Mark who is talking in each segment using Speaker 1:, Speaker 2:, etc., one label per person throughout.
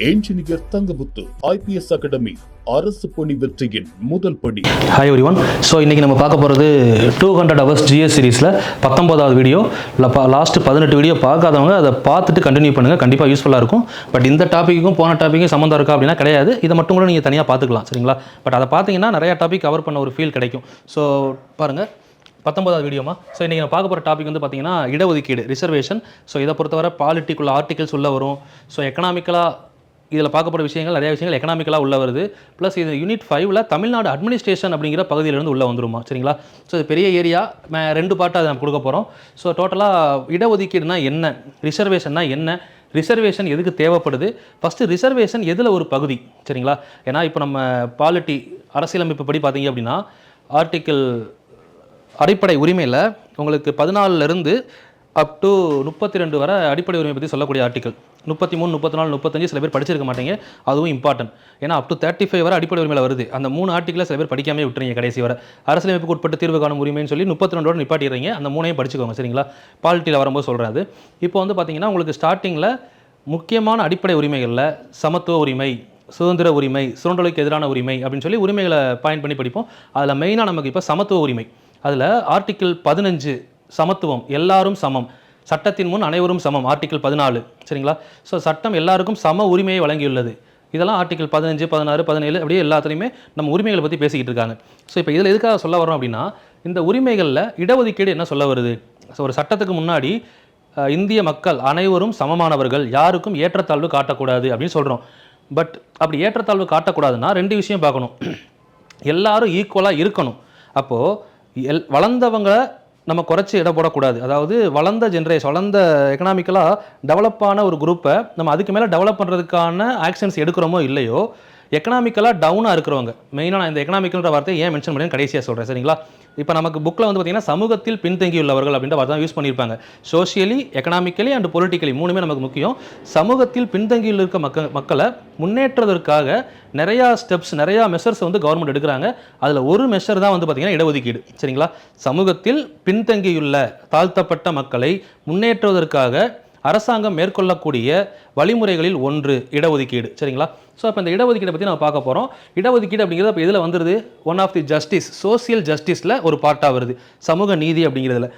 Speaker 1: Engineer Thangamuthu IPS academy அரசு பணி வெற்றியின் முதல் படி.
Speaker 2: Hi everyone. ஸோ இன்றைக்கி நம்ம பார்க்க போகிறது 200 hours GS சீரீஸில் 19வது வீடியோ. லாஸ்ட்டு 18 வீடியோ பார்க்காதவங்க அதை பார்த்துட்டு கண்டினியூ பண்ணுங்கள், கண்டிப்பாக யூஸ்ஃபுல்லாக இருக்கும். பட் இந்த டாப்பிக்கும் போன டாப்பிக்கும் சம்மந்தம் இருக்கா அப்படின்னா கிடையாது. இதை மட்டும் கூட நீங்கள் தனியாக பார்த்துக்கலாம், சரிங்களா? பட் அதை பார்த்தீங்கன்னா நிறையா டாபிக் கவர் பண்ண ஒரு ஃபீல் கிடைக்கும். ஸோ பாருங்கள், 19வது வீடியோமா. ஸோ இன்றைக்கி நான் பார்க்க போகிற டாபிக் வந்து பார்த்தீங்கன்னா இடஒதுக்கீடு, ரிசர்வேஷன். ஸோ இதை பொறுத்தவரை பாலிட்டிக்குள்ள ஆர்டிகல்ஸ் உள்ளே வரும். ஸோ எக்கனாமிக்கலாக இதில் பார்க்கப்படுற விஷயங்கள், நிறைய விஷயங்கள் எக்கனாமிக்கலாக உள்ள வருது. ப்ளஸ் இது யூனிட் 5ல் தமிழ்நாடு அட்மினிஸ்ட்ரேஷன் அப்படிங்கிற பகுதியிலேருந்து உள்ளே வந்துருமா, சரிங்களா? ஸோ இது பெரிய ஏரியா, 2 பார்ட்டாக அதை நம்ம கொடுக்க போகிறோம். ஸோ டோட்டலாக இடஒதுக்கீடுனா என்ன, ரிசர்வேஷன்னா என்ன, ரிசர்வேஷன் எதுக்கு தேவைப்படுது, ஃபஸ்ட்டு ரிசர்வேஷன் எதில் ஒரு பகுதி, சரிங்களா? ஏன்னா இப்போ நம்ம அரசியலமைப்பு படி பார்த்தீங்க அப்படின்னா ஆர்டிக்கிள் அடிப்படை உரிமையில் உங்களுக்கு 14லேருந்து அப் டு 32 வரை அடிப்படை உரிமை பற்றி சொல்லக்கூடிய ஆர்டிக்கல். 33, 34, 35 சில பேர் படிச்சிருக்க மாட்டீங்க, அதுவும் இம்பார்ட்டன்ட். ஏன்னா அப் டு 35 வரை அடிப்படை உரிமையில் வருது. அந்த 3 ஆர்டிக்கலை சில பேர் படிக்காமே விட்டுறீங்க கடைசி வரை. அரசியலமைப்புக்கு உட்பட்டு தீர்வு காணும் உரிமைன்னு சொல்லி 32ஓட நிப்பாட்டிடுறீங்க. அந்த 3ஐயும் படிச்சுக்கோங்க, சரிங்களா? பாலிட்டியில் வரும்போது சொல்கிறாரு. இப்போ வந்து பார்த்தீங்கன்னா உங்களுக்கு ஸ்டார்டிங்கில் முக்கியமான அடிப்படை உரிமைகளில் சமத்துவ உரிமை, சுதந்திர உரிமை, சுரண்டலுக்கு எதிரான உரிமை அப்படின்னு சொல்லி உரிமைகளை பாயிண்ட் பண்ணி படிப்போம். அதில் மெயினாக நமக்கு இப்போ சமத்துவ உரிமை. அதில் ஆர்டிக்கிள் 15 சமத்துவம், எல்லாரும் சமம், சட்டத்தின் முன் அனைவரும் சமம், ஆர்டிக்கிள் 14, சரிங்களா? ஸோ சட்டம் எல்லாருக்கும் சம உரிமையை வழங்கியுள்ளது. இதெல்லாம் ஆர்டிக்கிள் 15, 16, 17 அப்படியே எல்லாத்துலேயுமே நம்ம உரிமைகளை பற்றி பேசிக்கிட்டு இருக்காங்க. ஸோ இப்போ இதில் எதுக்காக சொல்ல வரோம் அப்படின்னா, இந்த உரிமைகளில் இடஒதுக்கீடு என்ன சொல்ல வருது? ஸோ ஒரு சட்டத்துக்கு முன்னாடி இந்திய மக்கள் அனைவரும் சமமானவர்கள், யாருக்கும் ஏற்றத்தாழ்வு காட்டக்கூடாது அப்படின்னு சொல்கிறோம். பட் அப்படி ஏற்றத்தாழ்வு காட்டக்கூடாதுன்னா 2 விஷயம் பார்க்கணும். எல்லாரும் ஈக்குவலாக இருக்கணும். அப்போது வளர்ந்தவங்க நம்ம குறைச்சி இடம் போடக்கூடாது. அதாவது வளர்ந்த ஜென்ரேஷன், வளர்ந்த எக்கனாமிக்கலாக டெவலப்பான ஒரு குரூப்பை நம்ம அதுக்கு மேலே டெவலப் பண்ணுறதுக்கான ஆக்ஷன்ஸ் எடுக்கிறோமோ இல்லையோ, எக்கனாமிக்கலாக டவுனாக இருக்கிறவங்க, மெயினாக நான் இந்த எக்கனாமிக்கல்ன்ற வார்த்தையை ஏன் மென்ஷன் பண்ணி கடைசியாக சொல்கிறேன், சரிங்களா? இப்போ நமக்கு புக்கில் வந்து பார்த்திங்கன்னா சமூகத்தில் பின்தங்கியுள்ளவர்கள் அப்படின்ற வார்த்தை தான் யூஸ் பண்ணியிருப்பாங்க. சோஷியலி, எக்கனாமிக்கலி அண்ட் பொலிட்டிக்கலி 3மே நமக்கு முக்கியம். சமூகத்தில் பின்தங்கியில் இருக்க மக்களை முன்னேற்றதற்காக நிறையா ஸ்டெப்ஸ், நிறையா மெஷர்ஸ் வந்து கவர்மெண்ட் எடுக்கிறாங்க. அதில் ஒரு மெஷர் தான் வந்து பார்த்திங்கன்னா இடஒதுக்கீடு, சரிங்களா? சமூகத்தில் பின்தங்கியுள்ள தாழ்த்தப்பட்ட மக்களை முன்னேற்றுவதற்காக அரசாங்கம் மேற்கொள்ளக்கூடிய வழிமுறைகளில் ஒன்று இடஒதுக்கீடு, சரிங்களா? ஸோ அப்போ இந்த இடஒதுக்கீடை பற்றி நம்ம பார்க்க போகிறோம். இடஒதுக்கீடு அப்படிங்கிறது இப்போ இதில் வந்துடுது one of the justice, social ஜஸ்டிஸில் ஒரு பார்ட்டாக வருது, சமூக நீதி அப்படிங்கிறதுல.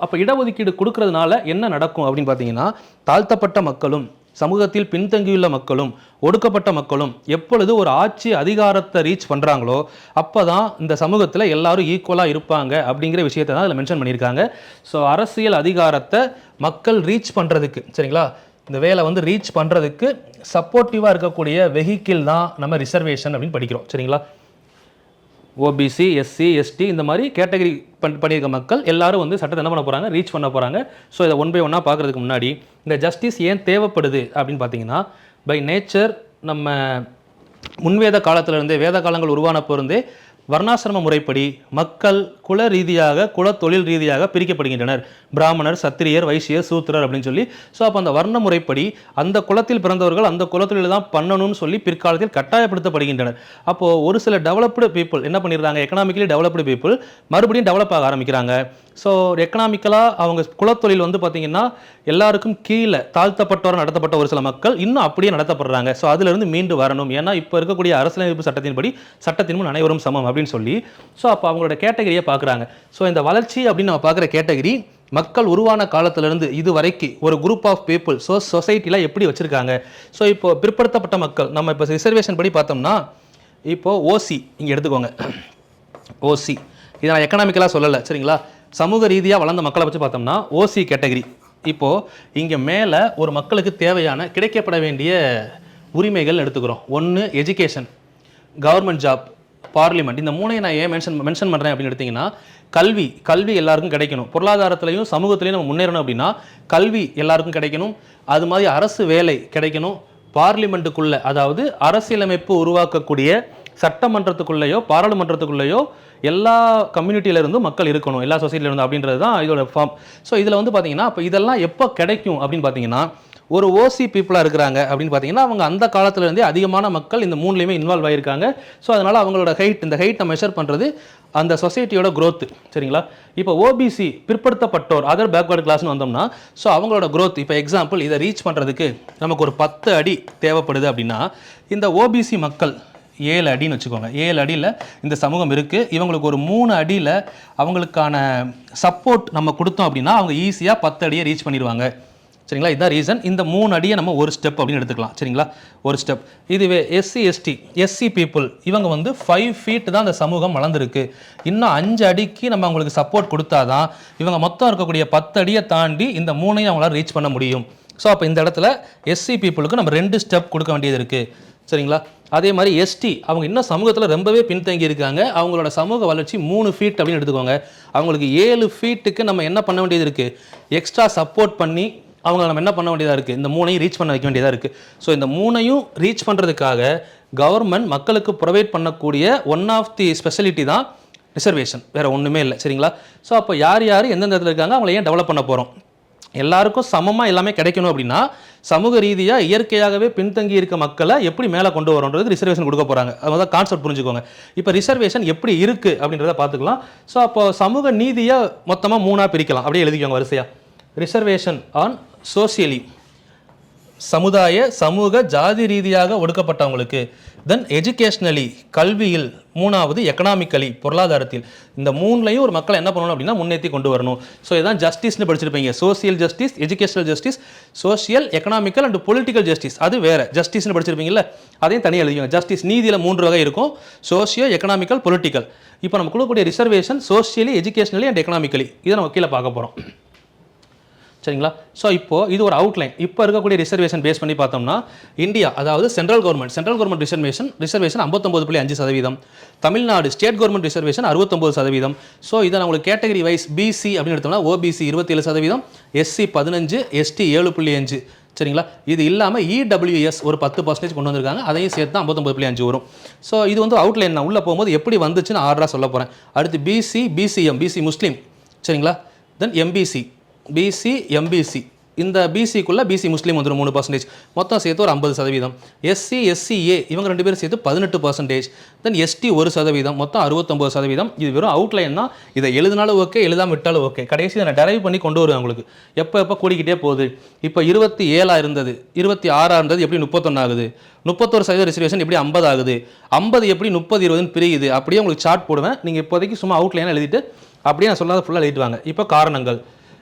Speaker 2: அப்போ இடஒதுக்கீடு கொடுக்கறதுனால என்ன நடக்கும் அப்படின்னு பார்த்தீங்கன்னா, தாழ்த்தப்பட்ட மக்களும் சமூகத்தில் பின்தங்கியுள்ள மக்களும் ஒடுக்கப்பட்ட மக்களும் எப்பொழுது ஒரு ஆட்சி அதிகாரத்தை ரீச் பண்ணுறாங்களோ அப்போ தான் இந்த சமூகத்தில் எல்லாரும் ஈக்குவலாக இருப்பாங்க அப்படிங்கிற விஷயத்தை தான் அதில் மென்ஷன் பண்ணியிருக்காங்க. ஸோ அரசியல் அதிகாரத்தை மக்கள் ரீச் பண்ணுறதுக்கு, சரிங்களா, இந்த வேலை வந்து ரீச் பண்ணுறதுக்கு சப்போர்ட்டிவாக இருக்கக்கூடிய வெஹிக்கிள் தான் நம்ம ரிசர்வேஷன் அப்படின்னு படிக்கிறோம், சரிங்களா? ஓபிசி, எஸ்சி, எஸ்டி இந்த மாதிரி கேட்டகரி பண்ணியிருக்க மக்கள் எல்லாரும் வந்து சட்டத்தை என்ன பண்ண போகிறாங்க, ரீச் பண்ண போகிறாங்க. ஸோ இதை ஒன் பை ஒன்னாக பார்க்குறதுக்கு முன்னாடி இந்த ஜஸ்டிஸ் ஏன் தேவைப்படுது அப்படின்னு பார்த்தீங்கன்னா, பை நேச்சர் நம்ம முன்வேத காலத்திலிருந்தே, வேத காலங்கள் உருவானப்போ இருந்தே வர்ணாசிரம முறைப்படி மக்கள் குல ரீதியாக, குல தொழில் ரீதியாக பிரிக்கப்படுகின்றனர். பிராமணர், சத்திரியர், வைசியர், சூத்திரர் அப்படின்னு சொல்லி. ஸோ அப்போ அந்த வர்ண முறைப்படி அந்த குலத்தில் பிறந்தவர்கள் அந்த குலத்தொழில் தான் பண்ணணும்னு சொல்லி பிற்காலத்தில் கட்டாயப்படுத்தப்படுகின்றனர். அப்போது ஒரு சில டெவலப்டு பீப்புள் என்ன பண்ணிடுறாங்க, எக்கனாமிக்கலி டெவலப்டு பீப்புள் மறுபடியும் டெவலப் ஆக ஆரம்பிக்கிறாங்க. ஸோ எக்கனாமிக்கலாக அவங்க குலத்தொழில் வந்து பார்த்திங்கன்னா எல்லாருக்கும் கீழே தாழ்த்தப்பட்டவரை நடத்தப்பட்ட ஒரு சில மக்கள் இன்னும் அப்படியே நடத்தப்படுறாங்க. ஸோ அதிலிருந்து மீண்டு வரணும். ஏன்னா இப்போ இருக்கக்கூடிய அரசியலமைப்பு சட்டத்தின்படி சட்டத்தின் முன் அனைவரும் சமம் அப்படின்னு சொல்லி. ஸோ அப்போ அவங்களோட கேட்டகரியை பார்க்குறாங்க. ஸோ இந்த வளர்ச்சி அப்படின்னு நம்ம பார்க்குற கேட்டகரி மக்கள் உருவான காலத்திலிருந்து இது வரைக்கும் ஒரு குரூப் ஆஃப் பீப்புள் சொசைட்டியில் எப்படி வச்சுருக்காங்க. ஸோ இப்போ பிற்படுத்தப்பட்ட மக்கள் நம்ம இப்போ ரிசர்வேஷன் படி பார்த்தோம்னா, இப்போது ஓசி இங்கே எடுத்துக்கோங்க. ஓசி இதை நான் எக்கனாமிக்கலாக சொல்லலை, சரிங்களா? சமூக ரீதியாக வளர்ந்த மக்களை வச்சு பார்த்தோம்னா ஓசி கேட்டகரி. இப்போது இங்கே மேலே ஒரு மக்களுக்கு தேவையான கிடைக்கப்பட வேண்டிய உரிமைகள் எடுத்துக்கிறோம். ஒன்று எஜுகேஷன், கவர்மெண்ட் ஜாப், பார்லிமெண்ட். இந்த 3ஐயும் நான் ஏன் மென்ஷன் பண்ணுறேன் அப்படின்னு எடுத்திங்கன்னா, கல்வி எல்லாருக்கும் கிடைக்கணும். பொருளாதாரத்திலையும் சமூகத்திலையும் நம்ம முன்னேறணும் அப்படின்னா கல்வி எல்லாருக்கும் கிடைக்கணும். அது மாதிரி அரசு வேலை கிடைக்கணும். பார்லிமெண்ட்டுக்குள்ளே, அதாவது அரசியலமைப்பு உருவாக்கக்கூடிய சட்டமன்றத்துக்குள்ளேயோ பாராளுமன்றத்துக்குள்ளேயோ எல்லா கம்யூனிட்டியிலேருந்தும் மக்கள் இருக்கணும், எல்லா சொசைட்டியிலேருந்து அப்படின்றது தான் இதோட ஃபார்ம். ஸோ இதில் வந்து பார்த்தீங்கன்னா இப்போ இதெல்லாம் எப்போ கிடைக்கும் அப்படின்னு பார்த்தீங்கன்னா, ஒரு ஓசி பீப்புளாக இருக்கிறாங்க அப்படின்னு பார்த்தீங்கன்னா அவங்க அந்த காலத்துலேருந்தே அதிகமான மக்கள் இந்த 3லேயுமே இன்வால்வ் ஆகியிருக்காங்க. ஸோ அதனால் அவங்களோட இந்த ஹைட்டை மெஷர் பண்ணுறது அந்த சொசைட்டியோட growth சரிங்களா. இப்போ ஓபிசி பிற்படுத்தப்பட்டோர் அதர் பேக்வர்டு கிளாஸ்னு வந்தோம்னா ஸோ அவங்களோட growth இப்போ எக்ஸாம்பிள் இதை ரீச் பண்ணுறதுக்கு நமக்கு ஒரு 10 அடி தேவைப்படுது அப்படின்னா இந்த ஓபிசி மக்கள் 7 அடின்னு வச்சுக்கோங்க. 7 அடியில் இந்த சமூகம் இருக்குது. இவங்களுக்கு ஒரு 3 அடியில் அவங்களுக்கான சப்போர்ட் நம்ம கொடுத்தோம் அப்படின்னா அவங்க ஈஸியாக 10 அடியை ரீச் பண்ணிடுவாங்க சரிங்களா. இதுதான் ரீசன். இந்த 3 அடியை நம்ம ஒரு ஸ்டெப் அப்படின்னு எடுத்துக்கலாம் சரிங்களா, ஒரு ஸ்டெப். இதுவே எஸ்சி பீப்புள் இவங்க வந்து 5 feet தான் அந்த சமூகம் வளர்ந்துருக்கு. இன்னும் 5 அடிக்கு நம்ம அவங்களுக்கு சப்போர்ட் கொடுத்தாதான் இவங்க மொத்தம் இருக்கக்கூடிய 10 அடியை தாண்டி இந்த 3ஐயும் அவங்களால ரீச் பண்ண முடியும். ஸோ அப்போ இந்த இடத்துல எஸ்சி பீப்புளுக்கு நம்ம 2 ஸ்டெப் கொடுக்க வேண்டியது இருக்குது சரிங்களா. அதே மாதிரி எஸ்டி அவங்க இன்னும் சமூகத்தில் ரொம்பவே பின்தங்கி இருக்காங்க. அவங்களோட சமூக வளர்ச்சி 3 feet அப்படின்னு எடுத்துக்கோங்க. அவங்களுக்கு 7 feetக்கு நம்ம என்ன பண்ண வேண்டியது இருக்குது, எக்ஸ்ட்ரா சப்போர்ட் பண்ணி அவங்கள நம்ம என்ன பண்ண வேண்டியதாக இருக்குது, இந்த 3ஐயும் ரீச் பண்ண வைக்க வேண்டியதாக இருக்குது. ஸோ இந்த 3ஐயும் ரீச் பண்ணுறதுக்காக கவர்மெண்ட் மக்களுக்கு ப்ரொவைட் பண்ணக்கூடிய ஒன் ஆஃப் தி ஸ்பெஷலிட்டி தான் ரிசர்வேஷன், வேறு ஒன்றுமே இல்லை சரிங்களா. ஸோ அப்போ யார் எந்தெந்த இடத்துல இருக்காங்க அவங்கள ஏன் டெவலப் பண்ண போகிறோம், எல்லாருக்கும் சமமாக எல்லாமே கிடைக்கணும் அப்படின்னா சமூக ரீதியாக இயற்கையாகவே பின்தங்கி இருக்க மக்களை எப்படி மேலே கொண்டு வரோன்றது ரிசர்வேஷன் கொடுக்க போகிறாங்க. அதான் கான்செப்ட் புரிஞ்சுக்கோங்க. இப்போ ரிசர்வேஷன் எப்படி இருக்குது அப்படின்றத பார்த்துக்கலாம். ஸோ அப்போ சமூக நீதியை மொத்தமாக 3ஆக பிரிக்கலாம். அப்படியே எழுதிக்கோங்க வரிசையாக. ரிசர்வேஷன் ஆன் சோசியலி சமூக ஜாதி ரீதியாக ஒடுக்கப்பட்டவங்களுக்கு, தென் எஜுகேஷ்னலி கல்வியில், 3வது எக்கனாமிக்கலி பொருளாதாரத்தில். இந்த 3லையும் ஒரு மக்களை என்ன பண்ணணும் அப்படின்னா முன்னேற்றி கொண்டு வரணும். ஸோ இதான் ஜஸ்டிஸ்னு படிச்சிருப்பீங்க. Social justice, educational justice, social economical and political justice. அது வேறு ஜஸ்டிஸ்னு படிச்சிருப்பீங்கல்ல, அதையும் தனியாக எழுதிக்கோங்க. ஜஸ்டிஸ் நீதியில் 3 வகை இருக்கும், சோசியோ எக்கனாமிக்கல் பொலிட்டிக்கல். இப்போ நம்ம கொடுக்கக்கூடிய reservation socially educationally and economically, இதை நம்ம கீழே பார்க்க போகிறோம் சரிங்களா. ஸோ இப்போது இது ஒரு அவுட்லைன். இப்போ இருக்கக்கூடிய ரிசர்வேஷன் பேஸ் பண்ணி பார்த்தோம்னா இந்தியா, அதாவது central government reservation 59.5%, Tamil Nadu state government reservation 69%. So இதை நான் உங்களுக்கு கேட்டகரி வைஸ் பிசி அப்படின்னு எடுத்தோம்னா ஓபிசி 27%, எஸ்சி 15%, எஸ்டி 7.5 சரிங்களா. இது இல்லாமல் இடபிள்யூஎஸ் ஒரு 10% கொண்டு வந்திருக்காங்க, அதையும் சேர்த்து தான் 59.5 வரும். ஸோ இது வந்து அவுட்லைன். நான் உள்ளே போகும்போது எப்படி வந்துச்சுன்னு ஆர்டராக சொல்ல போகிறேன். அடுத்து பிசி முஸ்லீம் சரிங்களா. தென் எம்பிசி இந்த பிசிக்குள்ளே பிசி முஸ்லீம் வந்துடும் 3%, மொத்தம் சேர்த்து ஒரு 50%. எஸ்சிஏ இவங்க 2 பேரும் சேர்த்து 18%. தென் எஸ்டி 1%, மொத்தம் 69%. இது வெறும் அவுட்லைன் தான். இதை எழுதினாலும் ஓகே, எழுதாமல் விட்டாலும் ஓகே. கடைசி நான் டெரைவ் பண்ணி கொண்டு வருவேன் உங்களுக்கு. எப்போ கூடிக்கிட்டே போகுது. இப்போ 27 இருந்தது, 26 இருந்தது, எப்படி 31 ஆகுது, 31% ரிசர்வேஷன் எப்படி 50 ஆகுது, 50 எப்படி 30-20 பிரியுது. அப்படியே உங்களுக்கு சார்ட் போடுவேன். நீங்கள் இப்போதைக்கு சும்மா அவுட்லைனாக எழுதிட்டு அப்படியே நான் சொல்லாத ஃபுல்லாக எழுதிட்டு வாங்க. இப்போ காரணங்கள்,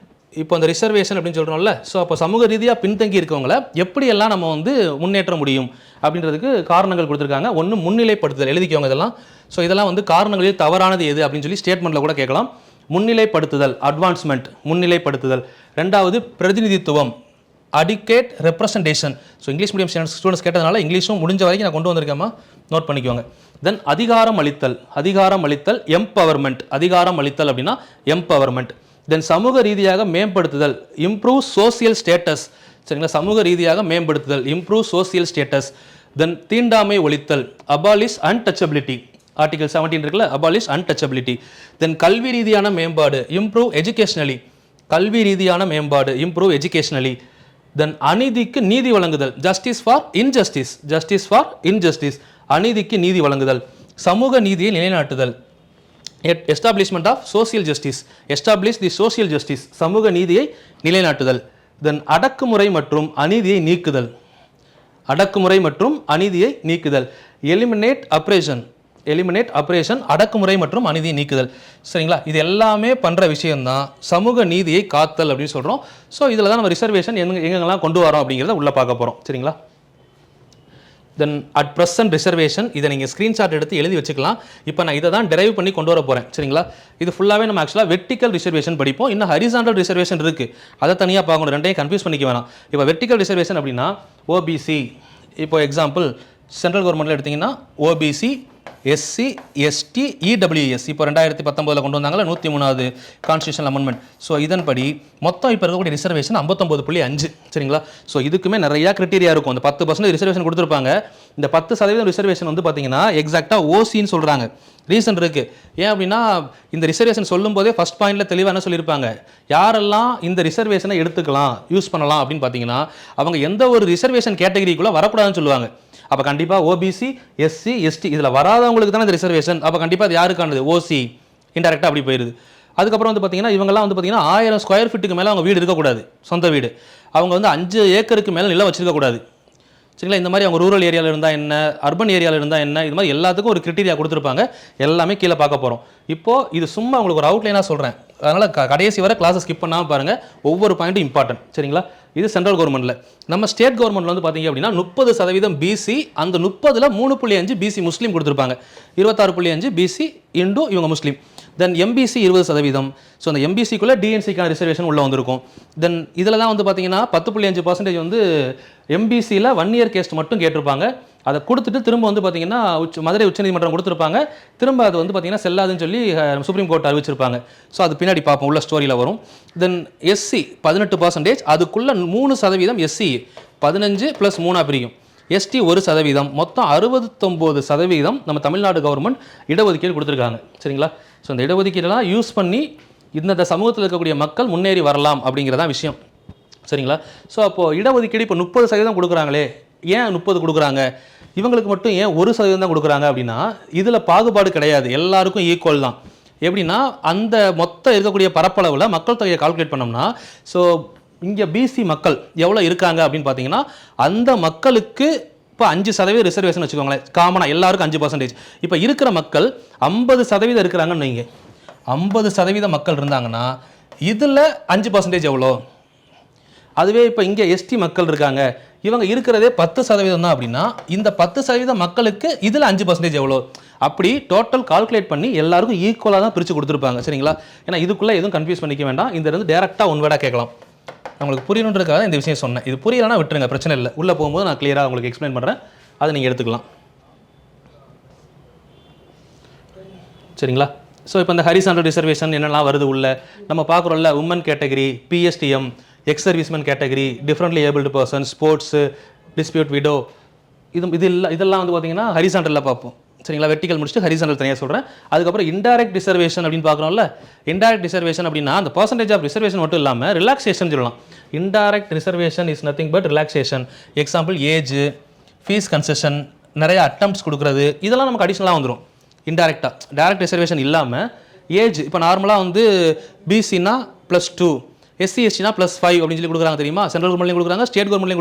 Speaker 2: இப்போ அந்த ரிசர்வேஷன் அப்படின்னு சொல்கிறோம்ல. ஸோ அப்போ சமூக ரீதியாக பின்தங்கி இருக்கவங்கள எப்படியெல்லாம் நம்ம வந்து முன்னேற்ற முடியும் அப்படின்றதுக்கு காரணங்கள் கொடுத்துருக்காங்க. ஒன்று முன்னிலைப்படுத்துதல், எழுதிக்கவங்க இதெல்லாம். ஸோ இதெல்லாம் வந்து காரணங்களில் தவறானது எது அப்படின்னு சொல்லி ஸ்டேட்மெண்ட்டில் கூட கேட்கலாம். முன்னிலைப்படுத்துதல், அட்வான்ஸ்மெண்ட், முன்னிலைப்படுத்துதல். 2வது பிரதிநிதித்துவம், adequate representation. So English medium students கேட்டதுனால இங்கிலீஷும் முடிஞ்ச வரைக்கும் நான் கொண்டு வந்திருக்கேம்மா, நோட் பண்ணிக்கோங்க. தென் அதிகாரம் அளித்தல், எம்பவர்மெண்ட். அதிகாரம் அளித்தல் அப்படின்னா எம்பவர்மெண்ட். தென் சமூக ரீதியாக மேம்படுத்துதல், இம்ப்ரூவ் சோசியல் ஸ்டேட்டஸ் சரிங்களா. சமூக ரீதியாக மேம்படுத்துதல், இம்ப்ரூவ் சோசியல் ஸ்டேட்டஸ். தென் தீண்டாமை ஒழித்தல், அபாலிஷ் அன்டச்சபிலிட்டி. ஆர்டிகல் 17 இருக்குல்ல, அபாலிஷ் அன்டச்சபிலிட்டி. தென் கல்வி ரீதியான மேம்பாடு, இம்ப்ரூவ் எஜுகேஷனலி. கல்வி ரீதியான மேம்பாடு, இம்ப்ரூவ் எஜுகேஷனலி. தென் அநீதிக்கு நீதி வழங்குதல், ஜஸ்டிஸ் ஃபார் இன்ஜஸ்டிஸ். அநீதிக்கு நீதி வழங்குதல். சமூக நீதியை நிலைநாட்டுதல், establishment of social justice. Establish the social justice, சமூக நீதியை நிலைநாட்டுதல். தென் அடக்குமுறை மற்றும் அநீதியை நீக்குதல். எலிமினேட் அப்ரேஷன், அடக்குமுறை மற்றும் அநீதியை நீக்குதல் சரிங்களா. இது எல்லாமே பண்ணுற விஷயம்தான் சமூக நீதியை காத்தல் அப்படின்னு சொல்கிறோம். ஸோ இதில் தான் நம்ம ரிசர்வேஷன் எங்கெங்கெல்லாம் கொண்டு வரோம் அப்படிங்கிறத உள்ளே பார்க்க போகிறோம் சரிங்களா. தென் அட் ப்ரெசன்ட் ரிசர்வேஷன், இதை நீங்கள் ஸ்க்ரீன்ஷாட் எடுத்து எழுதி வச்சுக்கலாம். இப்போ நான் இதை தான் டெரைவ் பண்ணி கொண்டு வர போகிறேன் சரிங்களா. இது ஃபுல்லாகவே நம்ம ஆக்சுவலாக வெர்டிக்கல் ரிசர்வேஷன் படிப்போம். இன்னும் ஹரிசாண்டல் ரிசர்வேஷன் இருக்குது, அதை தனியாக பார்க்கணும். ரெண்டையும் கன்ஃபியூஸ் பண்ணிக்க வேணாம். இப்போ வெர்டிக்கல் ரிசர்வேஷன் அப்படின்னா ஓபிசி, இப்போ எக்ஸாம்பிள் சென்ட்ரல் கவர்மெண்ட்டில் எடுத்திங்கன்னா ஓபிசி, எஸ்சி, எஸ்டி, இடபிள்யூஎஸ். இப்போ 2019 கொண்டு வந்தாங்களா 103வது கான்ஸ்டியூஷன் அமெண்ட்மெண்ட். ஸோ இதன்படி மொத்தம் இப்போ இருக்கக்கூடிய ரிசர்வேஷன் 59.5 சரிங்களா. ஸோ இதுக்குமே நிறையா கிரிட்டீரியா இருக்கும். அந்த 10% ரிசர்வேஷன் கொடுத்துருப்பாங்க. இந்த 10% ரிசர்வேஷன் வந்து பார்த்தீங்கன்னா எக்ஸாக்டாக ஓசின்னு சொல்கிறாங்க. ரீசன் இருக்குது. ஏன் அப்படின்னா இந்த ரிசர்வேஷன் சொல்லும் போதே ஃபஸ்ட் பாயிண்டில் தெளிவாக என்ன சொல்லியிருப்பாங்க, யாரெல்லாம் இந்த ரிசர்வேஷனை எடுத்துக்கலாம், யூஸ் பண்ணலாம் அப்படின்னு பார்த்தீங்கன்னா அவங்க எந்த ஒரு ரிசர்வேஷன் கேட்டகரிக்குள்ளே வரக்கூடாதுன்னு சொல்லுவாங்க. அப்போ கண்டிப்பாக ஓபிசி, எஸ்சி, எஸ்டி இதில் வராதவங்களுக்கு தானே இந்த ரிசர்வேஷன். அப்போ கண்டிப்பாக அது யாருக்கானது, ஓசி இன்டெரக்டாக அப்படி போயிடுது. அதுக்கப்புறம் வந்து பார்த்தீங்கன்னா இவங்கெல்லாம் வந்து பார்த்தீங்கன்னா 1000 ஸ்கொயர் ஃபீட்டுக்கு மேலே அவங்க வீடு இருக்கக்கூடாது, சொந்த வீடு. அவங்க வந்து 5 ஏக்கருக்கு மேலே நிலம் வச்சிருக்கக்கூடாது. சரிங்களா? இந்த மாதிரி அவங்க ரூரல் ஏரியாவில் இருந்தால் என்ன, அர்பன் ஏரியாவில் இருந்தால் என்ன, இது மாதிரி எல்லாத்துக்கும் ஒரு கிரிட்டீரியா கொடுத்துருப்பாங்க. எல்லாமே கீழே பார்க்க போகிறோம். இப்போது இது சும்மா உங்களுக்கு ஒரு அவுட்லைனாக சொல்கிறேன். அதனால் கடைசி வரை கிளாஸை ஸ்கிப் பண்ணாமல் பாருங்கள். ஒவ்வொரு பாயிண்ட்டும் இம்பார்ட்டன்ட். சரிங்களா? இது சென்ட்ரல் கவர்மெண்ட்டில். நம்ம ஸ்டேட் கவர்மெண்ட்டில் வந்து பார்த்தீங்க அப்படின்னா 30% பிசி, அந்த 30ல் 3.5 பிசி முஸ்லீம் கொடுத்துருப்பாங்க. 26.5 பிசி இன்டு இவங்க முஸ்லீம். தென் எம்பிசி 20%. ஸோ அந்த எம்பிசிக்குள்ளே டிஎன்சிக்கான ரிசர்வேஷன் உள்ளே வந்திருக்கும். தென் இதில் தான் வந்து பார்த்தீங்கன்னா 10.5% வந்து எம்பிசியில் 1 இயர் கேஸ்ட் மட்டும் கேட்டிருப்பாங்க. அதை கொடுத்துட்டு திரும்ப வந்து பார்த்தீங்கன்னா மதுரை உச்சநீதிமன்றம் கொடுத்துருப்பாங்க. திரும்ப அது வந்து பார்த்தீங்கன்னா செல்லாதுன்னு சொல்லி சுப்ரீம் கோர்ட் அறிவிச்சிருப்பாங்க. ஸோ அது பின்னாடி பார்ப்போம், உள்ள ஸ்டோரியில் வரும். தென் எஸ்சி 18%, அதுக்குள்ளே 3% எஸ்சி 15 + 3 பிரியும். எஸ்டி 1%, மொத்தம் 69% நம்ம தமிழ்நாடு கவர்மெண்ட் இடஒதுக்கீடு கொடுத்துருக்காங்க. சரிங்களா? ஸோ இந்த இடஒதுக்கீடெல்லாம் யூஸ் பண்ணி இந்த சமூகத்தில் இருக்கக்கூடிய மக்கள் முன்னேறி வரலாம் அப்படிங்கிறதான் விஷயம். சரிங்களா? ஸோ அப்போது இடஒதுக்கீடு இப்போ 30% கொடுக்குறாங்களே, ஏன் 30 கொடுக்குறாங்க, இவங்களுக்கு மட்டும் ஏன் 1% தான் கொடுக்குறாங்க அப்படின்னா, இதில் பாகுபாடு கிடையாது, எல்லாருக்கும் ஈக்குவல் தான். எப்படின்னா அந்த மொத்தம் இருக்கக்கூடிய பரப்பளவில் மக்கள் தொகையை கால்குலேட் பண்ணோம்னா, ஸோ இங்கே பிசி மக்கள் எவ்வளோ இருக்காங்க அப்படின்னு பார்த்தீங்கன்னா, அந்த மக்களுக்கு இப்போ 5% ரிசர்வேஷன் வச்சுக்கோங்களேன், காமனாக எல்லாருக்கும் 5%. இப்போ இருக்கிற மக்கள் 50% இருக்கிறாங்கன்னு வைங்க. 50% மக்கள் இருந்தாங்கன்னா இதில் 5% எவ்வளோ? அதுவே இப்போ இங்கே எஸ்டி மக்கள் இருக்காங்க, இவங்க இருக்கிறதே 10% தான் அப்படின்னா, இந்த 10% மக்களுக்கு இதில் 5% எவ்வளோ? அப்படி டோட்டல் கால்குலேட் பண்ணி எல்லாருக்கும் ஈக்குவலாக தான் பிரித்து கொடுத்துருப்பாங்க. சரிங்களா? ஏன்னா இதுக்குள்ளே எதுவும் கன்ஃபியூஸ் பண்ணிக்க வேண்டாம். இந்த இருந்து டேரெக்டாக ஒன் வேர்டாக கேட்கலாம். உங்களுக்கு புரியணுன்றதுக்காக இந்த விஷயம் சொன்னேன். இது புரியலைன்னா விட்டுருங்க, பிரச்சனை இல்லை. உள்ளே போகும்போது நான் கிளியராக உங்களுக்கு எக்ஸ்பிளைன் பண்ணுறேன், அதை நீங்கள் எடுத்துக்கலாம். சரிங்களா? ஸோ இப்போ இந்த ஹரிசாண்டல் ரிசர்வேஷன் என்னெல்லாம் வருது உள்ள நம்ம பார்க்குறோம்ல, woman category, PSTM, ex serviceman category, differently abled person, sports, destitute widow, இதெல்லாம் வந்து பார்த்தீங்கன்னா ஹரிசாண்டலில் பார்ப்போம். சரிங்களா? வெர்டிகல் முடிச்சுட்டு ஹரிசாண்டல் தனியாக சொல்கிறேன். அதுக்கப்புறம் இன்டைரக்ட் ரிசர்வேஷன் அப்படின்னு பார்க்குறோம்ல, இன்டைரக்ட் ரிசர்வேஷன் அப்படின்னா அந்த பர்சன்டேஜ் ஆஃப் ரிசர்வேஷன் மட்டும் இல்லாமல் ரிலாக்ஸேஷன் சொல்லலாம். Indirect reservation is nothing but relaxation. Example age, fees concession, நிறைய அட்டம்ப்ட்ஸ் கொடுக்குறது, இதெல்லாம் நமக்கு அடிஷனலாக வந்துடும் இன்டைரக்டாக. டைரக்ட் ரிசர்வேஷன் இல்லாமல் ஏஜ், இப்போ நார்மலாக வந்து பிசினா +2, எஸ்சி எஸ்டினா +5 அப்படின்னு சொல்லி கொடுக்குறாங்க தெரியுமா? சென்ட்ரல் கவர்மெண்ட்லையும் கொடுக்குறாங்க, ஸ்டேட் கவர்மெண்ட்லையும்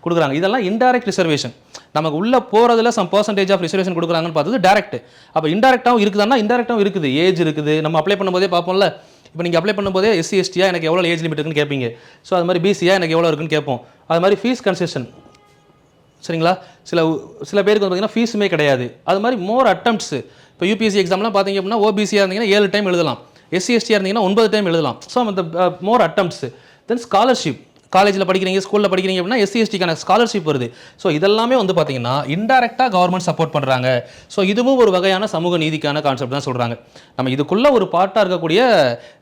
Speaker 2: கொடுக்குறாங்க. இதெல்லாம் இன்டைரக்ட் ரிசர்வேஷன். நமக்கு உள்ள போகிறதுல சம் பர்சன்டேஜ் ஆஃப் ரிசர்வேஷன் கொடுக்குறாங்கன்னு பார்த்தது டேரக்ட். அப்போ இன்டைரக்டாகவும் இருக்குதுன்னா இன்டைரக்டாகவும் இருக்குது. ஏஜ் இருக்குது, நம்ம அப்ளை பண்ணும்போதே பார்ப்போம்ல. இப்போ நீங்கள் அப்ளை பண்ணும்போதே எஸ்சி எஸ்டியா எனக்கு எவ்வளோ ஏஜ் லிமிட் இருக்குன்னு கேட்பீங்க. ஸோ அது மாதிரி பிசியா எனக்கு எவ்வளோ இருக்குன்னு கேட்போம். அது மாதிரி ஃபீஸ் கன்செஷன். சரிங்களா? சில பேருக்கு வந்து பார்த்தீங்கன்னா ஃபீஸுமே கிடையாது. அது மாதிரி மோர் அட்டம்ப்ட்ஸ். இப்போ யூபிஎஸ்சி எக்ஸாம்லாம் பார்த்தீங்க அப்படின்னா ஓபிசியாக இருந்தீங்கன்னா 7 டைம் எழுதலாம், எஸ்சி எஸ்டியாக இருந்தீங்கன்னா 9 டைம் எழுதலாம். ஸோ அந்த மோர் அட்டம்ப்ட்ஸ். தென் ஸ்காலர்ஷிப், காலேஜில் படிக்கிறீங்க, ஸ்கூலில் படிக்கிறீங்க அப்படின்னா எஸ்சி எஸ்டிக்கான ஸ்காலர்ஷிப் வருது. ஸோ இதெல்லாமே வந்து பார்த்தீங்கன்னா இன்டைரக்டாக கவர்மெண்ட் சப்போர்ட் பண்ணுறாங்க. ஸோ இதுவும் ஒரு வகையான சமூக நீதிக்கான கான்செப்ட் தான் சொல்கிறாங்க. நம்ம இதுக்குள்ளே ஒரு பார்ட்டாக இருக்கக்கூடிய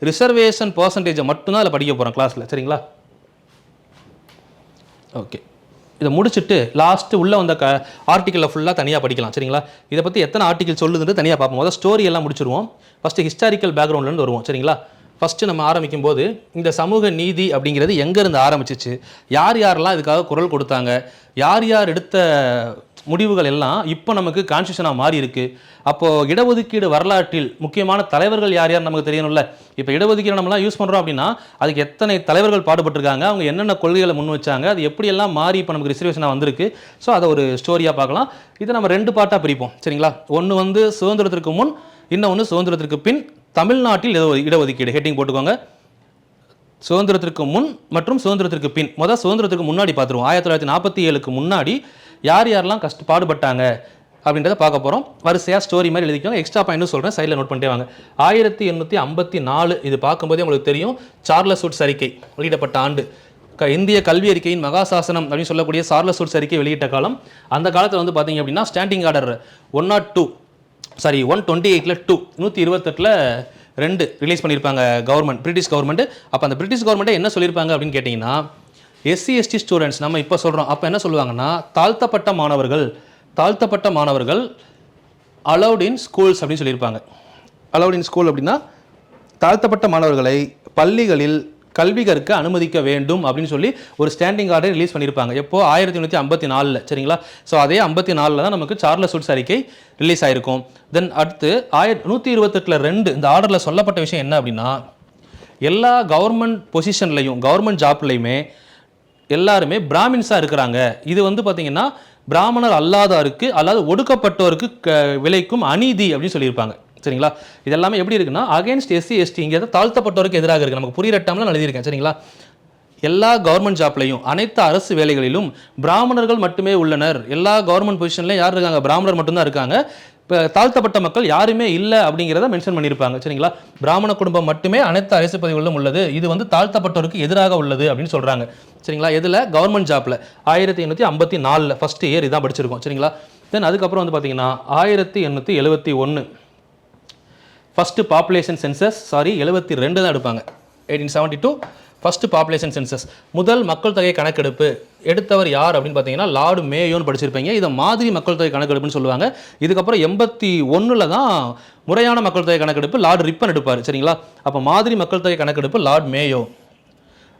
Speaker 2: ரிசர்வேஷன் பர்சன்டேஜை மட்டும்தான் அதில் படிக்க போகிறோம் கிளாஸில். சரிங்களா? ஓகே, இதை முடிச்சுட்டு லாஸ்ட்டு உள்ளே வந்த ஆர்டிக்கலில் ஃபுல்லாக தனியாக படிக்கலாம். சரிங்களா? இதை பற்றி எத்தனை ஆர்டிக்கல் சொல்லுதுன்னு தனியாக பார்ப்போம். முதல் ஸ்டோரி எல்லாம் முடிச்சிருவோம். ஃபஸ்ட்டு ஹிஸ்டாரிக்கல் பேக்ரவுண்ட்லேருந்து வருவோம். சரிங்களா? ஃபஸ்ட்டு நம்ம ஆரம்பிக்கும் போது இந்த சமூக நீதி அப்படிங்கிறது எங்கேருந்து ஆரம்பிச்சிச்சு, யார் யாரெல்லாம் இதுக்காக குரல் கொடுத்தாங்க, யார் யார் எடுத்த முடிவுகள் எல்லாம் இப்போ நமக்கு கான்ஸ்டியூஷனாக மாறி இருக்குது. அப்போது இடஒதுக்கீடு வரலாற்றில் முக்கியமான தலைவர்கள் யார் யார் நமக்கு தெரியணும்ல. இப்போ இடஒதுக்கீடு நம்மளாம் யூஸ் பண்ணுறோம் அப்படின்னா அதுக்கு எத்தனை தலைவர்கள் பாடுபட்டிருக்காங்க, அவங்க என்னென்ன கொள்கைகளை முன் வச்சாங்க, அது எப்படியெல்லாம் மாறி இப்போ நமக்கு ரிசர்வேஷனாக வந்திருக்கு. ஸோ அதை ஒரு ஸ்டோரியாக பார்க்கலாம். இதை நம்ம 2 பார்ட்டாக பிரிப்போம். சரிங்களா? ஒன்று வந்து சுதந்திரத்திற்கு முன், இன்னொன்று சுதந்திரத்திற்கு பின் தமிழ்நாட்டில் இடஒதுக்கீடு. ஹெட்டிங் போட்டுக்கோங்க. சுதந்திரத்திற்கு முன் மற்றும் சுதந்திரத்திற்கு பின். முதல் சுதந்திரத்திற்கு முன்னாடி பார்த்துருவோம். 1947க்கு முன்னாடி யார் யாரெல்லாம் பாடுபட்டாங்க அப்படின்றத பார்க்க போகிறோம். வரிசையாக ஸ்டோரி மாதிரி எழுதிக்கோங்க. எக்ஸ்ட்ரா பாயிண்ட்னு சொல்கிறேன், சைடில் நோட் பண்ணிட்டே வாங்க. 1854 இது பார்க்கும்போதே உங்களுக்கு தெரியும். சார்லஸ் வுட்ஸ் அறிக்கை வெளியிடப்பட்ட ஆண்டு. இந்திய கல்வி அறிக்கையின் மகாசாசனம் அப்படின்னு சொல்லக்கூடிய சார்லஸ் வுட்ஸ் அறிக்கை வெளியிட்ட காலம். அந்த காலத்தில் வந்து பார்த்தீங்க அப்படின்னா ஸ்டாண்டிங் ஆர்டர் 128ல் 128ல் 2 ரிலீஸ் பண்ணியிருப்பாங்க கவர்மெண்ட், பிரிட்டிஷ் கவர்மெண்ட். அப்போ அந்த பிரிட்டிஷ் கவர்மெண்ட்டை என்ன சொல்லியிருப்பாங்க அப்படின்னு கேட்டிங்கன்னா, எஸ்சி எஸ்டி ஸ்டூடெண்ட்ஸ் நம்ம இப்போ சொல்கிறோம், அப்போ என்ன சொல்லுவாங்கன்னா தாழ்த்தப்பட்ட மாணவர்கள் அலவுட் இன் ஸ்கூல்ஸ் அப்படின்னு சொல்லியிருப்பாங்க. அலவுட் இன் ஸ்கூல் அப்படின்னா தாழ்த்தப்பட்ட மாணவர்களை பள்ளிகளில் கல்வி கற்க அனுமதிக்க வேண்டும் அப்படின்னு சொல்லி ஒரு ஸ்டாண்டிங் ஆர்டர் ரிலீஸ் பண்ணியிருப்பாங்க. எப்போ 1854 சரிங்களா. ஸோ அதே 54 தான் நமக்கு சார்லஸ் வுட்ஸ் அறிக்கை ரிலீஸ் ஆயிருக்கும். தென் அடுத்து 128 இந்த ஆர்டரில் சொல்லப்பட்ட விஷயம் என்ன அப்படின்னா, எல்லா கவர்மெண்ட் பொசிஷன்லையும் கவர்மெண்ட் ஜாப்லையுமே எல்லாருமே பிராமின்ஸாக இருக்கிறாங்க. இது வந்து பார்த்தீங்கன்னா பிராமணர் அல்லாதாருக்கு அல்லாது ஒடுக்கப்பட்டோருக்கு விளைக்கும் அநீதி அப்படின்னு சொல்லியிருப்பாங்க சரிங்களா. இதெல்லாமே எப்படி இருக்குன்னா அகைன்ஸ்ட் எஸ்சி எஸ்டி இங்கே தாழ்த்தப்பட்டோருக்கு எதிராக இருக்குது. நமக்கு புரியுற டைம்ல நான் எழுதியிருக்கேன் சரிங்களா. எல்லா கவர்மெண்ட் ஜாப்லையும் அனைத்து அரசு வேலைகளிலும் பிராமணர்கள் மட்டுமே உள்ளனர். எல்லா கவர்மெண்ட் பொசிஷன்லையும் யார் இருக்காங்க? பிராமணர் மட்டும்தான் இருக்காங்க. இப்போ தாழ்த்தப்பட்ட மக்கள் யாருமே இல்லை அப்படிங்கிறத மென்ஷன் பண்ணியிருப்பாங்க சரிங்களா. பிராமண குடும்பம் மட்டுமே அனைத்து அரசு பதவிகளிலும் உள்ளது. இது வந்து தாழ்த்தப்பட்டோருக்கு எதிராக உள்ளது அப்படின்னு சொல்கிறாங்க சரிங்களா. எதில்? கவர்மெண்ட் ஜாப்பில் 1854 ஃபர்ஸ்ட் இயர் இதான் படிச்சிருக்கோம் சரிங்களா. தென் அதுக்கப்புறம் வந்து பார்த்தீங்கன்னா 1871 ஃபர்ஸ்ட் பாப்புலேஷன் சென்சஸ் 72 தான் எடுப்பாங்க. 1872 ஃபர்ஸ்ட் பாப்புலேஷன் சென்சஸ் முதல் மக்கள் தொகை கணக்கெடுப்பு எடுத்தவர் யார் அப்படின்னு பார்த்தீங்கன்னா லார்டு மேயோன்னு படிச்சிருப்பீங்க. இதை மாதிரி மக்கள் தொகை கணக்கெடுப்புன்னு சொல்லுவாங்க. இதுக்கப்புறம் 81 தான் முறையான மக்கள் தொகை கணக்கெடுப்பு லார்டு ரிப்பன் எடுப்பார் சரிங்களா. அப்போ மாதிரி மக்கள் தொகை கணக்கெடுப்பு லார்டு மேயோ.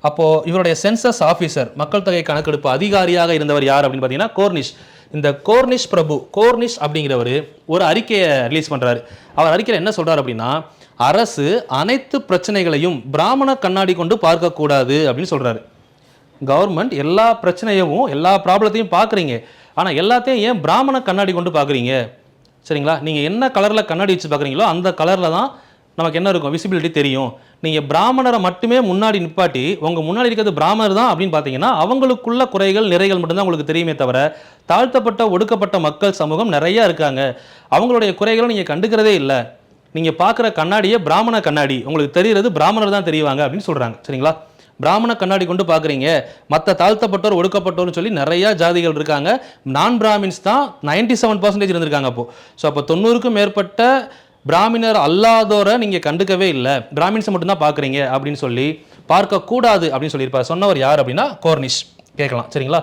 Speaker 2: அப்போது இவருடைய சென்சஸ் ஆஃபீஸர் மக்கள் தொகை கணக்கெடுப்பு அதிகாரியாக இருந்தவர் யார் அப்படின்னு பார்த்தீங்கன்னா கோர்னிஷ். இந்த கோர்னிஷ் பிரபு கோர்னிஷ் அப்படிங்கிறவர் ஒரு அறிக்கையை ரிலீஸ் பண்ணுறாரு. அவர் அறிக்கையில் என்ன சொல்கிறார் அப்படின்னா, அரசு அனைத்து பிரச்சனைகளையும் பிராமண கண்ணாடி கொண்டு பார்க்கக்கூடாது அப்படின்னு சொல்கிறாரு. கவர்மெண்ட் எல்லா பிரச்சனையும் எல்லா ப்ராப்ளத்தையும் பார்க்குறீங்க, ஆனால் எல்லாத்தையும் ஏன் பிராமண கண்ணாடி கொண்டு பார்க்குறீங்க சரிங்களா. நீங்கள் என்ன கலரில் கண்ணாடி வச்சு பார்க்குறீங்களோ அந்த கலரில் தான் நமக்கு என்ன இருக்கும்? விசிபிலிட்டி தெரியும். நீங்கள் பிராமணரை மட்டுமே முன்னாடி நிப்பாட்டி உங்கள் முன்னாடி இருக்கிறது பிராமணர் தான் அப்படின்னு பார்த்தீங்கன்னா அவங்களுக்குள்ள குறைகள் நிறைகள் மட்டும்தான் உங்களுக்கு தெரியுமே தவிர தாழ்த்தப்பட்ட ஒடுக்கப்பட்ட மக்கள் சமூகம் நிறையா இருக்காங்க. அவங்களுடைய குறைகளை நீங்கள் கண்டுக்கிறதே இல்லை. நீங்கள் பார்க்குற கண்ணாடியே பிராமண கண்ணாடி, உங்களுக்கு தெரிகிறது பிராமணர் தான் தெரியுவாங்க அப்படின்னு சொல்கிறாங்க சரிங்களா. பிராமண கண்ணாடி கொண்டு பார்க்குறீங்க, மற்ற தாழ்த்தப்பட்டோர் ஒடுக்கப்பட்டோர்னு சொல்லி நிறையா ஜாதிகள் இருக்காங்க. நான் பிராமின்ஸ் தான் 97% இருந்திருக்காங்க. ஸோ அப்போ 90க்கும் மேற்பட்ட பிராமணர் அல்லாதோரை நீங்கள் கண்டுக்கவே இல்லை, பிராமின்ஸை மட்டும்தான் பார்க்குறீங்க அப்படின்னு சொல்லி பார்க்கக்கூடாது அப்படின்னு சொல்லியிருப்பார். சொன்னவர் யார் அப்படின்னா கோர்னிஷ். கேட்கலாம் சரிங்களா.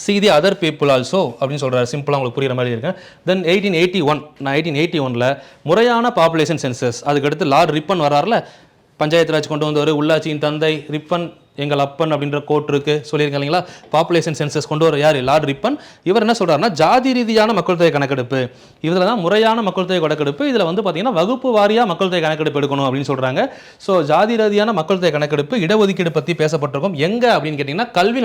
Speaker 2: see the other people also அப்படின்னு சொல்கிறார். சிம்பிளாக உங்களுக்கு புரியுற மாதிரி இருக்கேன். தென் 1881 முறையான பாப்புலேஷன் சென்சஸ். அதுக்கடுத்து லார்ட் ரிப்பன் வராருல, பஞ்சாயத்து ராஜ் கொண்டு வந்தவர், உள்ளாட்சியின் தந்தை ரிப்பன் எங்கள் அப்பன் அப்படின்ற கோட் இருக்கு சொல்லியிருக்கேன் இல்லைங்களா. பாப்புலேஷன் சென்சஸ் கொண்டு வர யார்? Lord Ripon. இவர் என்ன சொல்கிறாருன்னா ஜாதி ரீதியான மக்கள் தொகை கணக்கெடுப்பு, இதில் தான் முறையான மக்கள் தொகை கணக்கெடுப்பு, இதில் வந்து பார்த்தீங்கன்னா வகுப்பு வாரியாக மக்கள் தொகை கணக்கெடுப்பு எடுக்கணும் அப்படின்னு சொல்கிறாங்க. ஸோ ஜாதி ரீதியான மக்கள் தொகை கணக்கெடுப்பு இடஒதுக்கீடு பற்றி பேசப்பட்டிருக்கும். எங்கே அப்படின்னு கேட்டிங்கன்னா கல்வி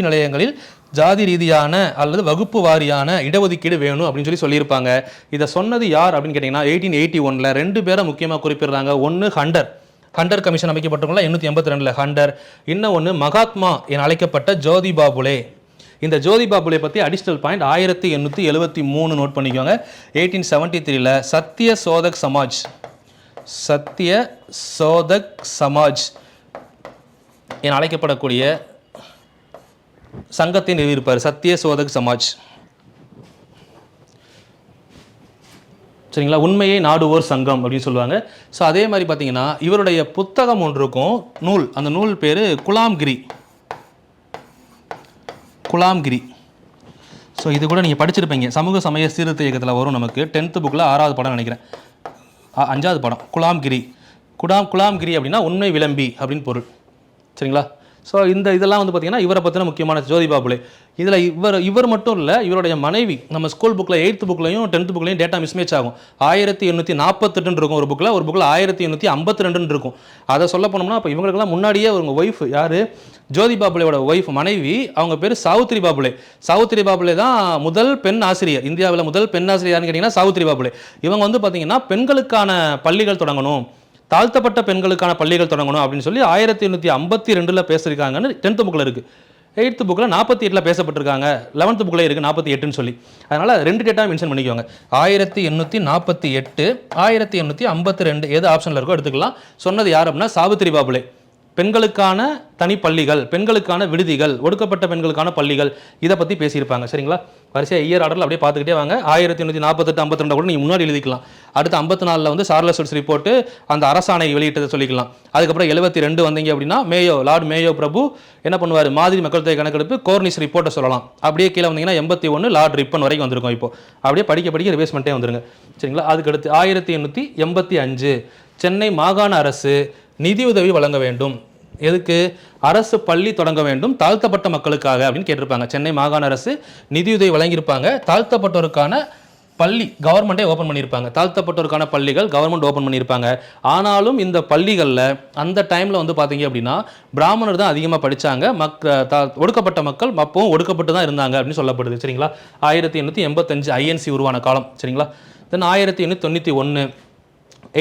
Speaker 2: நிலையங்களில் ஜாதி ரீதியான அல்லது வகுப்பு வாரியான இடஒதுக்கீடு வேணும் அப்படின்னு சொல்லியிருப்பாங்க. இதை சொன்னது யார் அப்படின்னு கேட்டிங்கன்னா 1881 2 பேரை முக்கியமாக குறிப்பிடுறாங்க. ஒன்று ஹண்டர் கமிஷன் அமைக்கப்பட்டிருக்கோம்ல 882 ஹண்டர், இன்னும் ஒன்று மகாத்மா என அழைக்கப்பட்ட ஜோதிபா புலே. இந்த ஜோதிபா புலே பற்றி அடிஷ்னல் பாயிண்ட் 1873 நோட் பண்ணிக்கோங்க. 1873 சத்ய சோதக் சமாஜ் என அழைக்கப்படக்கூடிய சங்கத்தை நிறுவியிருப்பார். சத்ய சோதக் சமாஜ் சரிங்களா. உண்மையை நாடுவோர் சங்கம் அப்படின்னு சொல்லுவாங்க. ஸோ அதே மாதிரி பார்த்தீங்கன்னா இவருடைய புத்தகம் ஒன்று இருக்கும், நூல். அந்த நூல் பேர் குலாம்கிரி. ஸோ இது கூட நீங்கள் படிச்சிருப்பீங்க, சமூக சமய சீர்திருத்த இயக்கத்தில் வரும். நமக்கு 10th புக்கில் 6வது படம் நினைக்கிறேன், 5வது படம் குலாம்கிரி. குலாம்கிரி அப்படின்னா உண்மை விளம்பி அப்படின்னு பொருள் சரிங்களா. ஸோ இதெல்லாம் வந்து பார்த்தீங்கன்னா இவரை பற்றின முக்கியமான ஜோதிபா புலே. இதில் இவர் மட்டும் இல்லை, இவருடைய மனைவி நம்ம ஸ்கூல் புக்கில் 8th புக்லையும் 10th புக்லையும் டேட்டா மிஸ்மேட்ச் ஆகும். 1848 இருக்கும் ஒரு புக்கில் 1852 இருக்கும். அதை சொல்ல போனோம்னா அப்போ இவங்களுக்கெல்லாம் முன்னாடியே அவங்க ஒய்ஃப் யார்? ஜோதிபா புலேயோட ஒய்ஃப் மனைவி, அவங்க பேர் சாவித்ரிபா புலே. சாவித்ரிபா புலே தான் முதல் பெண் ஆசிரியர். இந்தியாவில் முதல் பெண் ஆசிரியர்னு கேட்டிங்கன்னா சாவித்ரிபா புலே. இவங்க வந்து பார்த்தீங்கன்னா பெண்களுக்கான பள்ளிகள் தொடங்கணும், தாழ்த்தப்பட்ட பெண்களுக்கான பள்ளிகள் தொடங்கணும் அப்படின்னு சொல்லி 1852 பேசியிருக்காங்கன்னு 10th புக்கில் இருக்குது. 8th புக்கில் 48 பேசப்பட்டிருக்காங்க, 11th புக்கில் இருக்குது 48 சொல்லி. அதனால் 2 டேட்டா மென்ஷன் பண்ணிக்கோங்க. 1848 1852 எது ஆப்ஷனில் இருக்கோ எடுத்துக்கலாம். சொன்னது யார் அப்படின்னா சாவித்ரிபா புலே. பெண்களுக்கான தனிப்பள்ளிகள், பெண்களுக்கான விடுதிகள், ஒடுக்கப்பட்ட பெண்களுக்கான பள்ளிகள், இதை பற்றி பேசியிருப்பாங்க சரிங்களா. வரிசையாக இயர் ஆர்டரில் அப்படியே பார்த்துக்கிட்டே வாங்க. 1848 52 கூட நீங்கள் முன்னாடி எழுதிக்கலாம். அடுத்து 54 வந்து சார்லஸ் வுட்ஸ் ரிப்போர்ட்டு அந்த அரசாணை வெளியிட்டதை சொல்லிக்கலாம். அதுக்கப்புறம் 72 வந்தீங்க அப்படின்னா லார்ட் மேயோ பிரபு என்ன பண்ணுவார்? மாதிரி மக்கள் தொகை கணக்கெடுப்பு கோர்னிஷ் ரிப்போர்ட்டை சொல்லலாம். அப்படியே கீழே வந்தீங்கன்னா 81 லார்ட் ரிப்பன் வரைக்கும் வந்திருக்கும். இப்போ அப்படியே படிக்க ரிவைஸ் பண்ணிட்டே வந்துருங்க சரிங்களா. அதுக்கடுத்து 1885 சென்னை மாகாண அரசு நிதியுதவி வழங்க வேண்டும். எதுக்கு? அரசு பள்ளி தொடங்க வேண்டும் தாழ்த்தப்பட்ட மக்களுக்காக அப்படின்னு கேட்டிருப்பாங்க. சென்னை மாகாண அரசு நிதியுதவி வழங்கியிருப்பாங்க. தாழ்த்தப்பட்டோருக்கான பள்ளி கவர்மெண்ட்டே ஓப்பன் பண்ணியிருப்பாங்க. தாழ்த்தப்பட்டோருக்கான பள்ளிகள் கவர்மெண்ட் ஓப்பன் பண்ணியிருப்பாங்க. ஆனாலும் இந்த பள்ளிகளில் அந்த டைமில் வந்து பார்த்தீங்க அப்படின்னா பிராமணர் தான் அதிகமாக படித்தாங்க. ஒடுக்கப்பட்ட மக்கள் அப்பவும் ஒடுக்கப்பட்டு தான் இருந்தாங்க அப்படின்னு சொல்லப்படுது. சரிங்களா? 1885 ஐஎன்சி உருவான காலம். சரிங்களா? தென் 1891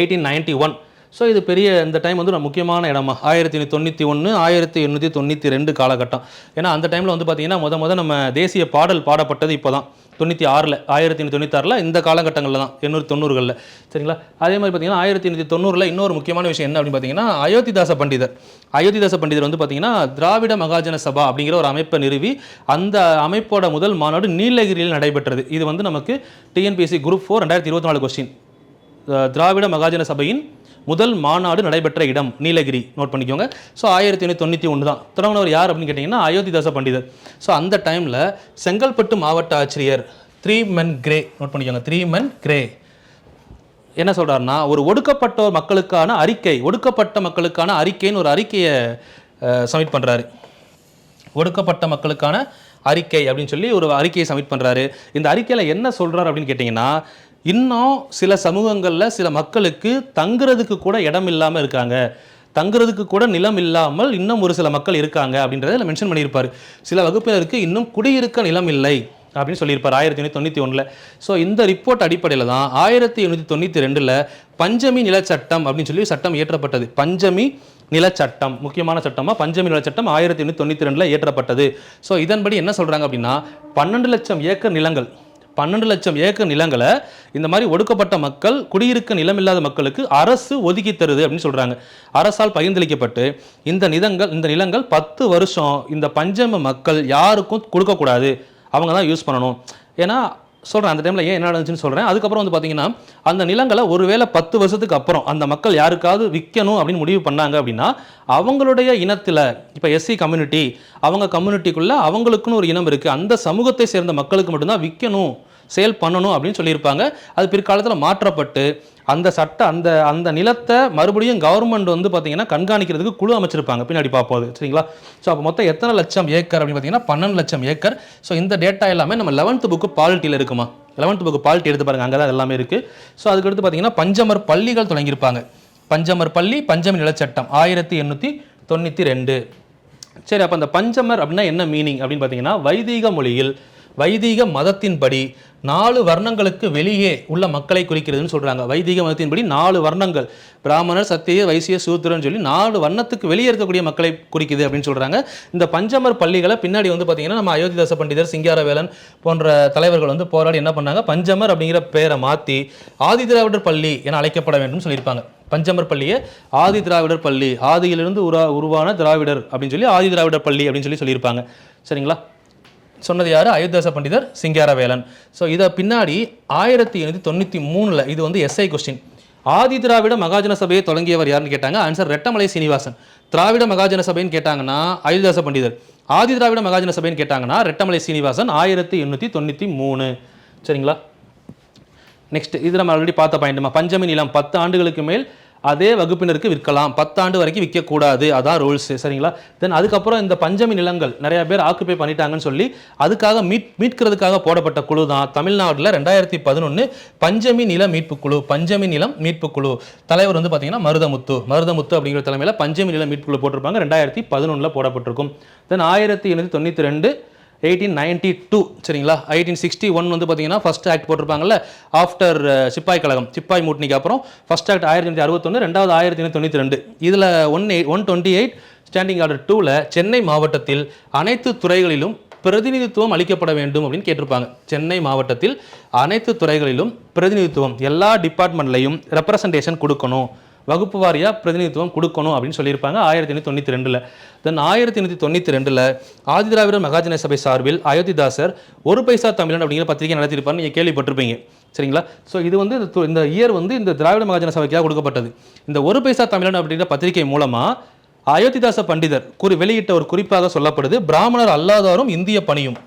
Speaker 2: 1891. ஸோ இது பெரிய இந்த டைம் வந்து முக்கியமான இடமா 1891 1892 காலகட்டம். ஏன்னா அந்த டைமில் வந்து பார்த்தீங்கன்னா நம்ம தேசிய பாடல் பாடப்பட்டது இப்போ தான் 96 1896 இந்த காலகட்டங்களில் தான் 890களில். சரிங்களா? அதே மாதிரி பார்த்தீங்கன்னா 1890 இன்னொரு முக்கியமான விஷயம் என்ன அப்படின்னு பார்த்தீங்கன்னா அயோத்திதாச பண்டிதர் வந்து பார்த்தீங்கன்னா திராவிட மகாஜன சபா அப்படிங்கிற ஒரு அமைப்பை நிறுவி அந்த அமைப்போட முதல் மாநாடு நீலகிரியில் நடைபெற்றது. இது வந்து நமக்கு டிஎன்பிஎஸ்சி குரூப் 4 2024 கொஸ்டின். திராவிட மகாஜன சபையின் முதல் மாநாடு நடைபெற்ற இடம் நீலகிரி. நோட் பண்ணிக்கோங்க. ஸோ 1891 தான். தொடங்கினவர் யார் அப்படின்னு கேட்டிங்கன்னா அயோத்திதாச பண்டிதர். ஸோ அந்த டைமில் செங்கல்பட்டு மாவட்ட ஆட்சியர் 3 men Gray. நோட் பண்ணிக்கோங்க. 3 men Gray என்ன சொல்கிறாருன்னா ஒரு ஒடுக்கப்பட்ட மக்களுக்கான அறிக்கைன்னு ஒரு அறிக்கையை சப்மிட் பண்ணுறாரு. ஒடுக்கப்பட்ட மக்களுக்கான அறிக்கை அப்படின்னு சொல்லி ஒரு அறிக்கையை சப்மிட் பண்ணுறாரு. இந்த அறிக்கையில் என்ன சொல்கிறார் அப்படின்னு கேட்டிங்கன்னா இன்னும் சில சமூகங்களில் சில மக்களுக்கு தங்குறதுக்கு கூட இடம் இல்லாமல் இருக்காங்க, தங்குறதுக்கு கூட நிலம் இல்லாமல் இன்னும் ஒரு சில மக்கள் இருக்காங்க அப்படின்றத மென்ஷன் பண்ணியிருப்பார். சில வகுப்பினருக்கு இன்னும் குடியிருக்க நிலம் இல்லை அப்படின்னு சொல்லியிருப்பார் 1891. ஸோ இந்த ரிப்போர்ட் அடிப்படையில் தான் 1892 பஞ்சமி நிலச்சட்டம் அப்படின்னு சொல்லி சட்டம் இயற்றப்பட்டது. பஞ்சமி நிலச்சட்டம் முக்கியமான சட்டமாக பஞ்சமி நிலச்சட்டம் 1892 இயற்றப்பட்டது. ஸோ இதன்படி என்ன சொல்கிறாங்க அப்படின்னா 12 லட்சம் ஏக்கர் நிலங்களை இந்த மாதிரி ஒடுக்கப்பட்ட மக்கள் குடியிருக்க நிலம் இல்லாத மக்களுக்கு அரசு ஒதுக்கி தருது அப்படின்னு சொல்றாங்க. அரசால் பகிர்ந்தளிக்கப்பட்டு இந்த நிலங்கள் 10 வருஷம் இந்த பஞ்சம மக்கள் யாருக்கும் கொடுக்கக்கூடாது, அவங்க தான் யூஸ் பண்ணணும். ஏன்னா சொல்கிறேன் அந்த டைமில் ஏன் என்ன நடந்துச்சுன்னு சொல்கிறேன். அதுக்கப்புறம் வந்து பார்த்தீங்கன்னா அந்த நிலங்களை ஒருவேளை 10 வருஷத்துக்கு அப்புறம் அந்த மக்கள் யாருக்காவது விற்கணும் அப்படின்னு முடிவு பண்ணாங்க அப்படின்னா அவங்களுடைய இனத்தில் இப்போ எஸ்சி கம்யூனிட்டி அவங்க கம்யூனிட்டிக்குள்ளே அவங்களுக்குன்னு ஒரு இனம் இருக்குது, அந்த சமூகத்தை சேர்ந்த மக்களுக்கு மட்டும்தான் விற்கணும் சேல் பண்ணணும் அப்படின்னு சொல்லியிருப்பாங்க. அது பிற்காலத்தில் மாற்றப்பட்டு அந்த நிலத்தை மறுபடியும் கவர்மெண்ட் வந்து பார்த்தீங்கன்னா கண்காணிக்கிறதுக்கு குழு அமைச்சிருப்பாங்க. பின்னாடி பார்ப்போது. சரிங்களா? ஸோ அப்போ மொத்தம் எத்தனை லட்சம் ஏக்கர் அப்படின்னு பார்த்தீங்கன்னா 12 லட்சம் ஏக்கர். ஸோ இந்த டேட்டா எல்லாமே நம்ம 11th புக்கு பாலிட்டியில் இருக்குமா? 11th புக்கு பாலிட்டி எடுத்து பாருங்க, அங்கே தான் எல்லாமே இருக்குது. ஸோ அதுக்கடுத்து பார்த்தீங்கன்னா பஞ்சமர் பள்ளிகள் தொடங்கியிருப்பாங்க. பஞ்சமர் பள்ளி பஞ்சமி நிலச்சட்டம் 1892. சரி, அப்போ அந்த பஞ்சமர் அப்படின்னா என்ன மீனிங் அப்படின்னு பார்த்தீங்கன்னா வைதிக மதத்தின்படி 4 வர்ணங்களுக்கு வெளியே உள்ள மக்களை குறிக்கிறதுன்னு சொல்கிறாங்க. வைதிக மதத்தின்படி 4 வர்ணங்கள் பிராமணர் சத்திரிய வைசிய சூத்திரன்னு சொல்லி 4 வர்ணத்துக்கு வெளியே இருக்கக்கூடிய மக்களை குறிக்குது அப்படின்னு சொல்கிறாங்க. இந்த பஞ்சமர் பள்ளிகளை பின்னாடி வந்து பார்த்தீங்கன்னா நம்ம அயோத்திதாச பண்டிதர் சிங்காரவேலன் போன்ற தலைவர்கள் வந்து போராடி என்ன பண்ணாங்க, பஞ்சமர் அப்படிங்கிற பேரை மாற்றி ஆதி திராவிடர் பள்ளி என அழைக்கப்பட வேண்டும் சொல்லியிருப்பாங்க. பஞ்சமர் பள்ளியை ஆதி திராவிடர் பள்ளி, ஆதியிலிருந்து உருவான திராவிடர் அப்படின்னு சொல்லி ஆதி திராவிடர் பள்ளி அப்படின்னு சொல்லியிருப்பாங்க. சரிங்களா? சொன்னது யார்? அயோத்திதாச பண்டிதர் சிங்காரவேலன். ஸோ இதை பின்னாடி 1893 இது வந்து எஸ்ஐ கொஸ்டின். ஆதி திராவிட மகாஜன சபையை தொடங்கியவர் யாருன்னு கேட்டாங்க. ஆன்சர் ரெட்டமலை சீனிவாசன். திராவிட மகாஜன சபைன்னு கேட்டாங்கன்னா அயோத்திதாச பண்டிதர். ஆதி திராவிட மகாஜன சபைன்னு கேட்டாங்கன்னா ரெட்டமலை சீனிவாசன் 1893. சரிங்களா? நெக்ஸ்ட் இது நம்ம ஆல்ரெடி பார்த்த பாயிண்ட்டுமா. பஞ்சமி நிலம் 10 ஆண்டுகளுக்கு மேல் அதே வகுப்பினருக்கு விற்கலாம், 10 ஆண்டு வரைக்கும் விற்கக்கூடாது, அதான் ரூல்ஸ். சரிங்களா? தென் அதுக்கப்புறம் இந்த பஞ்சமி நிலங்கள் நிறைய பேர் ஆக்குப்பை பண்ணிட்டாங்கன்னு சொல்லி அதுக்காக மீட்கிறதுக்காக போடப்பட்ட குழு தான் தமிழ்நாட்டில் 2011 பஞ்சமி நில மீட்பு குழு. தலைவர் வந்து பார்த்தீங்கன்னா மருதமுத்து அப்படிங்கிற தலைமையில் பஞ்சமி நில மீட்பு குழு போட்டிருப்பாங்க. 2011 போடப்பட்டிருக்கும். தென் 1892 1892. சரிங்களா? 1861 வந்து பார்த்தீங்கன்னா ஃபர்ஸ்ட் ஆக்ட் போட்டிருப்பாங்கல்ல ஆஃப்டர் சிப்பாய் கழகம், சிப்பாய் மூட்னிக்கு அப்புறம் ஃபர்ஸ்ட் ஆக்ட் 1861, ரெண்டாவது 1892. இதில் 128 ஸ்டாண்டிங் ஆர்டர் 2ல் சென்னை மாவட்டத்தில் அனைத்து துறைகளிலும் பிரதிநிதித்துவம் அளிக்கப்பட வேண்டும் அப்படின்னு கேட்டிருப்பாங்க. சென்னை மாவட்டத்தில் அனைத்து துறைகளிலும் பிரதிநிதித்துவம், எல்லா டிபார்ட்மெண்ட்லையும் ரெப்ரசன்டேஷன் கொடுக்கணும், வகுப்பு வாரியாக பிரதிநிதித்துவம் கொடுக்கணும் அப்படின்னு சொல்லியிருப்பாங்க 1892. தென் 1892 ஆதி திராவிடர் மகாஜன சபை சார்பில் அயோத்திதாசர் 1 பைசா தமிழன் அப்படிங்கிற பத்திரிகை நடத்தியிருப்பார். நீங்கள் கேள்விப்பட்டிருப்பீங்க. சரிங்களா? ஸோ இது வந்து இந்த இயர் வந்து இந்த திராவிட மகாஜன சபைக்காக கொடுக்கப்பட்டது. இந்த 1 பைசா தமிழன் அப்படிங்கிற பத்திரிகை மூலமாக அயோத்திதாச பண்டிதர் வெளியிட்ட ஒரு குறிப்பாக சொல்லப்படுது, பிராமணர் அல்லாதாரும் இந்திய பணியும்,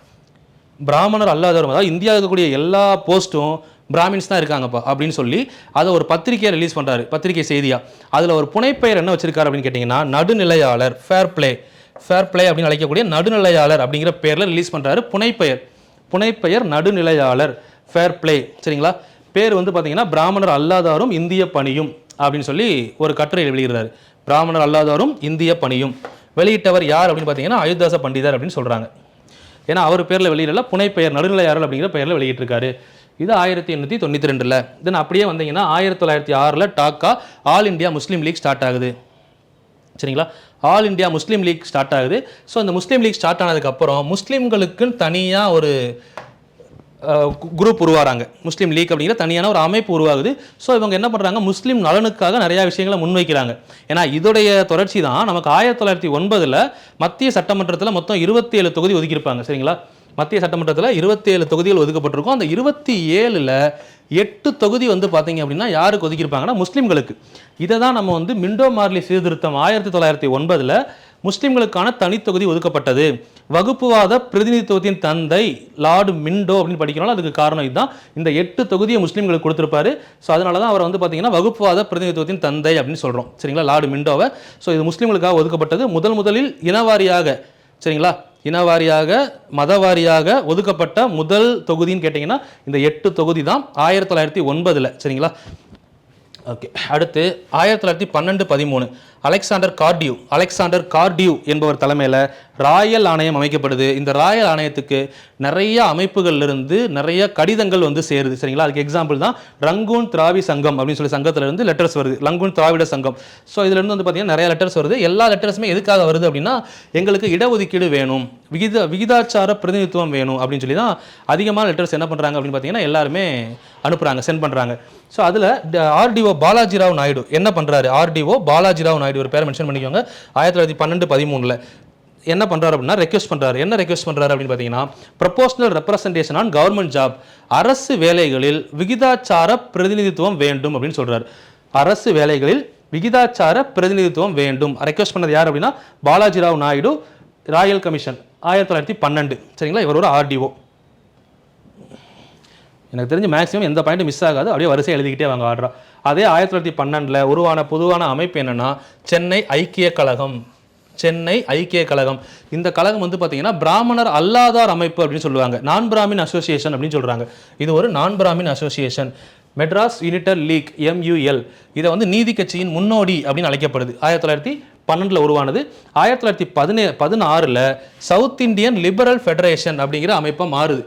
Speaker 2: பிராமணர் அல்லாதாரும் அதாவது இந்தியாவில் இருக்கக்கூடிய எல்லா போஸ்ட்டும் பிராமின்ஸ் தான் இருக்காங்கப்பா அப்படின்னு சொல்லி அதை ஒரு பத்திரிகையை ரிலீஸ் பண்ணுறாரு, பத்திரிகை செய்தியாக. அதில் ஒரு புனைப்பெயர் என்ன வச்சிருக்காரு அப்படின்னு கேட்டிங்கன்னா, நடுநிலையாளர், ஃபேர் பிளே அப்படின்னு அழைக்கக்கூடிய நடுநிலையாளர் அப்படிங்கிற பேரில் ரிலீஸ் பண்ணுறாரு. புனைப்பெயர் நடுநிலையாளர், ஃபேர் பிளே. சரிங்களா? பேர் வந்து பார்த்தீங்கன்னா பிராமணர் அல்லாதாரும் இந்திய பணியும் அப்படின்னு சொல்லி ஒரு கட்டுரை வெளியிடுறாரு. பிராமணர் அல்லாதாரும் இந்திய பணியும். வெளியிட்டவர் யார் அப்படின்னு பார்த்தீங்கன்னா அயோத்திதாச பண்டிதர் அப்படின்னு சொல்கிறாங்க. ஏன்னா அவர் பேரில் வெளியிடல, புனைப்பெயர் நடுநிலையாளர் அப்படிங்கிற பெயரில் வெளியிட்டிருக்காரு. இது 1892. தென் அப்படியே வந்தீங்கன்னா 1906 டாக்கா ஆல் இண்டியா முஸ்லீம் லீக் ஸ்டார்ட் ஆகுது. சரிங்களா? ஆல் இண்டியா முஸ்லீம் லீக் ஸ்டார்ட் ஆகுது. ஸோ அந்த முஸ்லீம் லீக் ஸ்டார்ட் ஆனதுக்கப்புறம் முஸ்லீம்களுக்குன்னு தனியாக ஒரு குரூப் உருவாகிறாங்க. முஸ்லீம் லீக் அப்படிங்கிற தனியான ஒரு அமைப்பு உருவாகுது. ஸோ இவங்க என்ன பண்ணுறாங்க, முஸ்லீம் நலனுக்காக நிறையா விஷயங்களை முன்வைக்கிறாங்க. ஏன்னா இதோடைய தொடர்ச்சி தான் நமக்கு 1909 மத்திய சட்டமன்றத்தில் மொத்தம் 27 தொகுதி ஒதுக்கியிருப்பாங்க. சரிங்களா? மத்திய சட்டமன்றத்தில் 27 தொகுதிகள் ஒதுக்கப்பட்டிருக்கும். அந்த 27ல் 8 தொகுதி வந்து பார்த்தீங்க அப்படின்னா யாருக்கு ஒதுக்கியிருப்பாங்கன்னா முஸ்லீம்களுக்கு. இதை தான் நம்ம வந்து மிண்டோ மார்லி சீர்திருத்தம் 1909 முஸ்லீம்களுக்கான தனித்தொகுதி ஒதுக்கப்பட்டது. வகுப்புவாத பிரதிநிதித்துவத்தின் தந்தை லார்டு மிண்டோ அப்படின்னு படிக்கிறோம். அதுக்கு காரணம் இதுதான். இந்த 8 தொகுதியை முஸ்லீம்களுக்கு கொடுத்துருப்பாரு. ஸோ அதனால தான் அவர் வந்து பார்த்தீங்கன்னா வகுப்புவாத பிரதிநிதித்துவத்தின் தந்தை அப்படின்னு சொல்கிறோம். சரிங்களா? லார்டு மிண்டோவை. ஸோ இது முஸ்லீம்களுக்காக ஒதுக்கப்பட்டது. முதலில் இனவாரியாக, சரிங்களா, இனவாரியாக மதவாரியாக ஒதுக்கப்பட்ட முதல் தொகுதின்னு கேட்டிங்கன்னா இந்த 8 தொகுதி தான் 1909. சரிங்களா? ஓகே. அடுத்து 1912-13 அலெக்சாண்டர் கார்டியூ என்பவர் தலைமையில் ராயல் ஆணையம் அமைக்கப்படுது. இந்த ராயல் ஆணையத்துக்கு நிறைய அமைப்புகள்லேருந்து நிறைய கடிதங்கள் வந்து சேருது. சரிங்களா? அதுக்கு எக்ஸாம்பிள் தான் ரங்கூன் திராவி சங்கம் அப்படின்னு சொல்லி சங்கத்திலிருந்து லெட்டர்ஸ் வருது. ரங்கூன் திராவிட சங்கம். ஸோ இதுலேருந்து வந்து பார்த்தீங்கன்னா நிறைய லெட்டர்ஸ் வருது. எல்லா லெட்டர்ஸுமே எதுக்காக வருது அப்படின்னா, எங்களுக்கு இடஒதுக்கீடு வேணும், விகிதாச்சார பிரதிநிதித்துவம் வேணும் அப்படின்னு சொல்லி தான் அதிகமான லெட்டர்ஸ் என்ன பண்ணுறாங்க அப்படின்னு பார்த்தீங்கன்னா எல்லாருமே அனுப்புகிறாங்க, சென்ட் பண்ணுறாங்க. ஸோ அதில் ஆர்டிஓ பாலாஜிராவ் நாயுடு என்ன பண்ணுறாரு, ஆர்டிஓ பாலாஜிராவ் நாயுடு ஒரு பேரை மென்ஷன் பண்ணிக்கோங்க. 1912-13 என்ன பண்ணுறாரு அப்படின்னா ரெக்வெஸ்ட் பண்ணுறாரு. என்ன ரெக்வெஸ்ட் பண்ணுறாரு அப்படின்னு பார்த்தீங்கன்னா, proportional representation on government job, அரசு வேலைகளில் விகிதாச்சார பிரதிநிதித்துவம் வேண்டும் அப்படின்னு சொல்கிறார். அரசு வேலைகளில் விகிதாச்சார பிரதிநிதித்துவம் வேண்டும். ரெக்வெஸ்ட் பண்ணது யார் அப்படின்னா பாலாஜிராவ் நாயுடு, ராயல் கமிஷன் 1912. சரிங்களா? இவர் ஒரு ஆர்டிஓ. எனக்கு தெரிஞ்சு மேக்ஸிமம் எந்த பாயிண்ட்டும் மிஸ் ஆகாது. அப்படியே வரிசை எழுதிக்கிட்டே வாங்க ஆர்டரா. அதே 1912 உருவான பொதுவான அமைப்பு என்னன்னா சென்னை ஐக்கிய கழகம். இந்த கழகம் வந்து பார்த்தீங்கன்னா பிராமணர் அல்லாதார் அமைப்பு அப்படின்னு சொல்லுவாங்க. நான் பிராமின் அசோசியேஷன் அப்படின்னு சொல்கிறாங்க. இது ஒரு non Brahmin association. Madras United League MUL இதை வந்து நீதி கட்சியின் முன்னோடி அப்படின்னு அழைக்கப்படுது. 1912 உருவானது. 1916 சவுத் இந்தியன் லிபரல் ஃபெடரேஷன் அப்படிங்கிற அமைப்பை மாறுது.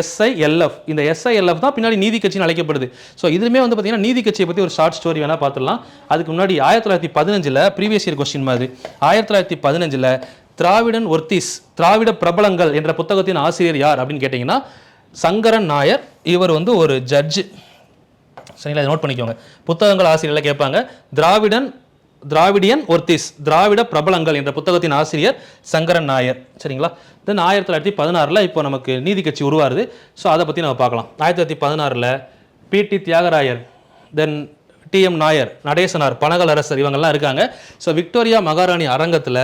Speaker 2: SILF. இந்த SILF தான் பின்னாடி நீதி கட்சின்னு அழைக்கப்படுது. ஸோ இதுவுமே வந்து பார்த்தீங்கன்னா நீதி கட்சியை பற்றி ஒரு ஷார்ட் ஸ்டோரி வேணால் பார்த்துடலாம். அதுக்கு முன்னாடி 1915 ப்ரீவியஸ் இயர் கொஸ்டின் மாதிரி 1915 திராவிடன் ஒர்த்திஸ், திராவிட பிரபலங்கள் என்ற புத்தகத்தின் ஆசிரியர் யார் அப்படின்னு கேட்டிங்கன்னா சங்கரன் நாயர். இவர் வந்து ஒரு ஜட்ஜு. சரிங்களா? இதை நோட் பண்ணிக்கோங்க. புத்தகங்கள் ஆசிரியர்களை கேட்பாங்க. திராவிடியன் ஒர்த்திஸ், திராவிட பிரபலங்கள் என்ற புத்தகத்தின் ஆசிரியர் சங்கரன் நாயர். சரிங்களா? தென் 1916 இப்போ நமக்கு நீதி கட்சி உருவாருது. ஸோ அதை பற்றி நம்ம பார்க்கலாம். 1916 PT தியாகராயர், தென் TM நாயர், நடேசனார், பனகல் இவங்கெல்லாம் இருக்காங்க. ஸோ விக்டோரியா மகாராணி அரங்கத்தில்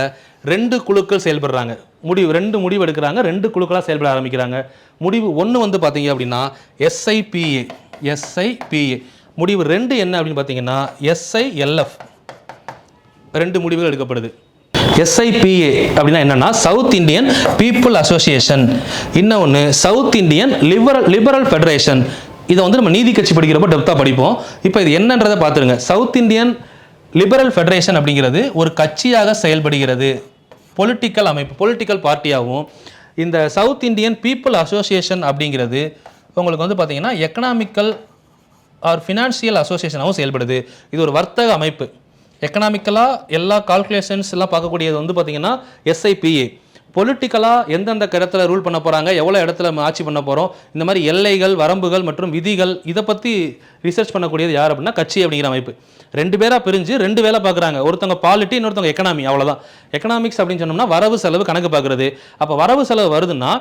Speaker 2: 2 குழுக்கள் செயல்படுறாங்க. 2 முடிவு எடுக்கிறாங்க. 2 குழுக்களாக செயல்பட ஆரம்பிக்கிறாங்க. முடிவு 1 வந்து பார்த்தீங்க அப்படின்னா SIPA. முடிவு 2 என்ன அப்படின்னு பார்த்தீங்கன்னா SILF. 2 முடிவுகள் எடுக்கப்படுது. SIPA அப்படின்னா என்னன்னா சவுத் இந்தியன் பீப்புள் அசோசியேஷன். இன்னொன்று சவுத் இந்தியன் லிபரல் ஃபெடரேஷன். இதை வந்து நம்ம நீதி கட்சி படிக்கிறப்போ டெப்த்தாக படிப்போம். இப்போ இது என்னன்றதை பார்த்துருங்க. சவுத் இந்தியன் லிபரல் ஃபெடரேஷன் அப்படிங்கிறது ஒரு கட்சியாக செயல்படுகிறது, பொலிட்டிக்கல் அமைப்பு, பொலிட்டிக்கல் பார்ட்டியாகவும். இந்த சவுத் இந்தியன் பீப்புள் அசோசியேஷன் அப்படிங்கிறது உங்களுக்கு வந்து பார்த்தீங்கன்னா எக்கனாமிக்கல் ஆர் ஃபினான்சியல் அசோசியேஷனாகவும் செயல்படுது. இது ஒரு வர்த்தக அமைப்பு. எக்கனாமிக்கலாக எல்லா கால்குலேஷன்ஸ் எல்லாம் பார்க்கக்கூடியது வந்து பார்த்தீங்கன்னா SIPA. பொலிட்டிக்கலாக எந்தெந்த இடத்துல ரூல் பண்ண போகிறாங்க, எவ்வளோ இடத்துல ஆட்சி பண்ண போகிறோம், இந்த மாதிரி எல்லைகள், வரம்புகள் மற்றும் விதிகள் இதை பற்றி ரிசர்ச் பண்ணக்கூடியது யார் அப்படின்னா கட்சி அப்படிங்கிற அமைப்பு. 2 பேராக பிரிஞ்சு 2 வேலை பார்க்குறாங்க. ஒருத்தவங்க பாலிட்டி, இன்னொருத்தவங்க எக்கனாமி. அவ்வளோதான். எக்கனாமிக்ஸ் அப்படின்னு சொன்னோம்னா வரவு செலவு கணக்கு பார்க்குறது. அப்போ வரவு செலவு வருதுன்னா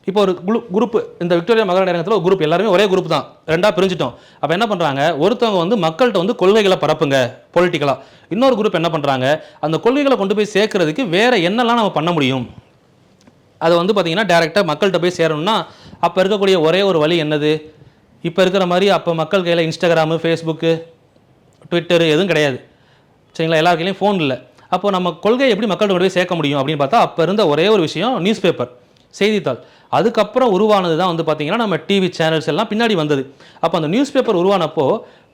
Speaker 2: இப்போ ஒரு குரூப், இந்த விக்டோரியா மகாராணி அரங்கத்தில் ஒரு குரூப், எல்லாருமே ஒரே குரூப் தான், 2ஆக பிரிஞ்சிட்டோம். அப்போ என்ன பண்ணுறாங்க, ஒருத்தவங்க வந்து மக்கள்கிட்ட வந்து கொள்கைகளை பரப்புங்க பொலிட்டிக்கலாக. இன்னொரு குரூப் என்ன பண்ணுறாங்க, அந்த கொள்கைகளை கொண்டு போய் சேர்க்கறதுக்கு வேறு என்னெல்லாம் நம்ம பண்ண முடியும், அதை வந்து பார்த்திங்கன்னா டேரெக்டாக மக்கள்கிட்ட போய் சேரணும்னா அப்போ இருக்கக்கூடிய ஒரே ஒரு வழி என்னது, இப்போ இருக்கிற மாதிரி அப்போ மக்கள் கையில் இன்ஸ்டாகிராமு, ஃபேஸ்புக்கு, ட்விட்டரு எதுவும் கிடையாது. சரிங்களா? எல்லார் கையிலையும் ஃபோன் இல்லை. அப்போது நம்ம கொள்கையை எப்படி மக்கள்கிட்ட கொண்டு போய் சேர்க்க முடியும் அப்படின்னு பார்த்தா, அப்போ இருந்த ஒரே ஒரு விஷயம் நியூஸ் பேப்பர், செய்தித்தாள். அதுக்கப்புறம் உருவானது தான் வந்து பார்த்திங்கன்னா நம்ம டிவி சேனல்ஸ் எல்லாம் பின்னாடி வந்தது. அப்போ அந்த நியூஸ் பேப்பர் உருவானப்போ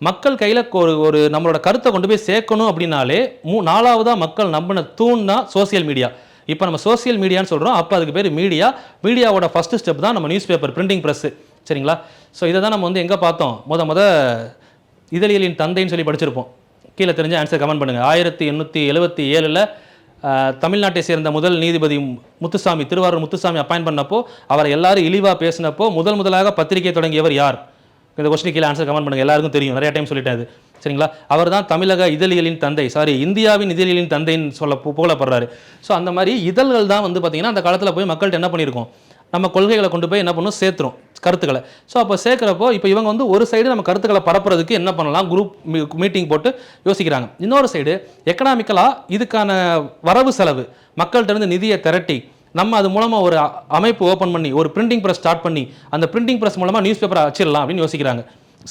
Speaker 2: மக்கள் கையில் ஒரு நம்மளோட கருத்தை கொண்டு போய் சேர்க்கணும் அப்படின்னாலே 4வதாக மக்கள் நம்பின தூண்னா சோசியல் மீடியா. இப்போ நம்ம சோசியல் மீடியான்னு சொல்கிறோம், அப்போ அதுக்கு பேர் மீடியாவோட ஃபஸ்ட்டு ஸ்டெப் தான் நம்ம நியூஸ் பேப்பர், பிரிண்டிங் ப்ரெஸ்ஸு. சரிங்களா? ஸோ இதை தான் நம்ம வந்து எங்கே பார்த்தோம், முத இதழியலின் தந்தைன்னு சொல்லி படிச்சிருப்போம். கீழே தெரிஞ்ச ஆன்சர் கமெண்ட் பண்ணுங்கள். 1877 தமிழ்நாட்டை சேர்ந்த முதல் நீதிபதி முத்துசாமி, திருவாரூர் முத்துசாமி அப்பாயின் பண்ணப்போ அவரை எல்லாரும் இழிவாக பேசினப்போ முதலாக பத்திரிகை தொடங்கியவர் யார்? இந்த கொஸ்டின் கீழே ஆன்சர் கமெண்ட் பண்ணுங்கள். எல்லாருக்கும் தெரியும், நிறைய டைம் சொல்லிட்டாரு. சரிங்களா? அவர் தான் தமிழக இதழியலின் தந்தை, இந்தியாவின் இதழியலின் தந்தைன்னு புகழப்படுறாரு. ஸோ அந்த மாதிரி இதழ்கள் தான் வந்து பார்த்திங்கன்னா அந்த காலத்தில் போய் மக்கள்கிட்ட என்ன பண்ணியிருக்கோம், நம்ம கொள்கைகளை கொண்டு போய் என்ன பண்ணணும், சேர்த்துரும் கருத்துக்களை. ஸோ அப்போ சேர்க்குறப்போ இப்போ இவங்க வந்து ஒரு சைடு நம்ம கருத்துக்களை பரப்புறதுக்கு என்ன பண்ணலாம், குரூப் மீட்டிங் போட்டு யோசிக்கிறாங்க. இன்னொரு சைடு எக்கனாமிக்கலாக இதுக்கான வரவு செலவு மக்கள்கிட்ட இருந்து நிதியை திரட்டி நம்ம அது மூலமாக ஒரு அமைப்பு ஓப்பன் பண்ணி ஒரு பிரிண்டிங் ப்ரெஸ் ஸ்டார்ட் பண்ணி அந்த பிரிண்டிங் ப்ரெஸ் மூலமாக நியூஸ் பேப்பரை அச்சிடலாம் அப்படின்னு யோசிக்கிறாங்க.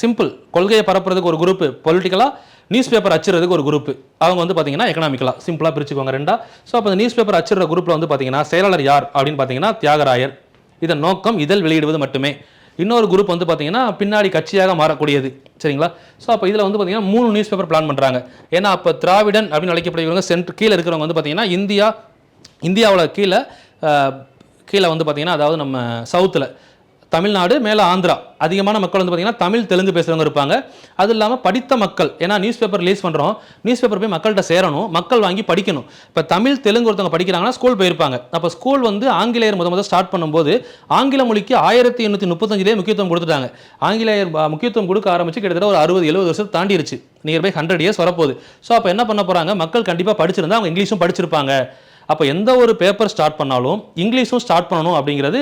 Speaker 2: சிம்பிள். கொள்கையை பரப்புறதுக்கு ஒரு குரூப்பு, பொலிட்டிக்கலாக நியூஸ் பேப்பர் அச்சிடுறதுக்கு ஒரு குரூப்பு. அவங்க வந்து பார்த்தீங்கன்னா எக்கனாமிக்கலாக சிம்பிளாக பிரிச்சுக்கோங்க ரெண்டா. ஸோ அப்போ அந்த நியூஸ் பேப்பர் அச்சிடுற குரூப்பில் வந்து பார்த்தீங்கன்னா செயலாளர் யார் அப்படின்னு பார்த்தீங்கன்னா தியாகராயர். இதன் நோக்கம் இதழ் வெளியிடுவது மட்டுமே. இன்னொரு குரூப் வந்து பார்த்தீங்கன்னா பின்னாடி கட்சியாக மாறக்கூடியது. சரிங்களா? ஸோ அப்போ இதில் வந்து பார்த்தீங்கன்னா 3 நியூஸ் பேப்பர் பிளான் பண்ணுறாங்க. ஏன்னா அப்போ திராவிடன் அப்படின்னு அழைக்கப்படுகிறவங்க கீழே இருக்கிறவங்க வந்து பார்த்தீங்கன்னா இந்தியாவில் கீழே வந்து பார்த்தீங்கன்னா அதாவது நம்ம சவுத்தில் தமிழ்நாடு, மேலே ஆந்திரா அதிகமான மக்கள் வந்து பார்த்தீங்கன்னா தமிழ், தெலுங்கு பேசுகிறவங்க இருப்பாங்க. அது இல்லாமல் படித்த மக்கள், ஏன்னா நியூஸ் பேப்பர் ரிலீஸ் பண்ணுறோம், நியூஸ் பேப்பர் போய் மக்கள்கிட்ட சேரணும், மக்கள் வாங்கி படிக்கணும். இப்போ தமிழ், தெலுங்கு ஒருத்தவங்க படிக்கிறாங்கன்னா ஸ்கூல் போயிருப்பாங்க. அப்போ ஸ்கூல் வந்து ஆங்கிலேயர் முதல் ஸ்டார்ட் பண்ணும்போது ஆங்கில மொழிக்கு 1835 முக்கியத்துவம் கொடுத்துட்டாங்க. ஆங்கிலேயர் முக்கியத்துவம் கொடுக்க ஆரம்பிச்சு கிட்டத்தட்ட ஒரு 60-70 வருஷம் தாண்டிருச்சு. நியர்பை 100 இயர்ஸ் வரப்போகுது. ஸோ அப்போ என்ன பண்ண போகிறாங்க, மக்கள் கண்டிப்பாக படிச்சிருந்தா அவங்க இங்கிலீஷும் படிச்சிருப்பாங்க. அப்போ எந்த ஒரு பேப்பர் ஸ்டார்ட் பண்ணாலும் இங்கிலீஷும் ஸ்டார்ட் பண்ணணும் அப்படிங்கிறது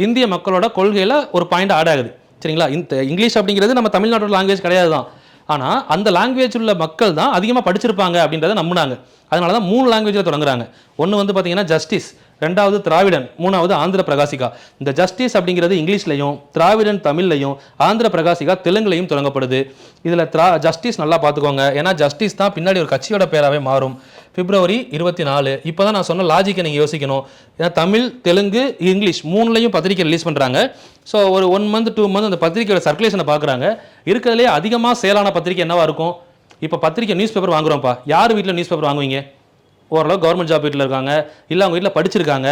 Speaker 2: இந்திய மக்களோட கொள்கையில் ஒரு பாயிண்ட் ஆட் ஆகுது. சரிங்களா? இந்த இங்கிலீஷ் அப்படிங்கிறது நம்ம தமிழ்நாட்டோட லாங்குவேஜ் கிடையாது தான். ஆனால் அந்த லாங்குவேஜ் உள்ள மக்கள் தான் அதிகமாக படிச்சிருப்பாங்க அப்படின்றத நம்பினாங்க. அதனால தான் 3 லாங்குவேஜில் தொடங்குறாங்க. ஒன்று வந்து பார்த்தீங்கன்னா ஜஸ்டிஸ், 2வது திராவிடன், 3வது ஆந்திர பிரகாசிகா. இந்த ஜஸ்டிஸ் அப்படிங்கிறது இங்கிலீஷ்லையும், திராவிடன் தமிழ்லையும், ஆந்திர பிரகாசிகா தெலுங்குலையும் தொடங்கப்படுது. இதில் ஜஸ்டிஸ் நல்லா பார்த்துக்கோங்க, ஏன்னா ஜஸ்டிஸ் தான் பின்னாடி ஒரு கட்சியோட பேராகவே மாறும். February 24. இப்போ தான் நான் சொன்ன லாஜிக்கை நீங்கள் யோசிக்கணும். ஏன்னா தமிழ், தெலுங்கு, இங்கிலீஷ் 3லையும் பத்திரிக்கை ரிலீஸ் பண்ணுறாங்க. ஸோ ஒரு 1 month 2 month அந்த பத்திரிக்கையோட சர்க்குலேஷனை பார்க்குறாங்க. இருக்கிறதுலே அதிகமாக சேலான பத்திரிக்கை என்னவாக இருக்கும்? இப்போ பத்திரிக்கை நியூஸ் பேப்பர் வாங்குறோம்ப்பா, யார் வீட்டில் நியூஸ் பேப்பர் வாங்குவீங்க? ஓரளவு கவர்மெண்ட் ஜாப் வீட்டில் இருக்காங்க, இல்லை அவங்க வீட்டில் படிச்சிருக்காங்க,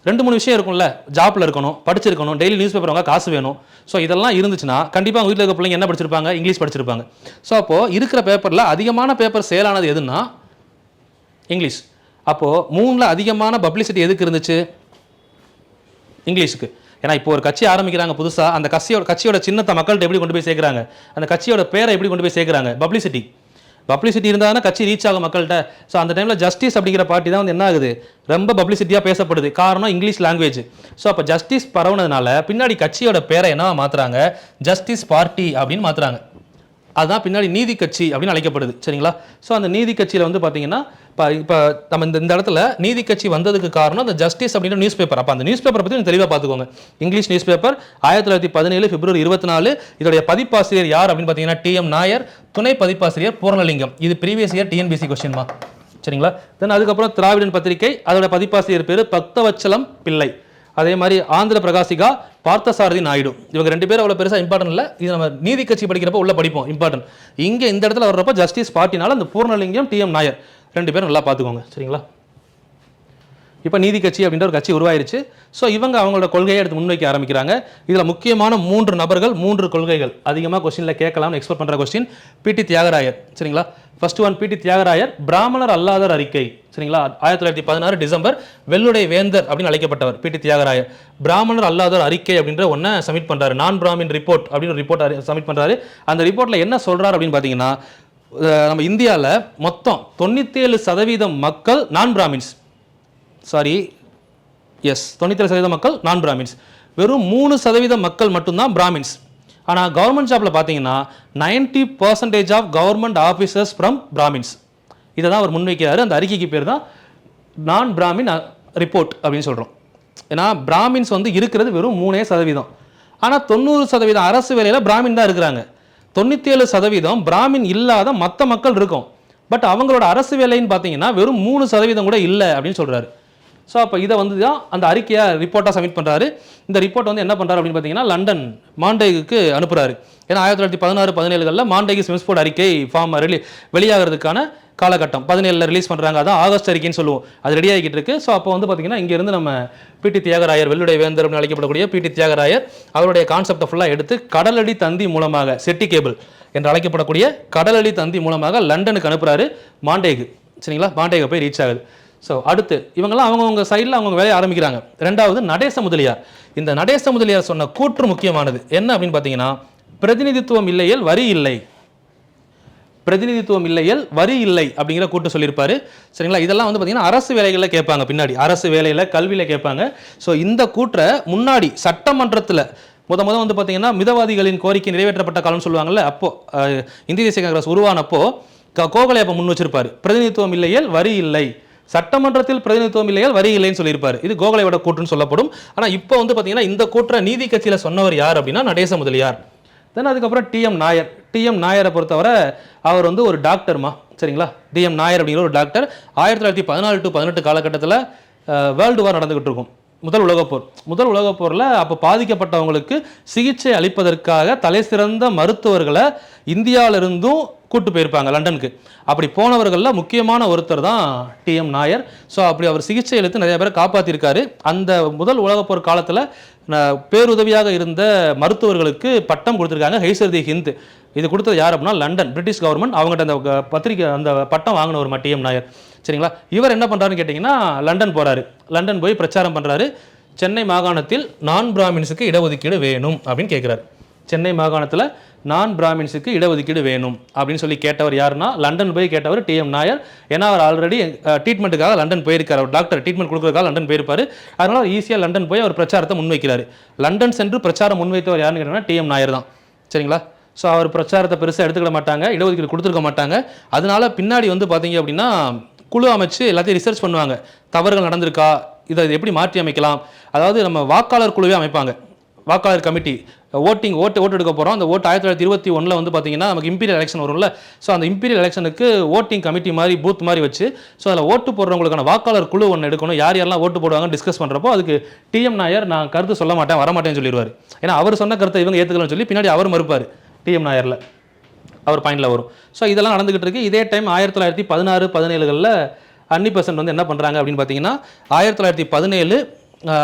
Speaker 2: 2-3 விஷயம் இருக்கும்ல, ஜாப்பில் இருக்கணும், படிச்சிருக்கணும், டெய்லி நியூஸ் பேப்பர் வாங்க காசு வேணும். ஸோ இதெல்லாம் இருந்துச்சுன்னா கண்டிப்பாக அவங்க வீட்டில் இருக்க பிள்ளைங்க என்ன படிச்சிருப்பாங்க, இங்கிலீஷ் படிச்சிருப்பாங்க. ஸோ அப்போது இருக்கிற பேப்பரில் அதிகமான பேப்பர் சேலானது எதுன்னா இங்கிலீஷ். அப்போது 3ல் அதிகமான பப்ளிசிட்டி எதுக்கு இருந்துச்சு? இங்கிலீஷுக்கு. ஏன்னா இப்போ ஒரு கட்சி ஆரம்பிக்கிறாங்க புதுசாக, அந்த கட்சியோட சின்னத்தை மக்கள்கிட்ட எப்படி கொண்டு போய் சேர்க்குறாங்க, அந்த கட்சியோட பேரை எப்படி கொண்டு போய் சேர்க்குறாங்க, பப்ளிசிட்டி இருந்தால் தான் கட்சி ரீச் ஆகும் மக்கள்கிட்ட. ஸோ அந்த டைமில் ஜஸ்டிஸ் அப்படிங்கிற பார்ட்டி தான் வந்து என்ன ஆகுது, ரொம்ப பப்ளிசிட்டியாக பேசப்படுது. காரணம் இங்கிலீஷ் லாங்குவேஜ். ஸோ அப்போ ஜஸ்டிஸ் பரவுனதுனால பின்னாடி கட்சியோட பேரை என்னவா மாற்றுறாங்க, ஜஸ்டிஸ் பார்ட்டி அப்படின்னு மாற்றுறாங்க. அதுதான் பின்னாடி நீதி கட்சி அப்படின்னு அழைக்கப்படுது. சரிங்களா? ஸோ அந்த நீதி கட்சியில் வந்து பார்த்தீங்கன்னா இப்போ நம்ம இந்த இடத்துல நீதி கட்சி வந்ததுக்கு காரணம் அந்த ஜஸ்டிஸ் அப்படின்ற நியூஸ் பேப்பர். அப்போ அந்த நியூஸ் பேப்பரை பற்றி தெளிவாக பார்த்துக்கோங்க. English news paper 1917 February 24. இதோடைய பதிப்பாசிரியர் யார் அப்படின்னு பார்த்தீங்கன்னா TM நாயர், துணை பதிப்பாசிரியர் பூர்ணலிங்கம். இது ப்ரீவியஸ் இயர் TNPSC கொஸ்டின்மா. சரிங்களா? தென் அதுக்கப்புறம் திராவிடன் பத்திரிகை, அதோட பதிப்பாசிரியர் பேர் பக்தவச்சலம் பிள்ளை. அதே மாதிரி ஆந்திர பிரகாசிகா, பார்த்தசாரதி நாயுடு. இவங்க 2 பேரும் அவ்வளோ பெருசாக இம்பார்ட்டன்ட் இல்லை. இது நம்ம நீதி கட்சி படிக்கிறப்ப உள்ள படிப்போம், இம்பார்ட்டன்ட். இங்கே இந்த இடத்துல வர்றப்போ ஜஸ்டிஸ் பார்ட்டினால அந்த பூர்ணலிங்கம், TM நாயர் 2 பேரும் நல்லா பார்த்துக்கோங்க. சரிங்களா? இப்போ நீதி கட்சி அப்படின்ற ஒரு கட்சி உருவாயிருச்சு. ஸோ இவங்க அவங்களோட கொள்கையை எடுத்து முன்வைக்க ஆரம்பிக்கிறாங்க. இதில் முக்கியமான 3 நபர்கள், 3 கொள்கைகள் அதிகமாக கொஸ்டினில் கேட்கலாம்னு எக்ஸ்பெக்ட் பண்ணுற கொஸ்டின். PT தியாகராயர். சரிங்களா? ஃபர்ஸ்ட் ஒன் PT தியாகராயர், பிராமணர் அல்லாதர் அறிக்கை. சரிங்களா? 1916 டிசம்பர், வெள்ளுடை வேந்தர் அப்படின்னு அழைக்கப்பட்டவர் PT தியாகராயர். பிராமணர் அல்லாதர் அறிக்கை அப்படின்ற ஒன்றை சப்மிட் பண்ணுறாரு. நான் பிராமின் ரிப்போர்ட் அப்படின்னு ஒரு ரிப்போர்ட் சப்மிட் பண்ணுறாரு. அந்த ரிப்போர்ட்டில் என்ன சொல்கிறார் அப்படின்னு பார்த்தீங்கன்னா, நம்ம இந்தியாவில் மொத்தம் 97% மக்கள் நான் பிராமின்ஸ். 97% மக்கள் நான் பிராமின்ஸ். வெறும் 3% மக்கள் மட்டும்தான் பிராமின்ஸ். ஆனால் கவர்மெண்ட் ஜாப்பில் பார்த்தீங்கன்னா 90% of government officers from Brahmins. இதை தான் அவர் முன்வைக்கிறாரு. அந்த அறிக்கைக்கு பேர் தான் நான் பிராமின் ரிப்போர்ட் அப்படின்னு சொல்கிறோம். ஏன்னா பிராமின்ஸ் வந்து இருக்கிறது வெறும் 3%. ஆனால் 90% அரசு வேலையில் பிராமின் தான் இருக்கிறாங்க. 97% பிராமின் இல்லாத மற்ற மக்கள் இருக்கும். பட் அவங்களோட அரசு வேலைன்னு பார்த்தீங்கன்னா வெறும் 3% கூட இல்லை அப்படின்னு சொல்கிறாரு. ஸோ அப்போ இதை வந்து தான் அந்த அறிக்கையாக ரிப்போர்ட்டாக சப்மிட் பண்ணுறாரு. இந்த ரிப்போர்ட் வந்து என்ன பண்ணுறாரு அப்படின்னு பார்த்தீங்கன்னா லண்டன் மாண்டேகுக்கு அனுப்புகிறாரு. ஏன்னா 1916-17 மாண்டேகு ஸ்விம்ஸ்போர்ட் அறிக்கை ஃபார்ம் வெளியாகிறதுக்கான காலகட்டம் 17 ரிலீஸ் பண்ணுறாங்க. அதான் ஆகஸ்ட் அறிக்கைன்னு சொல்லுவோம். அது ரெடி ஆகிட்டு இருக்கு. ஸோ அப்போ வந்து பார்த்தீங்கன்னா இங்கேருந்து நம்ம பிடி தியாகராயர், வெள்ளுடைய வேந்தர் அப்படின்னு அழைக்கப்படக்கூடிய பிடி தியாகராயர் அவருடைய கான்செப்டை ஃபுல்லாக எடுத்து கடலடி தந்தி மூலமாக செட்டி கேபிள் என்று அழைக்கப்படக்கூடிய கடலடி தந்தி மூலமாக லண்டனுக்கு அனுப்புகிறாரு மாண்டேகு. சரிங்களா, மாண்டேகு போய் ரீச் ஆகுது. ஸோ அடுத்து இவங்கெல்லாம் அவங்கவுங்க சைடில் அவங்க வேலையை ஆரம்பிக்கிறாங்க. ரெண்டாவது நடேச முதலியார். இந்த நடேச முதலியார் சொன்ன கூற்று முக்கியமானது. என்ன அப்படின்னு பார்த்தீங்கன்னா, பிரதிநிதித்துவம் இல்லையேல் வரி இல்லை, பிரதிநிதித்துவம் இல்லையேல் வரி இல்லை அப்படிங்கிற கூட்டு சொல்லியிருப்பாரு. சரிங்களா, இதெல்லாம் வந்து பார்த்தீங்கன்னா அரசு வேலைகளில் கேட்பாங்க, பின்னாடி அரசு வேலையில் கல்வியில் கேட்பாங்க. ஸோ இந்த கூற்றை முன்னாடி சட்டமன்றத்தில் முத வந்து பார்த்தீங்கன்னா மிதவாதிகளின் கோரிக்கை நிறைவேற்றப்பட்ட காலம்னு சொல்லுவாங்கல்ல, அப்போ இந்திய தேசிய காங்கிரஸ் உருவானப்போ கோகலே அப்போ முன் வச்சிருப்பாரு, பிரதிநிதித்துவம் இல்லையேல் வரி இல்லை, சட்டமன்றத்தில் பிரதிநிதித்துவம் இல்லையால் வரி இல்லைன்னு சொல்லியிருப்பாரு. இது கோகலேயோட கூற்றுன்னு சொல்லப்படும். ஆனால் இப்போ வந்து பார்த்தீங்கன்னா இந்த கூற்றை நீதி கட்சியில் சொன்னவர் யார் அப்படின்னா நடேச முதலியார். தென் அதுக்கப்புறம் டிஎம் நாயர். டிஎம் நாயரை பொறுத்தவரை அவர் வந்து ஒரு டாக்டர்மா. சரிங்களா, டிஎம் நாயர் அப்படிங்கிற ஒரு டாக்டர் 1914-18 காலகட்டத்தில் வேர்ல்டு வார் நடந்துகிட்டு இருக்கும். முதல் உலகப் போரில் அப்போ பாதிக்கப்பட்டவங்களுக்கு சிகிச்சை அளிப்பதற்காக தலை சிறந்த மருத்துவர்களை இந்தியாவிலிருந்தும் கூட்டு போயிருப்பாங்க லண்டனுக்கு. அப்படி போனவர்களில் முக்கியமான ஒருத்தர் தான் டிஎம் நாயர். ஸோ அப்படி அவர் சிகிச்சை அளித்து நிறைய பேரை காப்பாற்றிருக்காரு. அந்த முதல் உலகப்போர் காலத்தில் பேருதவியாக இருந்த மருத்துவர்களுக்கு பட்டம் கொடுத்துருக்காங்க, ஹெய்சர் தி ஹிந்த். இது கொடுத்தது யார் அப்படின்னா லண்டன், பிரிட்டிஷ் கவர்மெண்ட். அவங்ககிட்ட அந்த பத்திரிக்கை அந்த பட்டம் வாங்கினவர் டிஎம் நாயர். சரிங்களா, இவர் என்ன பண்ணுறாருன்னு கேட்டிங்கன்னா லண்டன் போகிறாரு. லண்டன் போய் பிரச்சாரம் பண்ணுறாரு. சென்னை மாகாணத்தில் நான் பிராமின்ஸுக்கு இடஒதுக்கீடு வேணும் அப்படின்னு கேட்குறாரு. சென்னை மாகாணத்தில் நான் பிராமின்ஸுக்கு இடஒதுக்கீடு வேணும் அப்படின்னு சொல்லி கேட்டவர் யாருன்னா லண்டன் போய் கேட்டவர் டிஎம் நாயர். ஏன்னா அவர் ஆல்ரெடி ட்ரீட்மெண்ட்டுக்காக லண்டன் போயிருக்கார். அவர் டாக்டர் ட்ரீட்மெண்ட் கொடுக்குறதுக்காக லண்டன் போயிருப்பார். அதனால் ஈஸியாக லண்டன் போய் அவர் பிரச்சாரத்தை முன்வைக்கிறார். லண்டன் சென்று பிரச்சாரம் முன்வைத்தவர் யாருன்னு கேட்டாங்கன்னா டிஎம் நாயர் தான். சரிங்களா, ஸோ அவர் பிரச்சாரத்தை பெருசாக எடுத்துக்கிட மாட்டாங்க, இடஒதுக்கீடு கொடுத்துருக்க மாட்டாங்க. அதனால பின்னாடி வந்து பார்த்தீங்க அப்படின்னா குழு அமைச்சு எல்லாத்தையும் ரிசர்ச் பண்ணுவாங்க. தவறுகள் நடந்திருக்கா, இதை எப்படி மாற்றி அமைக்கலாம். அதாவது நம்ம வாக்காளர் குழுவே அமைப்பாங்க, வாக்காளர் கமிட்டி. ஓட்டு எடுக்க போகிறோம். அந்த ஓட்டு 1921 வந்து பார்த்தீங்கன்னா நமக்கு இம்பீரியல் எலெக்ஷன் வரும்ல. ஸோ அந்த இம்பீரியல் எலெக்ஷனுக்கு ஓட்டிங் கமிட்டி மாதிரி பூத் மாதிரி வச்சு, ஸோ அதில் ஓட்டு போடுறவங்களுக்கான வாக்காளர் குழு ஒன்று எடுக்கணும். யார் யாரெல்லாம் ஓட்டு போடுவாங்கன்னு டிஸ்கஸ் பண்ணுறப்போ அதுக்கு டிஎம் நாயர் நான் கருத்து சொல்ல மாட்டேன், வரமாட்டேன்னு சொல்லிடுவார். ஏன்னா அவர் சொன்ன கருத்தை இவங்க ஏற்றுக்கலன்னு சொல்லி பின்னாடி அவர் மறுப்பார். டிஎம் நாயரில் அவர் பாயிண்டில் வரும். ஸோ இதெல்லாம் நடந்துகிட்டு இருக்கு. இதே டைம் 1916-17 அன்னி-பெசன்ட் வந்து என்ன பண்ணுறாங்க அப்படின்னு பார்த்தீங்கன்னா 1917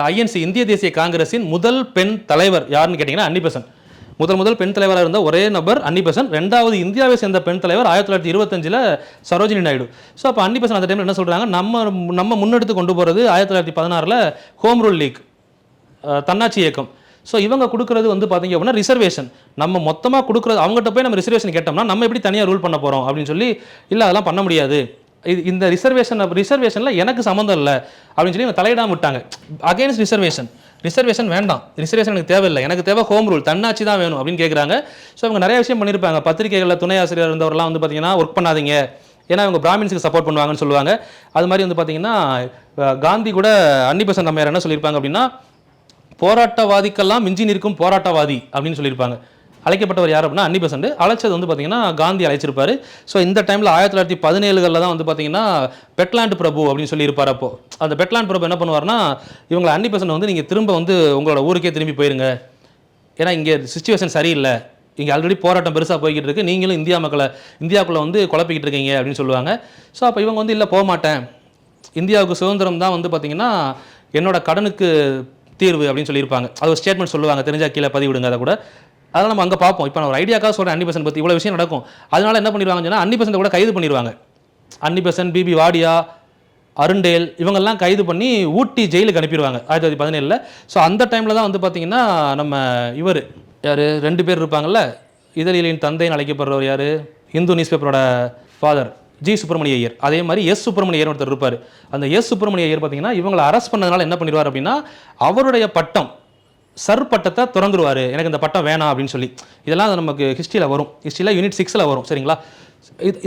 Speaker 2: ஐஎன்சி இந்திய தேசிய காங்கிரஸின் முதல் பெண் தலைவர் யாருன்னு கேட்டிங்கன்னா அன்னி-பெசன்ட். முதல் பெண் தலைவராக இருந்த ஒரே நபர் அன்னி-பெசன்ட். ரெண்டாவது இந்தியாவை சேர்ந்த பெண் தலைவர் 1925 சரோஜினி நாயுடு. ஸோ அப்போ அன்னி-பெசன்ட் அந்த டைமில் என்ன சொல்கிறாங்க, நம்ம முன்னெடுத்து கொண்டு போகிறது 1916 ஹோம் ரூல் லீக், தன்னாட்சி இயக்கம். ஸோ இவங்க கொடுக்குறது வந்து பார்த்தீங்க அப்படின்னா ரிசர்வேஷன். நம்ம மொத்தமாக கொடுக்குறது அவங்ககிட்ட போய் நம்ம ரிசர்வேஷன் கேட்டோம்னா நம்ம எப்படி தனியாக ரூல் பண்ண போகிறோம் அப்படின்னு சொல்லி, இல்லை அதெல்லாம் பண்ண முடியாது, இந்த ரிசர்வேஷனில் எனக்கு சம்மந்தம் இல்லை அப்படின்னு சொல்லி அவங்க தலையிடாமல் விட்டாங்க. அகைன்ஸ்ட் ரிசர்வேஷன் வேண்டாம், ரிசர்வேஷன் எனக்கு தேவையில்லை, எனக்கு தேவை ஹோம் ரூல், தன்னாட்சி தான் வேணும் அப்படின்னு கேட்குறாங்க. ஸோ அவங்க நிறைய விஷயம் பண்ணியிருப்பாங்க. பத்திரிகைகளில் துணை ஆசிரியர் இருந்தவரெல்லாம் வந்து பார்த்தீங்கன்னா ஒர்க் பண்ணாதீங்க, ஏன்னா இவங்க பிராமின்ஸுக்கு சப்போர்ட் பண்ணுவாங்கன்னு சொல்லுவாங்க. அது மாதிரி வந்து பார்த்தீங்கன்னா காந்தி கூட அன்னி-பெசன்ட் அம்மையார் என்ன சொல்லியிருப்பாங்க அப்படின்னா, போராட்டவாதிக்கெல்லாம் மிஞ்சி நிற்கும் போராட்டவாதி அப்படின்னு சொல்லியிருப்பாங்க. அழைக்கப்பட்டவர் யார் அப்படின்னா அன்னி-பெசன்ட். அழைச்சது வந்து பார்த்தீங்கன்னா காந்தி அழைச்சிருப்பாரு. ஸோ இந்த டைமில் 1917 தான் வந்து பார்த்தீங்கன்னா பெட்லாண்ட் பிரபு அப்படின்னு சொல்லியிருப்பார். அப்போ அந்த பெட்லாண்ட் பிரபு என்ன பண்ணுவார்னா, இவங்களை அன்னி-பெசன்ட் வந்து நீங்கள் திரும்ப வந்து உங்களோட ஊருக்கே திரும்பி போயிருங்க, ஏன்னா இங்கே சிச்சுவேஷன் சரியில்லை, இங்கே ஆல்ரெடி போராட்டம் பெருசாக போய்கிட்டு இருக்கு, நீங்களும் இந்தியாவுக்குள்ளே வந்து குழப்பிக்கிட்டு இருக்கீங்க அப்படின்னு சொல்லுவாங்க. ஸோ அப்போ இவங்க வந்து இல்லை போக மாட்டேன், இந்தியாவுக்கு சுதந்திரம் தான் வந்து பார்த்தீங்கன்னா என்னோட கடனுக்கு தீர்வு அப்படின்னு சொல்லியிருப்பாங்க. அது ஒரு ஸ்டேட்மெண்ட் சொல்லுவாங்க, தெரிஞ்சால் கீழே பதிவிடுங்க. அதை கூட அதெல்லாம் நம்ம அங்கே பார்ப்போம். இப்போ நான் ஒரு ஐடியாக்காக சொல்கிறேன் அன்னி-பெசன்ட் பற்றி இவ்வளோ விஷயம் நடக்கும். அதனால் என்ன பண்ணிடுவாங்கன்னு சொன்னால் அன்னி-பெசன்ட் கூட கைது பண்ணிடுவாங்க. அன்னி-பெசன்ட், பிபி வாடியா, அருண்டேல் இவங்கெல்லாம் கைது பண்ணி ஊட்டி ஜெயிலுக்கு அனுப்பிடுவாங்க 1917. ஸோ அந்த டைமில் தான் வந்து பார்த்தீங்கன்னா நம்ம இவர் யார் 2 பேர் இருப்பாங்கல்ல, இதழியலின் தந்தைன்னு அழைக்கப்படுறவர் யார், இந்து நியூஸ் பேப்பரோட ஃபாதர் ஜி சுப்பிரமணிய ஐயர். அதே மாதிரி எஸ் சுப்பிரமணிய ஐயர் ஒருத்தர் இருப்பார். அந்த எஸ் சுப்பிரமணிய ஐயர் பார்த்தீங்கன்னா இவங்களை அரெஸ்ட் பண்ணதுனால என்ன பண்ணிடுவார் அப்படின்னா அவருடைய பட்டம் சர் பட்டத்தை திறந்துருவார், எனக்கு இந்த பட்டம் வேணாம் அப்படின்னு சொல்லி. இதெல்லாம் நமக்கு ஹிஸ்ட்ரியில் வரும், ஹிஸ்ட்ரியில் யூனிட் 6 வரும். சரிங்களா,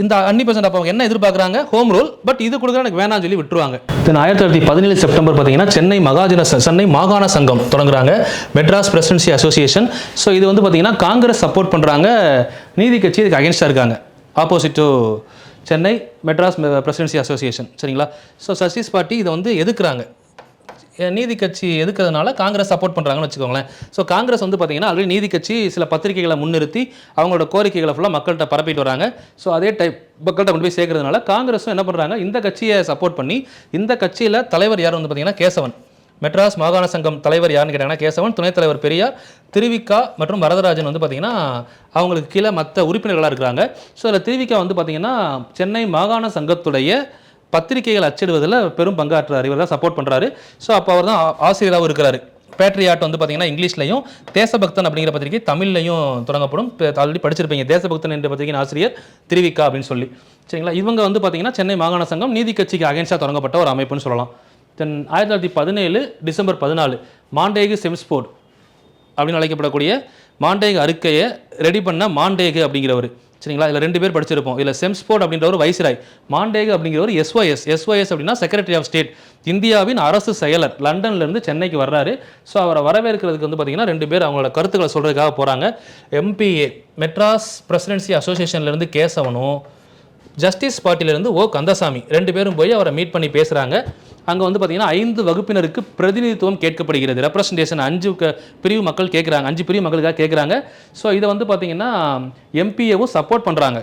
Speaker 2: இந்த அன்னி% அப்போ என்ன எதிர்பார்க்குறாங்க, ஹோம் ரூல், பட் இது கொடுக்குற எனக்கு வேணாம்னு சொல்லி விட்டுருவாங்க. தென் 1917 செப்டம்பர் பார்த்தீங்கன்னா சென்னை மாகாண சங்கம் தொடங்குறாங்க, மெட்ராஸ் பிரசிடென்சி அசோசியேஷன். ஸோ இது வந்து பார்த்தீங்கன்னா காங்கிரஸ் சப்போர்ட் பண்ணுறாங்க, நீதி கட்சி இதுக்கு அகேன்ஸ்டாக இருக்காங்க, opposite to Chennai Madras presidency association. சரிங்களா? ஸோ சர்ச்சீஸ் பார்ட்டி இதை வந்து எதுக்குறாங்க, நீதி கட்சி எதுக்கிறதுனால காங்கிரஸ் சப்போர்ட் பண்ணுறாங்கன்னு வச்சுக்கோங்களேன். ஸோ காங்கிரஸ் வந்து பார்த்தீங்கன்னா ஆல்ரெடி நீதி கட்சி சில பத்திரிகைகளை முன்னிறுத்தி அவங்களோட கோரிக்கைகளை ஃபுல்லாக மக்கள்கிட்ட பரப்பிட்டு வராங்க. ஸோ அதே டைப் மக்கள்கிட்ட கொண்டு போய் சேர்க்கறதுனால காங்கிரஸும் என்ன பண்ணுறாங்க, இந்த கட்சியை சப்போர்ட் பண்ணி, இந்த கட்சியில் தலைவர் யார் வந்து பார்த்தீங்கன்னா கேசவன், மெட்ராஸ் மாகாண சங்கம் தலைவர் யாருன்னு கேட்டாங்கன்னா கேசவன், துணைத் தலைவர் பெரியார், திருவிக்கா மற்றும் வரதராஜன் வந்து பார்த்தீங்கன்னா அவங்களுக்கு கீழே மற்ற உறுப்பினர்களாக இருக்கிறாங்க. ஸோ அதில் திருவிக்கா வந்து பார்த்தீங்கன்னா சென்னை மாகாண சங்கத்துடைய பத்திரிகைகள் அச்சிடுவதில் பெரும் பங்காற்றுறாரு, இவர் தான் சப்போர்ட் பண்ணுறாரு. ஸோ அப்போ அவர் தான் ஆசிரியராகவும் இருக்கிறாரு. பேட்ரியாட் வந்து பார்த்தீங்கன்னா இங்கிலீஷ்லையும், தேசபக்தன் அப்படிங்கிற பத்திரிகை தமிழ்லையும் தொடங்கப்படும். ஆல்ரெடி படிச்சிருப்பீங்க, தேசபக்தன் என்ற பத்திரிகையின் ஆசிரியர் திருவிக்கா அப்படின்னு சொல்லி. சரிங்களா? இவங்க வந்து பார்த்தீங்கன்னா சென்னை மாகாண சங்கம் நீதி கட்சிக்கு அகேன்ஸ்டாக தொடங்கப்பட்ட ஒரு அமைப்புன்னு சொல்லலாம். தென் 1917 டிசம்பர் 14 மாண்டேகு செம்ஸ்போர்ட் அப்படின்னு அழைக்கப்படக்கூடிய மாண்டேகு அறிக்கையை ரெடி பண்ண மாண்டேகு அப்படிங்கிறவர். சரிங்களா? இதில் 2 பேர் படிச்சிருப்போம். இதில் செம்ஸ்போர்ட் அப்படின்றவர் வைஸ்ராய், மாண்டேகு அப்படிங்கிறவர் எஸ்ஒஎஸ் அப்படின்னா செக்ரட்டரி ஆஃப் ஸ்டேட், இந்தியாவின் அரசு செயலர், லண்டன்லேருந்து சென்னைக்கு வர்றாரு. ஸோ அவரை வரவேற்கிறதுக்கு வந்து பார்த்தீங்கன்னா 2 பேர் அவங்களோட கருத்துக்களை சொல்கிறதுக்காக போகிறாங்க. MPA மெட்ராஸ் பிரசிடென்சி அசோசியேஷன்லேருந்து கேசவனும், ஜஸ்டிஸ் பார்ட்டியிலேருந்து கந்தசாமி 2 பேரும் போய் அவரை மீட் பண்ணி பேசுகிறாங்க. அங்கே வந்து பார்த்தீங்கன்னா 5 வகுப்பினருக்கு பிரதிநிதித்துவம் கேட்கப்படுகிறது, ரெப்ரசன்டேஷன் 5 பிரிவு மக்கள் கேட்குறாங்க, 5 பிரிவு மக்களுக்காக கேட்குறாங்க. ஸோ இதை வந்து பார்த்தீங்கன்னா MPAவும் சப்போர்ட் பண்ணுறாங்க,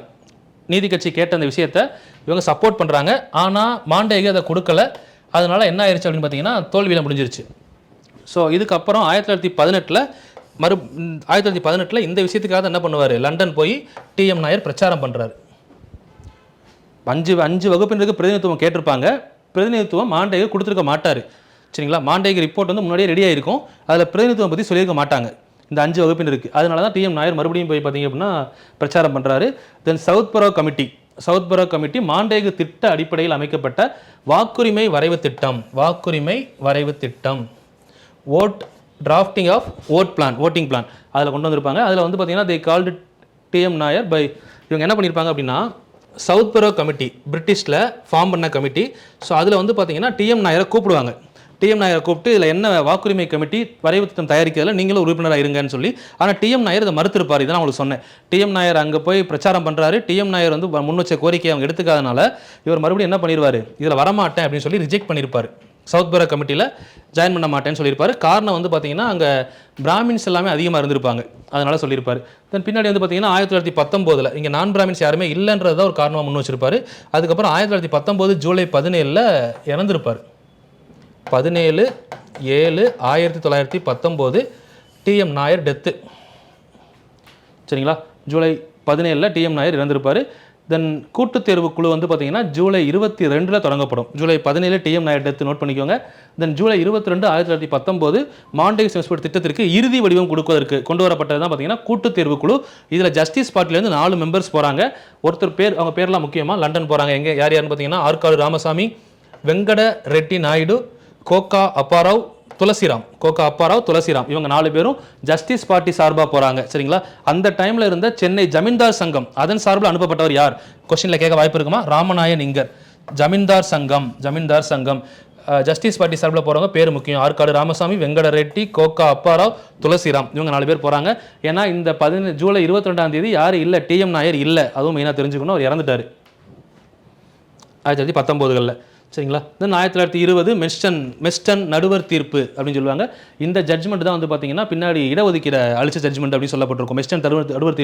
Speaker 2: நீதி கட்சி கேட்ட அந்த விஷயத்தை இவங்க சப்போர்ட் பண்ணுறாங்க. ஆனால் மாண்டேகு அதை கொடுக்கல. அதனால் என்ன ஆயிடுச்சு அப்படின்னு பார்த்தீங்கன்னா தோல்வியில் முடிஞ்சிருச்சு. ஸோ இதுக்கப்புறம் 1918 இந்த விஷயத்துக்காக என்ன பண்ணுவார், லண்டன் போய் TM நாயர் பிரச்சாரம் பண்ணுறாரு. 5 வகுப்பினருக்கு பிரதிநிதித்துவம் கேட்டிருப்பாங்க, பிரதிநிதித்துவம் மாண்டேகு கொடுத்துருக்க மாட்டார். சரிங்களா? மாண்டேகு ரிப்போர்ட் வந்து முன்னாடியே ரெடி ஆகிருக்கும், அதில் பிரதிநிதித்துவம் பற்றி சொல்லியிருக்க மாட்டாங்க இந்த 5 வகுப்பினருக்கு. அதனால தான் TM நாயர் மறுபடியும் போய் பார்த்தீங்க அப்படின்னா பிரச்சாரம் பண்ணுறாரு. தென் சவுத் பரோ கமிட்டி மாண்டேகு திட்ட அடிப்படையில் அமைக்கப்பட்ட வாக்குரிமை வரைவு திட்டம் டிராஃப்டிங் ஆஃப் ஓட்டிங் பிளான் அதில் கொண்டு வந்திருப்பாங்க. அதில் வந்து பார்த்தீங்கன்னா they called TM நாயர் பை, இவங்க என்ன பண்ணியிருப்பாங்க அப்படின்னா சவுத் பரோ கமிட்டி பிரிட்டிஷில் ஃபார்ம் பண்ண கமிட்டி. ஸோ அதில் வந்து பார்த்தீங்கன்னா TM நாயரை கூப்பிடுவாங்க. TM நாயரை கூப்பிட்டு இதில் என்ன வாக்குரிமை கமிட்டி வரைவு திட்டம் தயாரிக்கிறதுல நீங்களும் உறுப்பினராக இருங்கன்னு சொல்லி. ஆனால் TM நாயர் இதை மறுத்திருப்பார். இதான் அவங்களுக்கு சொன்னேன். TM நாயர் அங்கே போய் பிரச்சாரம் பண்ணுறாரு. TM நாயர் வந்து முன் வச்ச கோரிக்கையை அவங்க எடுத்துக்காதனால இவர் மறுபடியும் என்ன பண்ணிடுவார், இதில் வரமாட்டேன் அப்படின்னு சொல்லி ரிஜெக்ட் பண்ணியிருப்பார். சவுத் பரோ கமிட்டியில் ஜாயின் பண்ண மாட்டேன்னு சொல்லியிருப்பார். காரணம் வந்து பார்த்தீங்கன்னா அங்கே பிராமின்ஸ் எல்லாமே அதிகமாக இருந்திருப்பாங்க, அதனால் சொல்லியிருப்பார். தென் பின்னாடி வந்து பார்த்தீங்கன்னா 1919 இங்கே நான் பிராமின்ஸ் யாருமே இல்லைன்றது தான் ஒரு காரணமாக முன் வச்சிருப்பார். அதுக்கப்புறம் 1919 ஜூலை 17 இறந்துருப்பார். 17/7/1919 TM Nair death. சரிங்களா? ஜூலை 17 TM நாயர் இறந்திருப்பார். தென் கூட்டுத் தேர்வு குழு வந்து பார்த்தீங்கன்னா ஜூலை 22 தொடங்கப்படும். July 17 TM Nair death note பண்ணிக்கோங்க. தென் ஜூலை 22 1919 மாண்டேகு செம்ஸ்போர்ட் திட்டத்திற்கு இறுதி வடிவம் கொடுப்பதற்கு கொண்டு வரப்பட்டது தான் பார்த்தீங்கன்னா கூட்டுத் தேர்வு குழு. இதில் ஜஸ்டிஸ் பார்ட்டிலேருந்து 4 மெம்பர்ஸ் போகிறாங்க. ஒருத்தர் பேர், அவங்க பேர்லாம் முக்கியமாக லண்டன் போகிறாங்க. எங்கே யாருன்னு பார்த்தீங்கன்னா ஆற்காடு ராமசாமி, வெங்கட ரெட்டி நாயுடு, கோகா அப்பாராவ் துளசிராம் இவங்க 4 பேரும் ஜஸ்டிஸ் பார்ட்டி சார்பாக போகிறாங்க. சரிங்களா? அந்த டைமில் இருந்த சென்னை ஜமீன்தார் சங்கம் அதன் சார்பில் அனுப்பப்பட்டவர் யார், கொஸ்டினில் கேட்க வாய்ப்பு இருக்குமா, ராமநாயன் இங்கர். ஜமீன்தார் சங்கம் ஜஸ்டிஸ் பார்ட்டி சார்பில் போகிறவங்க பேர் முக்கியம், ஆற்காடு ராமசாமி, வெங்கட ரெட்டி, கோகா அப்பாராவ், துளசிராம் இவங்க 4 பேர் போகிறாங்க. ஏன்னா இந்த ஜூலை 22 யார் இல்லை, TM நாயர் இல்லை, அதுவும் மெயினாக தெரிஞ்சுக்கணும், அவர் இறந்துட்டார் 1919. சரிங்களா? தென் 1920 மெஸ்டன் நடுவர் தீர்ப்பு அப்படின்னு சொல்லுவாங்க. இந்த ஜட்ஜ்மெண்ட் தான் வந்து பார்த்தீங்கன்னா பின்னாடி இடஒதுக்கீடு அழிச்ச ஜட்ஜ்மெண்ட் அப்படின்னு சொல்லப்பட்டிருக்கும். மெஸ்டன் நடுவர்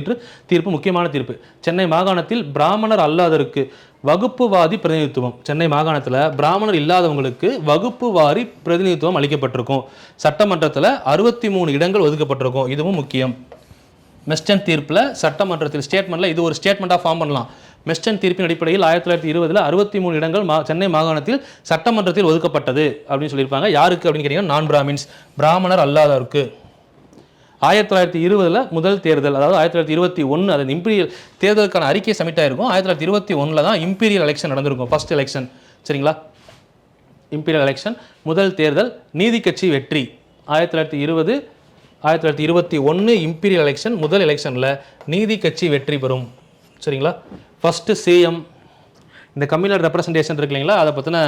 Speaker 2: தீர்ப்பு முக்கியமான தீர்ப்பு. சென்னை மாகாணத்தில் பிராமணர் அல்லாதவருக்கு வகுப்புவாதி பிரதிநிதித்துவம், சென்னை மாகாணத்தில் பிராமணர் இல்லாதவங்களுக்கு வகுப்பு வாரி பிரதிநிதித்துவம் அளிக்கப்பட்டிருக்கும். சட்டமன்றத்தில் 63 இடங்கள் ஒதுக்கப்பட்டிருக்கும். இதுவும் முக்கியம். மெஸ்டன் தீர்ப்பில் சட்டமன்றத்தில் ஸ்டேட்மெண்ட்டில் இது ஒரு ஸ்டேட்மெண்ட்டாக ஃபார்ம் பண்ணலாம். மெஸ்டன் தீர்ப்பின் அடிப்படையில் 1920 63 இடங்கள் சென்னை மாகாணத்தில் சட்டமன்றத்தில் ஒதுக்கப்பட்டது அப்படின்னு சொல்லியிருப்பாங்க. யாருக்கு அப்படின்னு கேட்டிங்கன்னா நான் பிராமின்ஸ், பிராமணர் அல்லாதவருக்கு. 1920 முதல் தேர்தல், அதாவது 1921 அது இம்பீரியல் தேர்தலுக்கான அறிக்கை சப்மிட் ஆகிருக்கும். 1921 தான் இம்பீரியல் எலெக்ஷன் நடந்திருக்கும், ஃபர்ஸ்ட் எலெக்ஷன். சரிங்களா? இம்பீரியல் எலெக்ஷன் முதல் தேர்தல், நீதி கட்சி வெற்றி. 1921 இம்பீரியல் எலெக்ஷன் முதல் எலெக்ஷனில் நீதி கட்சி வெற்றி பெறும். சரிங்களா. ஃபஸ்ட்டு சிஎம், இந்த கம்யூனல் ரெப்ரசன்டேஷன் இருக்கு இல்லைங்களா, அதை பற்றின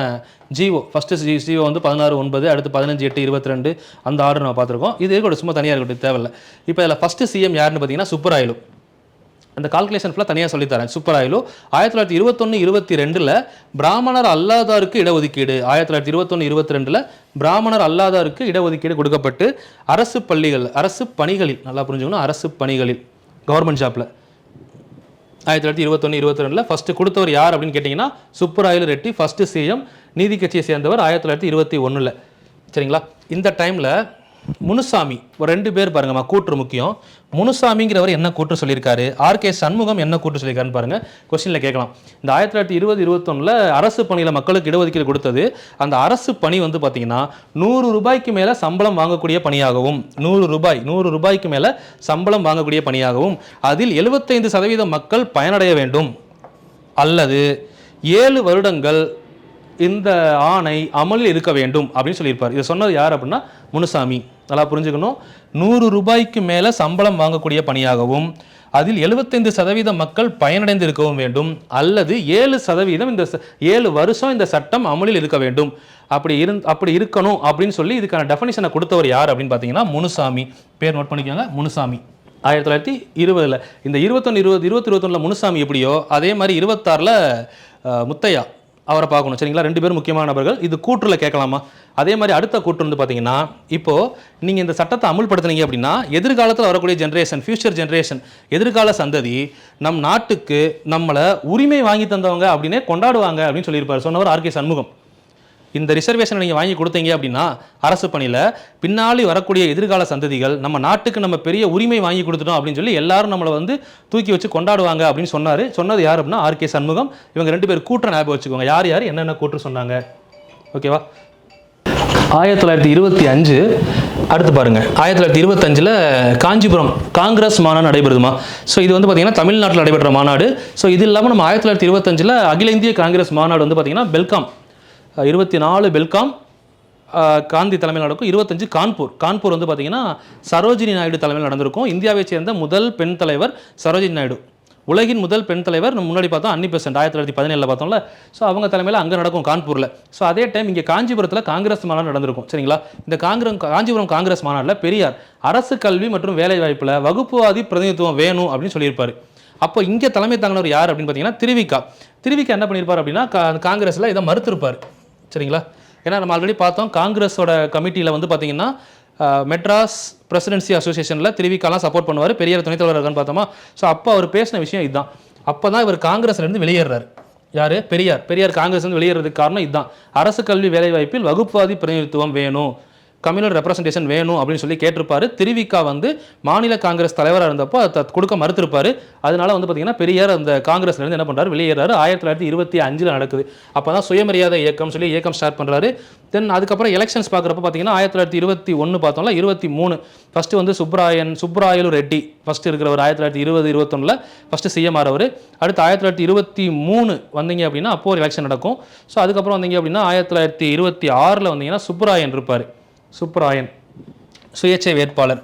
Speaker 2: ஜிஓ, ஃபஸ்ட்டு ஜிஓ வந்து 16/9, அடுத்து 15/8/22 அந்த ஆர்டர் நம்ம பார்த்துருக்கோம். இது இருக்கட்டும், சும்மா தனியாக இருக்கட்டும், தேவையில்லை. இப்போ இதில் ஃபஸ்ட்டு சிஎம் யாருன்னு பார்த்தீங்கன்னா சுப்பராயலு. அந்த கால்குலேஷன் ஃபுல்லாக தனியாக சொல்லித்தரேன். சுப்பராயலு 1921-22 பிராமணர் அல்லாதாருக்கு இடஒதுக்கீடு, 1921-22 பிராமணர் அல்லாதாருக்கு இடஒதுக்கீடு கொடுக்கப்பட்டு அரசு பள்ளிகள், அரசு பணிகளில், நல்லா புரிஞ்சுக்கணும், அரசு பணிகளில், கவர்மெண்ட் ஜாப்பில் 1921-22 ஃபஸ்ட்டு கொடுத்தவர் யார் அப்படின்னு கேட்டிங்கன்னா சுப்பராயலு ரெட்டி, ஃபஸ்ட்டு சிஎம், நீதி கட்சியை சேர்ந்தவர் 1921. சரிங்களா. இந்த டைமில் முனுசாமி, ஒரு 2 பேர் பாருங்கம்மா, கூற்று முக்கியம். முனுசாமிங்கிறவர் என்ன கூற்று சொல்லியிருக்காரு, ஆர்கே சண்முகம் என்ன கூற்று சொல்லியிருக்காருன்னு பாருங்கள், கொஸ்டினில் கேட்கலாம். இந்த 1920-21 அரசு பணியில் மக்களுக்கு இடஒதுக்கீடு கொடுத்தது, அந்த அரசு பணி வந்து பார்த்தீங்கன்னா 100 ரூபாய்க்கு மேலே சம்பளம் வாங்கக்கூடிய பணியாகவும், 100 ரூபாய்க்கு மேலே சம்பளம் வாங்கக்கூடிய பணியாகவும், அதில் 75% மக்கள் பயனடைய வேண்டும், அல்லது 7 வருடங்கள் இந்த ஆணை அமலில் இருக்க வேண்டும் அப்படின்னு சொல்லியிருப்பார். இதை சொன்னது யார் அப்படின்னா முனுசாமி. நல்லா புரிஞ்சுக்கணும், 100 ரூபாய்க்கு மேலே சம்பளம் வாங்கக்கூடிய பணியாகவும், அதில் 75% மக்கள் பயனடைந்து இருக்கவும் வேண்டும், அல்லது 7% இந்த 7 வருஷம் இந்த சட்டம் அமலில் இருக்க வேண்டும், அப்படி இருக்கணும் அப்படின்னு சொல்லி இதுக்கான டெஃபினிஷனை கொடுத்தவர் யார் அப்படின்னு பார்த்தீங்கன்னா முனுசாமி. பேர் நோட் பண்ணிக்கோங்க, முனுசாமி. 1920 இந்த 21 முனுசாமி எப்படியோ அதே மாதிரி 26 முத்தையா அவரை பார்க்கணும். சரிங்களா. 2 பேரும் முக்கியமான நபர்கள். இது கூற்றில் கேட்கலாமா? அதே மாதிரி அடுத்த கூற்று வந்து பார்த்தீங்கன்னா, இப்போது நீங்கள் இந்த சட்டத்தை அமுல்படுத்துனீங்க அப்படின்னா எதிர்காலத்தில் வரக்கூடிய ஜென்ரேஷன், ஃபியூச்சர் ஜென்ரேஷன், எதிர்கால சந்ததி நம் நாட்டுக்கு நம்மளை உரிமை வாங்கி தந்தவங்க அப்படின்னே கொண்டாடுவாங்க அப்படின்னு சொல்லியிருப்பார். சொன்னவர் ஆர்கே சண்முகம். இந்த ரிசர்வேஷனை நீங்கள் வாங்கி கொடுத்தீங்க அப்படின்னா அரசு பணியில் பின்னாடி வரக்கூடிய எதிர்கால சந்ததிகள் நம்ம நாட்டுக்கு நம்ம பெரிய உரிமை வாங்கி கொடுத்துட்டோம் அப்படின்னு சொல்லி எல்லாரும் நம்மளை வந்து தூக்கி வச்சு கொண்டாடுவாங்க அப்படின்னு சொன்னார். சொன்னது யார் அப்படின்னா ஆர்கே சண்முகம். இவங்க 2 பேர் கூற்றை ஞாபகம் வச்சுக்கோங்க, யார் யார் என்னென்ன கூற்று சொன்னாங்க. ஓகேவா. 1925 அடுத்து பாருங்க, 1925 காஞ்சிபுரம் காங்கிரஸ் மாநாடு நடைபெறுதுமா. ஸோ இது வந்து பார்த்தீங்கன்னா தமிழ்நாட்டில் நடைபெற்ற மாநாடு. ஸோ இது இல்லாமல் நம்ம 1925 அகில இந்திய காங்கிரஸ் மாநாடு வந்து பார்த்தீங்கன்னா பெல்காம், 24 பெல்காம் காந்தி தலைமையில் நடக்கும். 25 கான்பூர் வந்து பார்த்தீங்கன்னா சரோஜினி நாயுடு தலைமையில் நடந்திருக்கும். இந்தியாவை சேர்ந்த முதல் பெண் தலைவர் சரோஜினி நாயுடு. உலகின் முதல் பெண் தலைவர் நம்ம முன்னாடி பார்த்தோம் அன்னி பெசன்ட், 1917 பார்த்தோம்ல. ஸோ அவங்க தலைமையில் அங்கே நடக்கும் கான்பூரில். ஸோ அதே டைம் இங்கே காஞ்சிபுரத்தில் காங்கிரஸ் மாநாடு நடந்திருக்கும். சரிங்களா. இந்த காஞ்சிபுரம் காங்கிரஸ் மாநாட்டில் பெரியார் அரசு கல்வி மற்றும் வேலை வாய்ப்பில் வகுப்புவாதி பிரதிநிதித்துவம் வேணும் அப்படின்னு சொல்லியிருப்பார். அப்போ இங்கே தலைமை தாங்கினவர் யார் அப்படின்னு பார்த்தீங்கன்னா திருவிக்கா என்ன பண்ணியிருப்பார் அப்படின்னா காங்கிரஸில் இதை மறுத்திருப்பார். சரிங்களா. ஏன்னா நம்ம ஆல்ரெடி பார்த்தோம் காங்கிரஸோட கமிட்டியில் வந்து பார்த்தீங்கன்னா மெட்ராஸ் பிரசிடென்சி அசோசியேஷனில் திருவிக்காலாம் சப்போர்ட் பண்ணுவார், பெரியார் துணைத் தலைவர் இருக்கான்னு பார்த்தோமா. ஸோ அப்போ அவர் பேசின விஷயம் இதுதான். அப்போ தான் இவர் காங்கிரஸ்லேருந்து வெளியேறாரு. யார்? பெரியார் காங்கிரஸ்லேருந்து வெளியேறதுக்கு காரணம் இதுதான். அரசு கல்வி வேலைவாய்ப்பில் வகுப்புவாதி பிரதிநிதித்துவம் வேணும், கம்யூனல் ரெப்ரசன்டேஷன் வேணும் அப்படின்னு சொல்லி கேட்டிருப்பாரு. திருவிக்கா வந்து மாநில காங்கிரஸ் தலைவராக இருந்தப்போ அதை கொடுக்க மறுத்திருப்பாரு. அதனால வந்து பார்த்தீங்கன்னா பெரியார் அந்த காங்கிரஸ்லேருந்து என்ன பண்ணுறாரு, வெளியேறாரு. 1925 நடக்குது. அப்போ தான் சுயமரியாதை இயக்கம் சொல்லி இயக்கம் ஸ்டார்ட் பண்ணுறாரு. தென் அதுக்கப்புறம் எலெக்ஷன்ஸ் பார்க்குறப்ப பார்த்தீங்கன்னா 1921 பார்த்தோம்ல, 23 ஃபஸ்ட்டு வந்து சுப்பராயலு ரெட்டி ஃபஸ்ட்டு இருக்கிறவர் 1920-21 ஃபஸ்ட்டு சிஎம் ஆகிறவர். அடுத்து 1923 வந்தீங்க அப்படின்னா அப்போ ஒரு எலெக்ஷன் நடக்கும். ஸோ அதுக்கப்புறம் வந்தீங்க அப்படின்னா 1926 வந்தீங்கன்னா சுப்பராயன் இருப்பார். சுப்பராயன் சுயேட்சை வேட்பாளர்.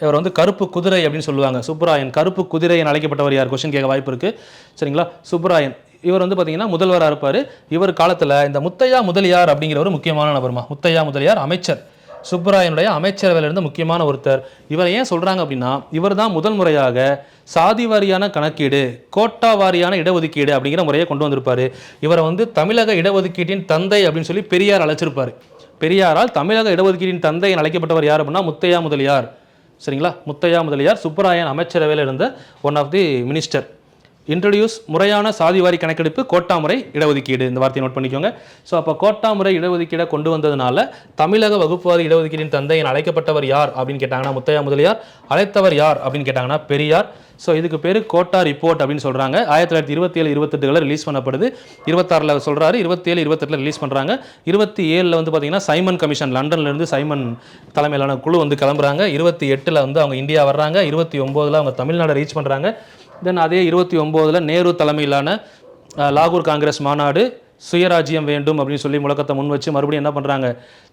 Speaker 2: இவர் வந்து கருப்பு குதிரை அப்படின்னு சொல்லுவாங்க. சுப்பராயன் கருப்பு குதிரை என அழைக்கப்பட்டவர் யார்? கொஸ்டின் கேட்க வாய்ப்பு இருக்குது. சரிங்களா. சுப்பராயன் இவர் வந்து பார்த்தீங்கன்னா முதல்வராக இருப்பார். இவர் காலத்தில் இந்த முத்தையா முதலியார் அப்படிங்கிறவர் முக்கியமான நபர்மா. முத்தையா முதலியார் அமைச்சர், சுப்பராயனுடைய அமைச்சரவையிலிருந்து முக்கியமான ஒருத்தர். இவர் ஏன் சொல்கிறாங்க அப்படின்னா இவர் தான் முதல் முறையாக சாதி வாரியான கணக்கீடு, கோட்டா வாரியான இடஒதுக்கீடு அப்படிங்கிற முறையை கொண்டு வந்திருப்பார். இவரை வந்து தமிழக இடஒதுக்கீட்டின் தந்தை அப்படின்னு சொல்லி பெரியார் அழைச்சிருப்பார். பெரியாரால் தமிழக இடஒதுக்கீட்டின் தந்தை அழைக்கப்பட்டவர் யார் அப்படின்னா முத்தையா முதலியார். சரிங்களா. முத்தையா முதலியார் சுப்பராயன் அமைச்சரவையில் இருந்த one of the minister. Introduce முறையான சாதிவாரி கணக்கெடுப்பு, கோட்டா முறை இடஒதுக்கீடு, இந்த வார்த்தையை நோட் பண்ணிக்கோங்க. ஸோ அப்போ கோட்டா முறை இடஒதுக்கீடை கொண்டு வந்ததுனால தமிழக வகுப்புவாதி இடஒதுக்கீட்டின் தந்தை என அழைக்கப்பட்டவர் யார் அப்படின்னு கேட்டாங்கன்னா முத்தையா முதலியார். அழைத்தவர் யார் அப்படின்னு கேட்டாங்கன்னா பெரியார். ஸோ இதுக்கு பேர் கோட்டா ரிப்போர்ட் அப்படின்னு சொல்கிறாங்க. 1927-28 ரிலீஸ் பண்ணப்படுது. 26 சொல்கிறாரு, 27-28 ரிலீஸ் பண்ணுறாங்க. 27 வந்து பார்த்தீங்கன்னா சைமன் கமிஷன், லண்டன்லேருந்து சைமன் தலைமையிலான குழு வந்து கிளம்புறாங்க. 28 வந்து அவங்க இந்தியா வர்றாங்க. 29 அவங்க தமிழ்நாடு ரீச் பண்ணுறாங்க. தென் அதே 29 நேரு தலைமையிலான லாகூர் காங்கிரஸ் மாநாடு, சுயராஜ்யம் வேண்டும் அப்படின்னு சொல்லி முழக்கத்தை முன் வச்சு மறுபடியும் என்ன பண்ணுறாங்க,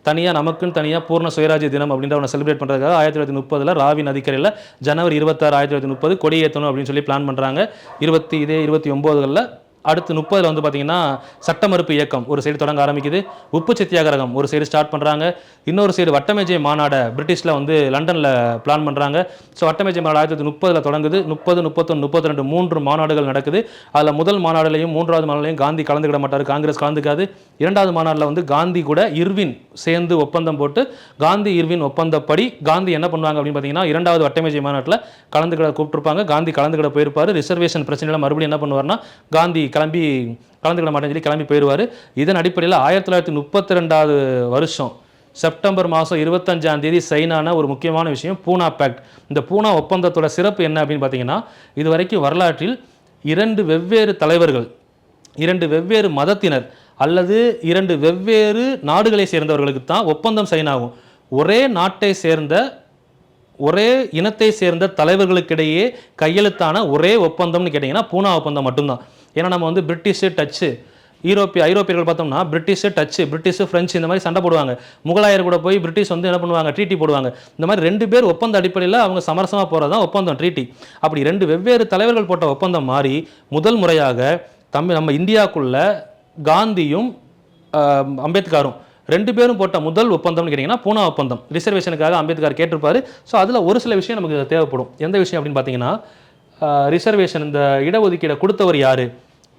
Speaker 2: தனியாக நமக்குன்னு தனியாக பூர்ண சுயராஜ்ய தினம் அப்படின்ற ஒன்று செலிப்ரேட் பண்ணுறதுக்காக 1930 ராவி நதிக்கரையில் ஜனவரி 26 1930 கொடியேற்றணும் அப்படின்னு சொல்லி பிளான் பண்ணுறாங்க. 29களில் அடுத்து 30 வந்து பார்த்தீங்கன்னா சட்ட மறுப்பு இயக்கம் ஒரு சைடு தொடங்க ஆரம்பிக்குது. உப்பு சத்தியாகிரகம் ஒரு சைடு ஸ்டார்ட் பண்ணுறாங்க. இன்னொரு சைடு வட்டமேஜை மாநாடு பிரிட்டிஷில் வந்து லண்டனில் பிளான் பண்ணுறாங்க. ஸோ வட்டமேஜை மாநாடு 1930 தொடங்குது. 30, 31, 32 3 மாநாடுகள் நடக்குது. அதில் முதல் மாநாடுலையும் 3வது மாநாடுலையும் காந்தி கலந்துக்கிட மாட்டார், காங்கிரஸ் கலந்துக்காது. 2வது மாநாட்டில் வந்து காந்தி கூட இர்வின் சேர்ந்து ஒப்பந்தம் போட்டு காந்தி இர்வின் ஒப்பந்தப்படி காந்தி என்ன பண்ணுவாங்க அப்படின்னு பார்த்தீங்கன்னா 2வது வட்டமேஜை மாநாட்டில் கலந்துக்கிட கூப்பிட்டுருப்பாங்க. காந்தி கலந்துக்கிட போயிருப்பார். ரிசர்வேஷன் பிரச்சனையில் மறுபடியும் என்ன பண்ணுவார்னா காந்தி கலந்துக்கிட மாட்டேன்னு சொல்லி கிளம்பி போயிடுவார். இதன் அடிப்படையில் 1932 வருஷம் செப்டம்பர் மாதம் 25ஆம் தேதி சைனான ஒரு முக்கியமான விஷயம் பூனா பேக்ட். இந்த பூனா ஒப்பந்தத்தோட சிறப்பு என்ன அப்படின்னு பார்த்தீங்கன்னா, இதுவரைக்கும் வரலாற்றில் 2 வெவ்வேறு தலைவர்கள், 2 வெவ்வேறு மதத்தினர் அல்லது 2 வெவ்வேறு நாடுகளை சேர்ந்தவர்களுக்கு தான் ஒப்பந்தம் சைன் ஆகும். ஒரே நாட்டை சேர்ந்த ஒரே இனத்தை சேர்ந்த தலைவர்களுக்கிடையே கையெழுத்தான ஒரே ஒப்பந்தம்னு கேட்டிங்கன்னா பூனா ஒப்பந்தம் மட்டும்தான். ஏன்னா நம்ம வந்து பிரிட்டிஷு டச்சு ஐரோப்பியர்கள் பார்த்தோம்னா பிரிட்டிஷு டச்சு, பிரிட்டிஷு ஃப்ரெஞ்சு இந்த மாதிரி சண்டை போடுவாங்க. முகலாயர் கூட போய் பிரிட்டிஷ் வந்து என்ன பண்ணுவாங்க, ட்ரீட்டி போடுவாங்க. இந்த மாதிரி 2 பேர் ஒப்பந்த அடிப்படையில் அவங்க சமரசமாக போகிறது தான் ஒப்பந்தம், ட்ரீட்டி. அப்படி 2 வெவ்வேறு தலைவர்கள் போட்ட ஒப்பந்தம் மாறி முதல் முறையாக நம்ம இந்தியாவுக்குள்ள காந்தியும் அம்பேத்கரும் 2 பேரும் போட்ட முதல் ஒப்பந்தம்னு கேட்டிங்கன்னா பூனா ஒப்பந்தம். ரிசர்வேஷனுக்காக அம்பேத்கர் கேட்டிருப்பாரு. ஸோ அதில் ஒரு சில விஷயம் நமக்கு தேவைப்படும். எந்த விஷயம் அப்படின்னு பார்த்தீங்கன்னா, ரிசர்வேஷன் இந்த இடஒதுக்கீடை கொடுத்தவர் யார்?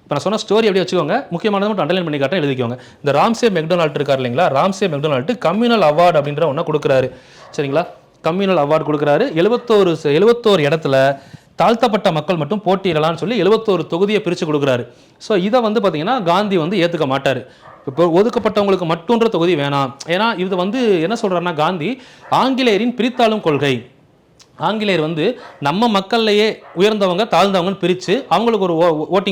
Speaker 2: இப்போ நான் சொன்ன ஸ்டோரி அப்படியே வச்சுக்கோங்க, முக்கியமானது மட்டும் அண்டர்லைன் பண்ணி காட்ட எழுதிக்கோங்க. இந்த ராம்சே மெக்டொனால்ட் இருக்கார் இல்லைங்களா, ராம்சே மெக்டொனால்ட் கம்யூனல் அவார்டு அப்படின்ற ஒன்று கொடுக்குறாரு. சரிங்களா, கம்யூனல் அவார்டு கொடுக்குறாரு. 71 இடத்துல தாழ்த்தப்பட்ட மக்கள் மட்டும் போட்டியிடலாம்னு சொல்லி 71 தொகுதியை பிரித்து கொடுக்குறாரு. ஸோ இதை வந்து பார்த்தீங்கன்னா காந்தி வந்து ஏற்றுக்க மாட்டார். இப்போ ஒதுக்கப்பட்டவங்களுக்கு மட்டுன்ற தொகுதி வேணாம். ஏன்னா இது வந்து என்ன சொல்கிறாருன்னா, காந்தி ஆங்கிலேயரின் பிரித்தாளும் கொள்கை. ஆங்கிலேயர் வந்து நம்ம மக்கள்லையே உயர்ந்தவங்க தாழ்ந்தவங்கன்னு பிரித்து அவங்களுக்கு ஒரு ஓட்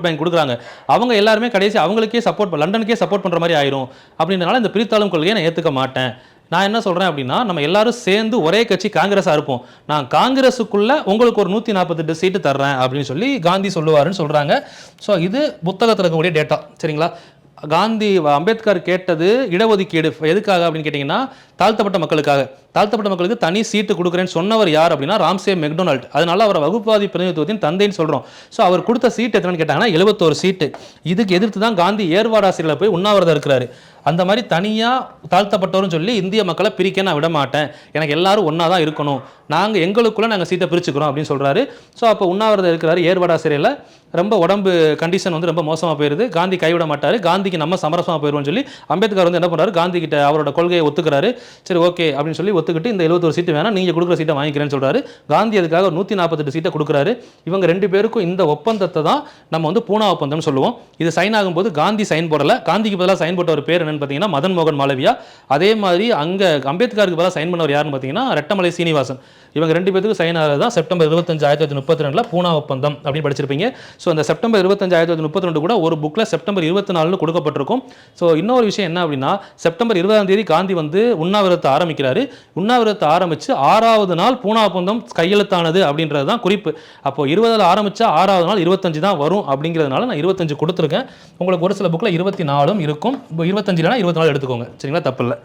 Speaker 2: பேங்க் கொடுக்குறாங்க. அவங்க எல்லாருமே கடைசி அவங்களுக்கே லண்டனுக்கே சப்போர்ட் பண்ணுற மாதிரி ஆயிரும். அப்படின்றனால இந்த பிரித்தாளும் கொள்கையை நான் ஏற்றுக்க மாட்டேன். நான் என்ன சொல்கிறேன் அப்படின்னா, நம்ம எல்லாரும் சேர்ந்து ஒரே கட்சி காங்கிரஸாக இருப்போம். நான் காங்கிரஸுக்குள்ளே உங்களுக்கு ஒரு 148 சீட்டு தர்றேன் அப்படின்னு சொல்லி காந்தி சொல்லுவாருன்னு சொல்கிறாங்க. ஸோ இது புத்தகத்தில் இருக்கக்கூடிய டேட்டா. சரிங்களா, அம்பேத்கர் கேட்டது இடஒதுக்கீடு எதுக்காக அப்படின்னு கேட்டிங்கன்னா, தாழ்த்தப்பட்ட மக்களுக்கு தனி சீட்டு கொடுக்குறேன்னு சொன்னவர் யார் அப்படின்னா ராம்சே மெக்டொனால்ட். அதனால அவரை வகுப்பாதி பிரதிநிதித்துவத்தின் தந்தைன்னு சொல்கிறோம். ஸோ அவர் கொடுத்த சீட்டு எத்தனைன்னு கேட்டாங்கன்னா 71 சீட்டு. இதுக்கு எதிர்த்து தான் காந்தி ஏர்வாடாசிரியில் போய் உண்ணாவிரதம் இருக்கிறாரு. அந்த மாதிரி தனியாக தாழ்த்தப்பட்டவர்னு சொல்லி இந்திய மக்களை பிரிக்க நான் விட மாட்டேன், எனக்கு எல்லாரும் ஒன்றா தான் இருக்கணும், நாங்கள் சீட்டை பிரிச்சுக்கிறோம் அப்படின்னு சொல்கிறாரு. ஸோ அப்போ உண்ணாவிரதம் இருக்கிறாரு ஏர்வாடாசிரியில். ரொம்ப உடம்பு கண்டிஷன் வந்து ரொம்ப மோசமாக போயிடுது. காந்தி கைவிட மாட்டார். காந்திக்கு நம்ம சமரசமாக போயிடுவோம்னு சொல்லி அம்பேத்கர் வந்து என்ன பண்ணுறாரு, காந்தி கிட்ட அவரோட கொள்கையை ஒத்துக்கிறாரு. சரி ஓகே அப்படின்னு சொல்லி ஒத்துக்கிட்டு இந்த 71 சீட்டு வேணாம், நீங்கள் கொடுக்குற சீட்டை வாங்கிக்கிறேன்னு சொல்கிறாரு. காந்தி அதுக்காக 148 சீட்டை கொடுக்குறாரு. இவங்க 2 பேருக்கும் இந்த ஒப்பந்தத்தை தான் நம்ம வந்து பூனா ஒப்பந்தம்னு சொல்லுவோம். இது சைன் ஆகும்போது காந்தி சைன் போடலை. காந்திக்கு பதிலாக சைன் போட்ட ஒரு பேர் என்னன்னு பார்த்தீங்கன்னா மதன் மோகன் மாளவியா. அதே மாதிரி அங்கே அம்பேத்கருக்கு பதிலாக சைன் பண்ணவர் யாருன்னு பார்த்தீங்கன்னா ரெட்டமலை சீனிவாசன். இவங்க 2 பேருக்கு சைன் ஆகிறது தான் செப்டம்பர் 25 1932 பூனா ஒப்பந்தம் அப்படின்னு படிச்சிருப்பீங்க. ஸோ அந்த செப்டம்பர் 25 1932 கூட ஒரு புக்கில் செப்டம்பர் 24 கொடுக்கப்பட்டிருக்கும். ஸோ இன்னொரு விஷயம் என்ன அப்படின்னா, செப்டம்பர் 20ஆம் தேதி காந்தி வந்து உண்ணாவிரதத்தை ஆரம்பிக்கிறாரு. உண்ணாவிரதத்தை ஆரம்பித்து 6வது நாள் பூனா ஒப்பந்தம் கையெழுத்தானது அப்படின்றது தான் குறிப்பு. அப்போ 20 ஆரம்பித்தா 6வது நாள் 25 தான் வரும். அப்படிங்கிறதுனால நான் 25 கொடுத்துருக்கேன். உங்களுக்கு ஒரு சில புக்கில் 24 இருக்கும். 25 இல்லைனா 24 எடுத்துக்கோங்க. சரிங்களா, தப்பு இல்லை.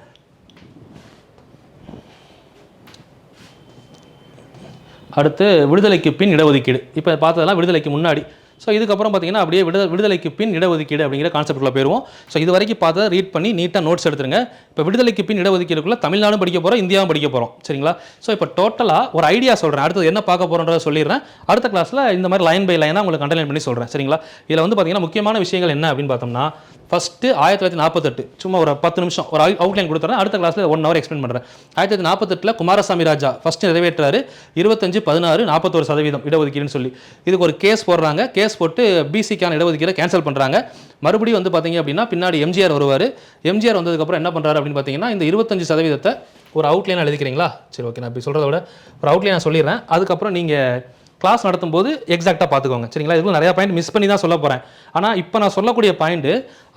Speaker 2: அடுத்து விடுதலைக்கு பின் இடஒதுக்கீடு. இப்போ பார்த்ததெல்லாம் விடுதலைக்கு முன்னாடி. ஸோ இதுக்கப்புறம் பார்த்தீங்கன்னா அப்படியே விடுதலைக்கு பின் இடஒதுக்கீடு அப்படிங்கிற கான்செப்ட்டுக்குள்ள போயிடுவோம். ஸோ இது வரைக்கும் பார்த்தா ரீட் பண்ணி நீட்டாக நோட்ஸ் எடுத்துருங்க. இப்போ விடுதலைக்கு பின் இடஒதுக்கீடுக்குள்ள தமிழ்நாடும் படிக்க போகிறோம், இந்தியாவும் படிக்க போகிறோம். சரிங்களா, ஸோ இப்போ டோட்டலாக ஒரு ஐடியா சொல்கிறேன். அடுத்தது என்ன பார்க்க போகிறோன்றதை சொல்லிடுறேன். அடுத்த கிளாஸில் இந்த மாதிரி லைன் பை லைனாக உங்களுக்கு அண்டர்லைன் பண்ணி சொல்கிறேன். சரிங்களா, இதில் வந்து பார்த்தீங்கன்னா முக்கியமான விஷயங்கள் என்ன அப்படின்னு பார்த்தோம்னா, ஃபஸ்ட்டு 1948 சும்மா ஒரு 10 நிமிஷம் ஒரு அவுட்லைன் கொடுத்துறேன். அடுத்த கிளாஸில் 1 hour எக்ஸ்பிளைன் பண்ணுறேன். 1948 குமாரசாமி ராஜா ஃபஸ்ட்டு நிறைவேற்றாரு. 25, 16, 41% இடஒதுக்கீடுன்னு சொல்லி இதுக்கு ஒரு கேஸ் போடுறாங்க. கேஸ் போட்டு பிசிக்கான இடஒதுக்கீடை கேன்சல் பண்ணுறாங்க. மறுபடியும் வந்து பார்த்தீங்க அப்படின்னா பின்னாடி எம்ஜிஆர் வருவார். எம்ஜிஆர் வந்ததுக்கப்புறம் என்ன பண்ணுறாரு அப்படின்னு பார்த்தீங்கன்னா, இந்த 25% ஒரு அவுட்லைனாக எழுதிக்கிறீங்களா? சரி ஓகே, நான் இப்படி சொல்கிறத விட ஒரு அவுட்லைனாக சொல்லிடுறேன். அதுக்கப்புறம் நீங்கள் கிளாஸ் நடத்தும் போது எக்ஸாக்டாக பார்த்துக்கோங்க. சரிங்களா, இதுக்கு நிறையா பாயிண்ட் மிஸ் பண்ணி தான் சொல்ல போகிறேன். ஆனால் இப்போ நான் சொல்லக்கூடிய பாயிண்ட்டு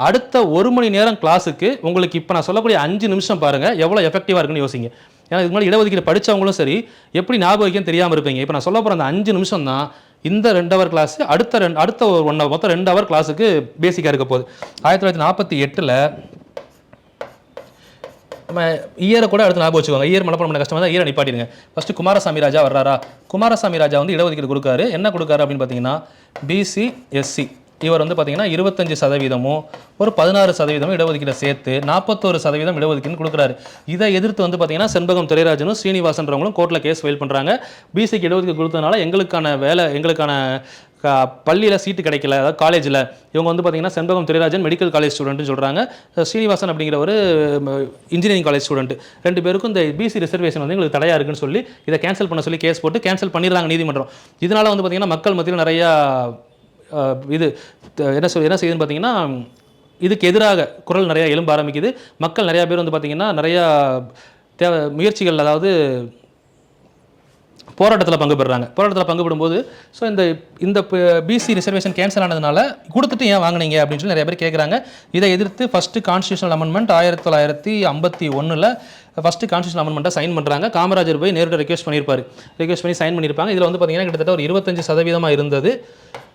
Speaker 2: அடுத்த 1 மணி நேரம் கிளாஸுக்கு உங்களுக்கு இப்போ நான் சொல்லக்கூடிய 5 நிமிஷம் பாருங்கள் எவ்வளோ எஃபெக்டிவாக இருக்குன்னு யோசிங்க. ஏன்னா இதுக்கு முன்னாடி இடஒதுக்கீடு படித்தவங்களும் சரி எப்படி ஞாபகம் வைக்கன்னு தெரியாமல் இருப்பீங்க. இப்போ நான் சொல்ல போகிற அந்த 5 நிமிஷம் தான் இந்த 2 ஹவர் கிளாஸ் அடுத்த ஒரு 1 ஹவர், மொத்தம் 2 ஹவர் கிளாஸுக்கு பேசிக்காக இருக்க போகுது. 1948 நம்ம இயரை கூட அடுத்து ஞாபகம் வச்சுக்கோங்க. இயர் மனப்பாடம் பண்ண கஷ்டமாக தான், இயரை நிப்பாட்டிடுங்க. ஃபஸ்ட்டு குமாரசாமி ராஜா வர்றாரா? குமாரசாமி ராஜா வந்து இடஒதுக்கீடு கொடுக்காரு. என்ன கொடுக்காரு அப்படின்னு பார்த்தீங்கன்னா, பிசி எஸ்சி இவர் வந்து பார்த்தீங்கன்னா 25% ஒரு 16% இடஒதுக்கீடை சேர்த்து 41% இடஒதுக்கீடு கொடுக்குறாரு. இதை எதிர்த்து வந்து பார்த்தீங்கன்னா செண்பகம் துரைராஜனும் ஸ்ரீனிவாசன்றவங்களும் கோர்ட்டில் கேஸ் ஃபைல் பண்ணுறாங்க. பிசிக்கு இடஒதுக்கீடு கொடுத்ததுனால எங்களுக்கான பள்ளியில் சீட்டு கிடைக்கல, அதாவது காலேஜில். இவங்க வந்து பார்த்தீங்கன்னா செண்பகம் துரைராஜன் மெடிக்கல் காலேஜ் ஸ்டூடெண்ட்னு சொல்கிறாங்க, ஸ்ரீனிவாசன் அப்படிங்கிற ஒரு இன்ஜினியரிங் காலேஜ் ஸ்டூடெண்ட். 2 பேருக்கும் இந்த பிசி ரிசர்வேஷன் வந்து எங்களுக்கு தடையாக இருக்குன்னு சொல்லி இதை கேன்சல் பண்ண சொல்லி கேஸ் போட்டு கேன்சல் பண்ணிடுறாங்க நீதிமன்றம். இதனால் வந்து பார்த்தீங்கன்னா மக்கள் மத்தியில் நிறையா இது என்ன செய்யுதுன்னு பார்த்தீங்கன்னா, இதுக்கு எதிராக குரல் நிறையா எழும்ப ஆரம்பிக்குது. மக்கள் நிறையா பேர் வந்து பார்த்தீங்கன்னா நிறையா முயற்சிகள், அதாவது போராட்டத்தில் பங்கு பெறுறாங்க. போராட்டத்தில் பங்கு பெறும்போது ஸோ இந்த பிசி ரிசர்வேஷன் கேன்சல் ஆனதுனால கொடுத்துட்டு ஏன் வாங்கினீங்க அப்படின்னு சொல்லி நிறைய பேர் கேட்குறாங்க. இதை எதிர்த்து first constitutional amendment 1951 first constitution அமெண்ட்மெண்ட்டை சைன் பண்ணுறாங்க. காமராஜர் போய் நேரில் ரெக்வெஸ்ட் பண்ணி சைன் பண்ணியிருப்பாங்க. இதில் வந்து பார்த்தீங்கன்னா கிட்டத்தட்ட ஒரு 25% இருந்தது,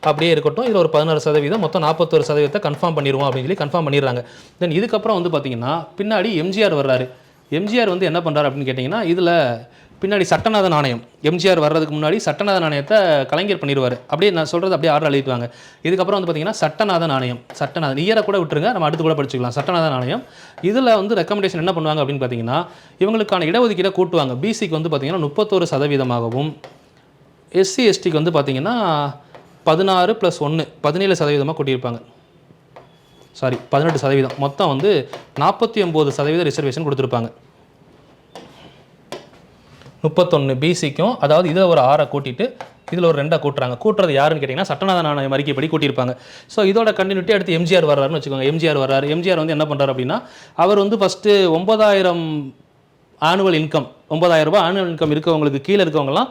Speaker 2: அப்படியே இருக்கட்டும், இதில் ஒரு 16%, மொத்தம் 41% கன்ஃபார்ம் பண்ணிடுவோம் அப்படின்னு சொல்லி கன்ஃபார்ம் பண்ணிடுறாங்க. தென் இதுக்கப்புறம் வந்து பார்த்தீங்கன்னா பின்னாடி எம்ஜிஆர் வர்றாரு. எம்ஜிஆர் வந்து என்ன பண்ணுறாரு அப்படின்னு கேட்டிங்கன்னா, இதில் பின்னாடி சட்டநாத நாணயம், எம்ஜிஆர் வர்றதுக்கு முன்னாடி சட்டநாத நாணயத்தை கலைஞர் பண்ணிடுவார். அப்படியே நான் சொல்கிறது அப்படியே ஆர்டர் எழுதிடுவாங்க. இதுக்கப்புறம் வந்து பார்த்தீங்கன்னா சட்டநாத நாணயம், இயரை கூட விட்டுருங்க, நம்ம அடுத்து கூட படிச்சுக்கலாம். சட்டநாத நாணயம் இதில் வந்து ரெக்கமெண்டேஷன் என்ன பண்ணுவாங்க அப்படின்னு பார்த்தீங்கன்னா, இவங்களுக்கான இடஒதுக்கீடை கூட்டுவாங்க. பிசிக்கு வந்து பார்த்தீங்கன்னா 31%, எஸ்சி எஸ்டிக்கு வந்து பார்த்தீங்கன்னா 16 + 1 17% கூட்டியிருப்பாங்க. 18%, மொத்தம் வந்து 49% ரிசர்வேஷன் கொடுத்துருப்பாங்க. 31 பிசிக்கும், அதாவது இதில் ஒரு 6 கூட்டிட்டு இதில் ஒரு 2 கூட்டுறாங்க. கூட்டுறது யாருன்னு கேட்டிங்கன்னா சட்டநாத நாணயம் அறிக்கைப்படி கூட்டியிருப்பாங்க. ஸோ இதோட கண்டினியூட்டி அடுத்து எம்ஜிஆர் வர்றாருன்னு வச்சுக்கோங்க. எம்ஜிஆர் வந்து என்ன பண்ணுறாரு அப்படின்னா, அவர் வந்து ஃபஸ்ட்டு 9000 ஆனுவல் இன்கம், 9000 ரூபாய் ஆனுவல் இன்கம் இருக்கவங்களுக்கு கீழே இருக்கவங்கலாம்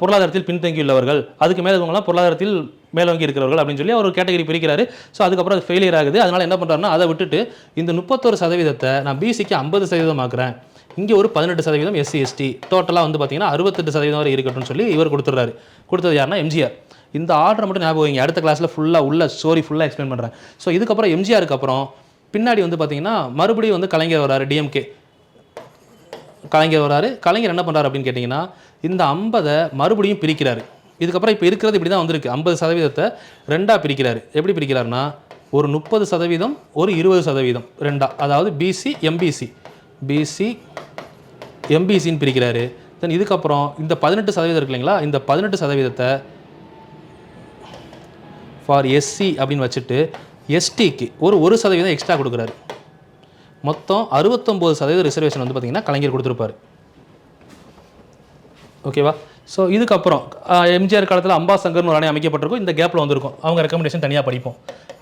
Speaker 2: பொருளாதாரத்தில் பின்தங்கியுள்ளவர்கள், அதுக்கு மேலே இருக்கவங்களாம் பொருளாதாரத்தில் மேலோங்கி இருக்கிறவர்கள் அப்படின்னு சொல்லி அவர் கேட்டகரி பிரிக்கிறாரு. ஸோ அதுக்கப்புறம் அது ஃபெயிலியர் ஆகுது. அதனால் என்ன பண்ணுறாருன்னா, அதை விட்டுட்டு இந்த 31% நான் பிசிக்கு 50% ஆக்குறேன், இங்கே ஒரு 18% எஸ்சி எஸ்டி, டோட்டலாக வந்து பார்த்தீங்கன்னா 68% வரை இருக்கட்டும்னு சொல்லி இவர் கொடுத்துட்றாரு. கொடுத்தது யாருன்னா எம்ஜிஆர். இந்த ஆர்டரை மட்டும் ஞாபகம் வைங்க, அடுத்த கிளாஸில் ஃபுல்லாக ஸ்டோரி ஃபுல்லாக எக்ஸ்பிளைன் பண்ணுறேன். ஸோ இதுக்கப்புறம் எம்ஜிஆருக்கு அப்புறம் பின்னாடி வந்து பார்த்தீங்கன்னா மறுபடியும் வந்து கலைஞர் வராரு. டிஎம்கே கலைஞர் என்ன பண்ணுறாரு அப்படின்னு கேட்டிங்கன்னா, இந்த 50 மறுபடியும் பிரிக்கிறாரு. இதுக்கப்புறம் இப்போ இருக்கிறது இப்படி தான் வந்திருக்கு. 50% 2ஆக பிரிக்கிறாரு. எப்படி பிரிக்கிறாருன்னா, ஒரு 30%, ஒரு 20% 2ஆ, அதாவது பிசி எம்பிசின்னு பிரிக்கிறாரு. தென் இதுக்கப்புறம் இந்த 18% இருக்கு இல்லைங்களா, இந்த 18% ஃபார் எஸ்சி அப்படின்னு வச்சுட்டு எஸ்டிக்கு ஒரு 1% எக்ஸ்ட்ரா கொடுக்குறாரு. மொத்தம் 69% ரிசர்வேஷன் வந்து பார்த்திங்கன்னா கலைஞர் கொடுத்துருப்பார். ஓகேவா? ஸோ இதுக்கப்புறம் எம்ஜிஆர் காலத்தில் அம்பாசங்கர்னு ஒரு அணை அமைக்கப்பட்டிருக்கும். இந்த கேப்பில் வந்திருக்கும், அவங்க ரெக்கமெண்டேஷன் தனியாக படிப்போம்.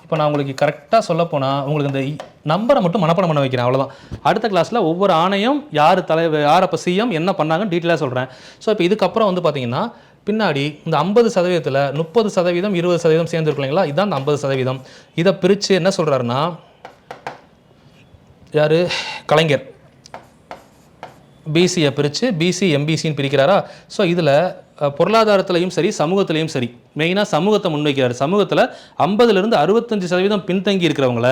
Speaker 2: இப்போ நான் உங்களுக்கு கரெக்டாக சொல்ல போனால் உங்களுக்கு இந்த நம்பரை மட்டும் மனப்பாடம் பண்ண வைக்கிறேன், அவ்வளோதான். அடுத்த கிளாஸில் ஒவ்வொரு ஆணையம் யார் தலைவர், யார் அப்போ சிஎம், என்ன பண்ணாங்கன்னு டீட்டெயிலாக சொல்கிறேன். ஸோ இப்போ இதுக்கப்புறம் வந்து பார்த்தீங்கன்னா பின்னாடி இந்த 50%ல் 30% 20% சேர்ந்துருக்கு இல்லைங்களா, இதுதான் இந்த 50%. இதை பிரித்து என்ன சொல்கிறாருன்னா, யார், கலைஞர் பிசியை பிரித்து பிசி எம்பிசின்னு பிரிக்கிறாரா. ஸோ இதில் பொருளாதாரத்திலையும் சரி சமூகத்திலையும் சரி மெயினாக சமூகத்தை முன்வைக்கிறார். சமூகத்தில் 50% 65% பின்தங்கி இருக்கிறவங்கள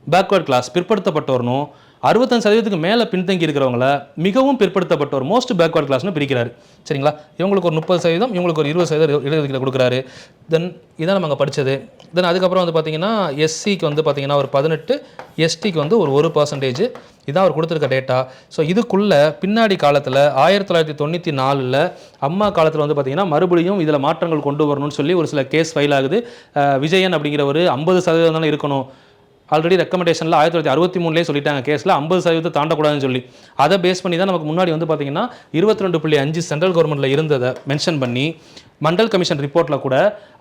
Speaker 2: பேக்வர்ட் கிளாஸ் பிற்படுத்தப்பட்டவர்னும், 65% மேலே பின்தங்கி இருக்கிறவங்கள மிகவும் பிற்படுத்தப்பட்டவர் மோஸ்ட் பேக்வர்ட் கிளாஸ்னு பிரிக்கிறாரு. சரிங்களா? இவங்களுக்கு ஒரு 30%, இவங்களுக்கு ஒரு 20% இடஒதுக்கீடு கொடுக்குறாரு. தென் இதான் நம்ம அங்கே படித்தது. தென் அதுக்கப்புறம் வந்து பார்த்திங்கன்னா எஸ்சிக்கு வந்து பார்த்திங்கன்னா ஒரு 18, எஸ்டிக்கு வந்து ஒரு 1%. இதான் அவர் கொடுத்துருக்க டேட்டா. ஸோ இதுக்குள்ளே பின்னாடி காலத்தில் 1994 அம்மா காலத்தில் வந்து பார்த்திங்கன்னா மறுபடியும் இதில் மாற்றங்கள் கொண்டு வரணும்னு சொல்லி ஒரு சில கேஸ் ஃபைல் ஆகுது. விஜயன் அப்படிங்கிற ஒரு 50% தானே இருக்கணும், ஆல்ரெடி ரெக்கமெண்டேஷனில் 1963 சொல்லிட்டாங்க, கேஸில் 50% தாண்டக்கூடாதுன்னு சொல்லி. அதை பேஸ் பண்ணி தான் நமக்கு முன்னாடி வந்து பார்த்திங்கன்னா 22.5 சென்ட்ரல் கவர்மெண்ட்டில் இருந்ததை மென்ஷன் பண்ணி மண்டல் கமிஷன் ரிப்போர்ட்டில் கூட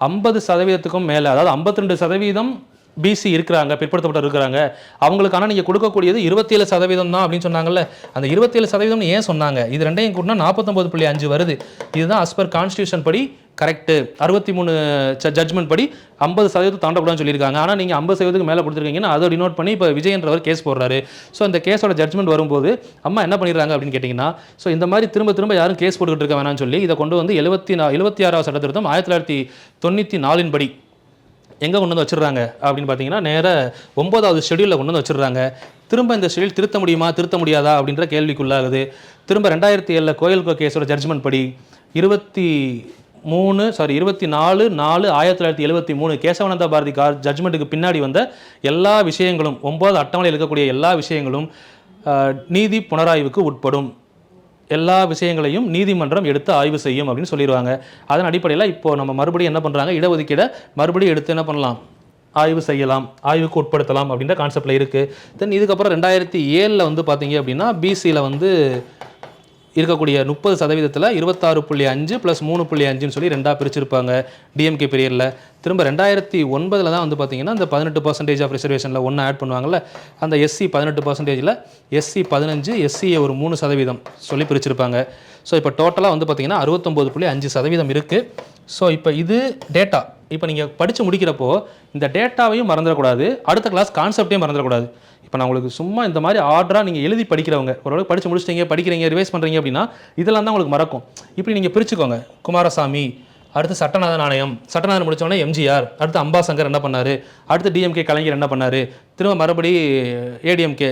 Speaker 2: 50%க்கும் மேலே, அதாவது 52% பிசி இருக்கிறாங்க, பிற்படுத்தப்பட்டு இருக்கிறாங்க, அவங்களுக்கான நீங்கள் கொடுக்கக்கூடியது 27% தான் அப்படின்னு சொன்னாங்கல்ல. அந்த 27% ஏன் சொன்னாங்க, இது ரெண்டையும் கூட்டினா 49.5 வருது. இதுதான் அஸ் பர் கான்ஸ்டியூஷன் படி கரெக்டு 63 ஜட்மெண்ட் படி 50% தாண்டக்கூடாதுன்னு சொல்லியிருக்காங்க. ஆனால் நீங்கள் 50% மேலே கொடுத்துருக்கீங்கன்னா அதை டினோட் பண்ணி இப்போ விஜயன்றவர் கேஸ் போடுறாரு. ஸோ அந்த கேஸோட ஜட்மெண்ட் வரும்போது அம்மா என்ன பண்ணிடுறாங்க அப்படின்னு கேட்டிங்கன்னா, ஸோ இந்த மாதிரி திரும்ப யாரும் கேஸ் போட்டுக்கிட்டு இருக்க வேணாம்னு சொல்லி இதை கொண்டு வந்து 76வது சட்ட திருத்தம் 1994 படி எங்கே கொண்டு வந்து வச்சிடுறாங்க அப்படின்னு பார்த்தீங்கன்னா, நேராக 9வது ஷெடியூலில் கொண்டு வந்து வச்சிடுறாங்க. திரும்ப இந்த ஷெடியூல் திருத்த முடியாதா அப்படின்ற கேள்விக்குள்ளாகுது. திரும்ப 2007 கோயல்கோ கேஸோட ஜட்ஜ்மெண்ட் படி 24/4/1973 கேசவானந்த பாரதி ஜட்ஜ்மெண்ட்டுக்கு பின்னாடி வந்த எல்லா விஷயங்களும் 9 அட்டவணையில் இருக்கக்கூடிய எல்லா விஷயங்களும் நீதி புனராய்வுக்கு உட்படும். எல்லா விஷயங்களையும் நீதிமன்றம் எடுத்து ஆய்வு செய்யும் அப்படின்னு சொல்லிடுவாங்க. அதன் அடிப்படையில் இப்போது நம்ம மறுபடியும் என்ன பண்ணுறாங்க, இடஒதுக்கீடை மறுபடியும் எடுத்து என்ன பண்ணலாம், ஆய்வு செய்யலாம், ஆய்வுக்கு உட்படுத்தலாம் அப்படின்ற கான்செப்டில் இருக்குது. தென் இதுக்கப்புறம் 2007 வந்து பார்த்தீங்க அப்படின்னா பிசியில் வந்து இருக்கக்கூடிய 30%, 26.5 + 3.5 சொல்லி ரெண்டாக பிரிச்சிருப்பாங்க டிஎம்கே பீரியடில். திரும்ப 2009 தான் வந்து பார்த்தீங்கன்னா அந்த 18% ஆஃப் ரிசர்வேஷனில் ஒன்று ஆட் பண்ணுவாங்கள்ல, அந்த எஸ்சி 18%, எஸ்சி 15, எஸ்சியை ஒரு 3% சொல்லி பிரிச்சிருப்பாங்க. ஸோ இப்போ டோட்டலாக வந்து பார்த்தீங்கன்னா 69.5% இருக்குது. ஸோ இப்போ இது டேட்டா. இப்போ நீங்கள் படித்து முடிக்கிறப்போ இந்த டேட்டாவையும் மறந்துடக்கூடாது, அடுத்த கிளாஸ் கான்செப்டையும் மறந்துடக்கூடாது. இப்போ நான் உங்களுக்கு சும்மா இந்த மாதிரி ஆர்டராக நீங்கள் எழுதி படிக்கிறவங்க, ஓரளவுக்கு படித்து முடிச்சிட்டீங்க, படிக்கிறீங்க, ரிவைஸ் பண்ணுறீங்க அப்படின்னா இதெல்லாம் தான் உங்களுக்கு மறக்கும். இப்படி நீங்கள் பிரிச்சுக்கோங்க. குமாரசாமி, அடுத்து சட்டநாதன் ஆணையம், சட்டநாதன் முடித்தோடனே எம்ஜிஆர், அடுத்து அம்பாசங்கர் என்ன பண்ணார், அடுத்து டிஎம்கே கலைஞர் என்ன பண்ணார், திரும்ப மறுபடி ஏடிஎம்கே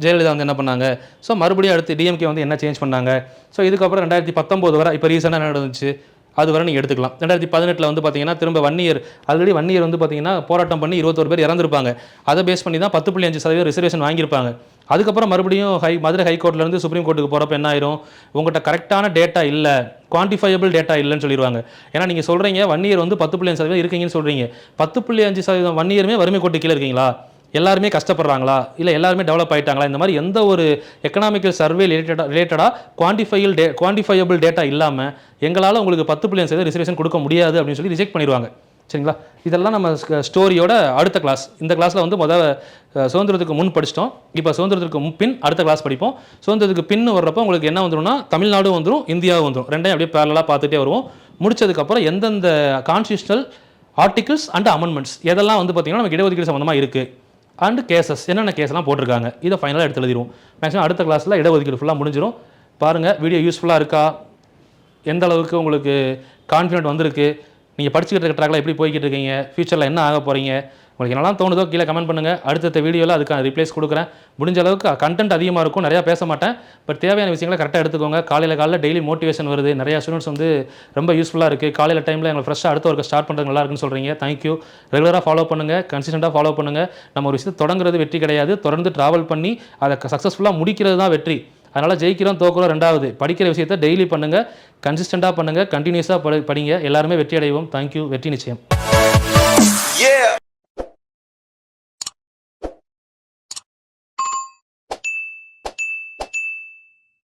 Speaker 2: ஜெயலலிதா வந்து என்ன பண்ணாங்க, ஸோ மறுபடியும் அடுத்து டிஎம்கே வந்து என்ன சேஞ்ச் பண்ணாங்க. ஸோ இதுக்கப்புறம் 2019 வரை இப்போ ரீசெண்டாக என்ன நடந்துச்சு அது வரை நீங்கள் எடுத்துக்கலாம். 2018 வந்து பார்த்தீங்கன்னா திரும்ப 1 இயர் ஆல்ரெடி 1 இயர் வந்து பார்த்தீங்கன்னா போராட்டம் பண்ணி 21 பேர் இறந்துருப்பாங்க. அதை பேஸ் பண்ணி தான் 10.5% ரிசர்வேஷன் வாங்கியிருப்பாங்க. அதுக்கப்புறம் மறுபடியும் மதுரை ஹைகோர்ட்லேருந்து சுப்ரீம் கோர்ட்டுக்கு போகிறப்ப என்ன ஆயிரும், உங்கள்கிட்ட கரெக்டான டேட்டா இல்லை, குவான்டிஃபையபிள் டேட்டா இல்லைன்னு சொல்லிடுவாங்க. ஏன்னா நீங்கள் சொல்கிறீங்க 1 இயர் வந்து 10.5% இருக்கீங்கன்னு சொல்கிறீங்க, 10.5% 1 இயருமே வறுமை கோட்டு கீழே இருக்கீங்களா, எல்லாருமே கஷ்டப்படுறாங்களா, இல்லை எல்லாருமே டெவலப் ஆகிட்டாங்களா, இந்த மாதிரி எந்த ஒரு எக்கனாமிக்கல் சர்வே ரிலேட்டடாக குவான்டிஃபையபிள் டேட்டா இல்லாமல் எங்களால் உங்களுக்கு 10.5% ரிசர்வேஷன் கொடுக்க முடியாது அப்படின்னு சொல்லி ரிஜெக்ட் பண்ணிடுவாங்க. சரிங்களா? இதெல்லாம் நம்ம ஸ்டோரியோட அடுத்த கிளாஸ். இந்த கிளாஸில் வந்து சுதந்திரத்துக்கு முன் படிச்சிட்டோம். இப்போ சுதந்திரத்துக்கு பின் அடுத்த கிளாஸ் படிப்போம். சுதந்திரத்துக்கு பின் வர்றப்போ உங்களுக்கு என்ன வந்துடும்னா தமிழ்நாடும் வந்துடும், இந்தியாவும் வந்துடும். ரெண்டையும் அப்படியே பேரலாக பார்த்துட்டே வருவோம். முடிச்சதுக்கப்புறம் எந்தெந்த கான்ஸ்டியூஷனல் ஆர்டிகல்ஸ் அண்ட் அமெண்ட்மெண்ட்ஸ் எதெல்லாம் வந்து பார்த்திங்கன்னா நமக்கு இடஒதுக்கீடு சம்மந்தமாக இருக்குது அண்ட் கேசஸ் என்னென்ன கேஸ்லாம் போட்டிருக்காங்க இதை ஃபைனலாக எடுத்து எழுதிடுவோம். மேக்ஸிமம் அடுத்த கிளாஸில் இடஒதுக்கீடு ஃபுல்லாக முடிஞ்சிடும். பாருங்கள் வீடியோ யூஸ்ஃபுல்லாக இருக்கா, எந்த அளவுக்கு உங்களுக்கு கான்ஃபிடென்ட் வந்திருக்கு, நீங்கள் படிச்சுக்கிட்டு இருக்க ட்ராக்கில் எப்படி போய்கிட்டு இருக்கீங்க, ஃபியூச்சரில் என்ன ஆக போகிறீங்க, உங்களுக்கு என்னெல்லாம் தோணுதோ கீழே கமெண்ட் பண்ணுங்கள். அடுத்த வீடியோவில் அதுக்கான ரிப்ளைஸ் கொடுக்குறேன். முடிஞ்ச அளவுக்கு கண்டென்ட் அதிகமாக இருக்கும், நிறையா பேச மாட்டேன், பட் தேவையான விஷயங்களை கரெக்டாக எடுத்துக்கோங்க. காலையில் டெய்லி மோட்டிவேஷன் வருது, நிறையா ஸ்டூடெண்ட்ஸ் வந்து ரொம்ப யூஸ்ஃபுல்லாக இருக்குது. காலையில் டைமில் எங்களை ஃப்ரெஷ்ஷாக அடுத்த ஒர்க்கை ஸ்டார்ட் பண்ணுறது நல்லா இருக்குன்னு சொல்கிறீங்க. தேங்க்யூ. ரெகுலராக ஃபாலோ பண்ணுங்கள், கன்சிஸ்டண்ட்டாக ஃபாலோ பண்ணுங்கள். நம்ம ஒரு விஷயத்தை தொடங்குறது வெற்றி கிடையாது, தொடர்ந்து ட்ராவல் பண்ணி அதை சக்ஸஸ்ஃபுல்லாக முடிக்கிறது தான் வெற்றி. அதனால் ஜெயிக்கிறோம் தோக்குறோம் ரெண்டாவது, படிக்கிற விஷயத்தை டெய்லி பண்ணுங்கள், கன்சிஸ்டண்ட்டாக பண்ணுங்கள், கண்டினியூஸாக படிங்க, எல்லாருமே வெற்றி அடைவோம். தேங்க்யூ. வெற்றி நிச்சயம்.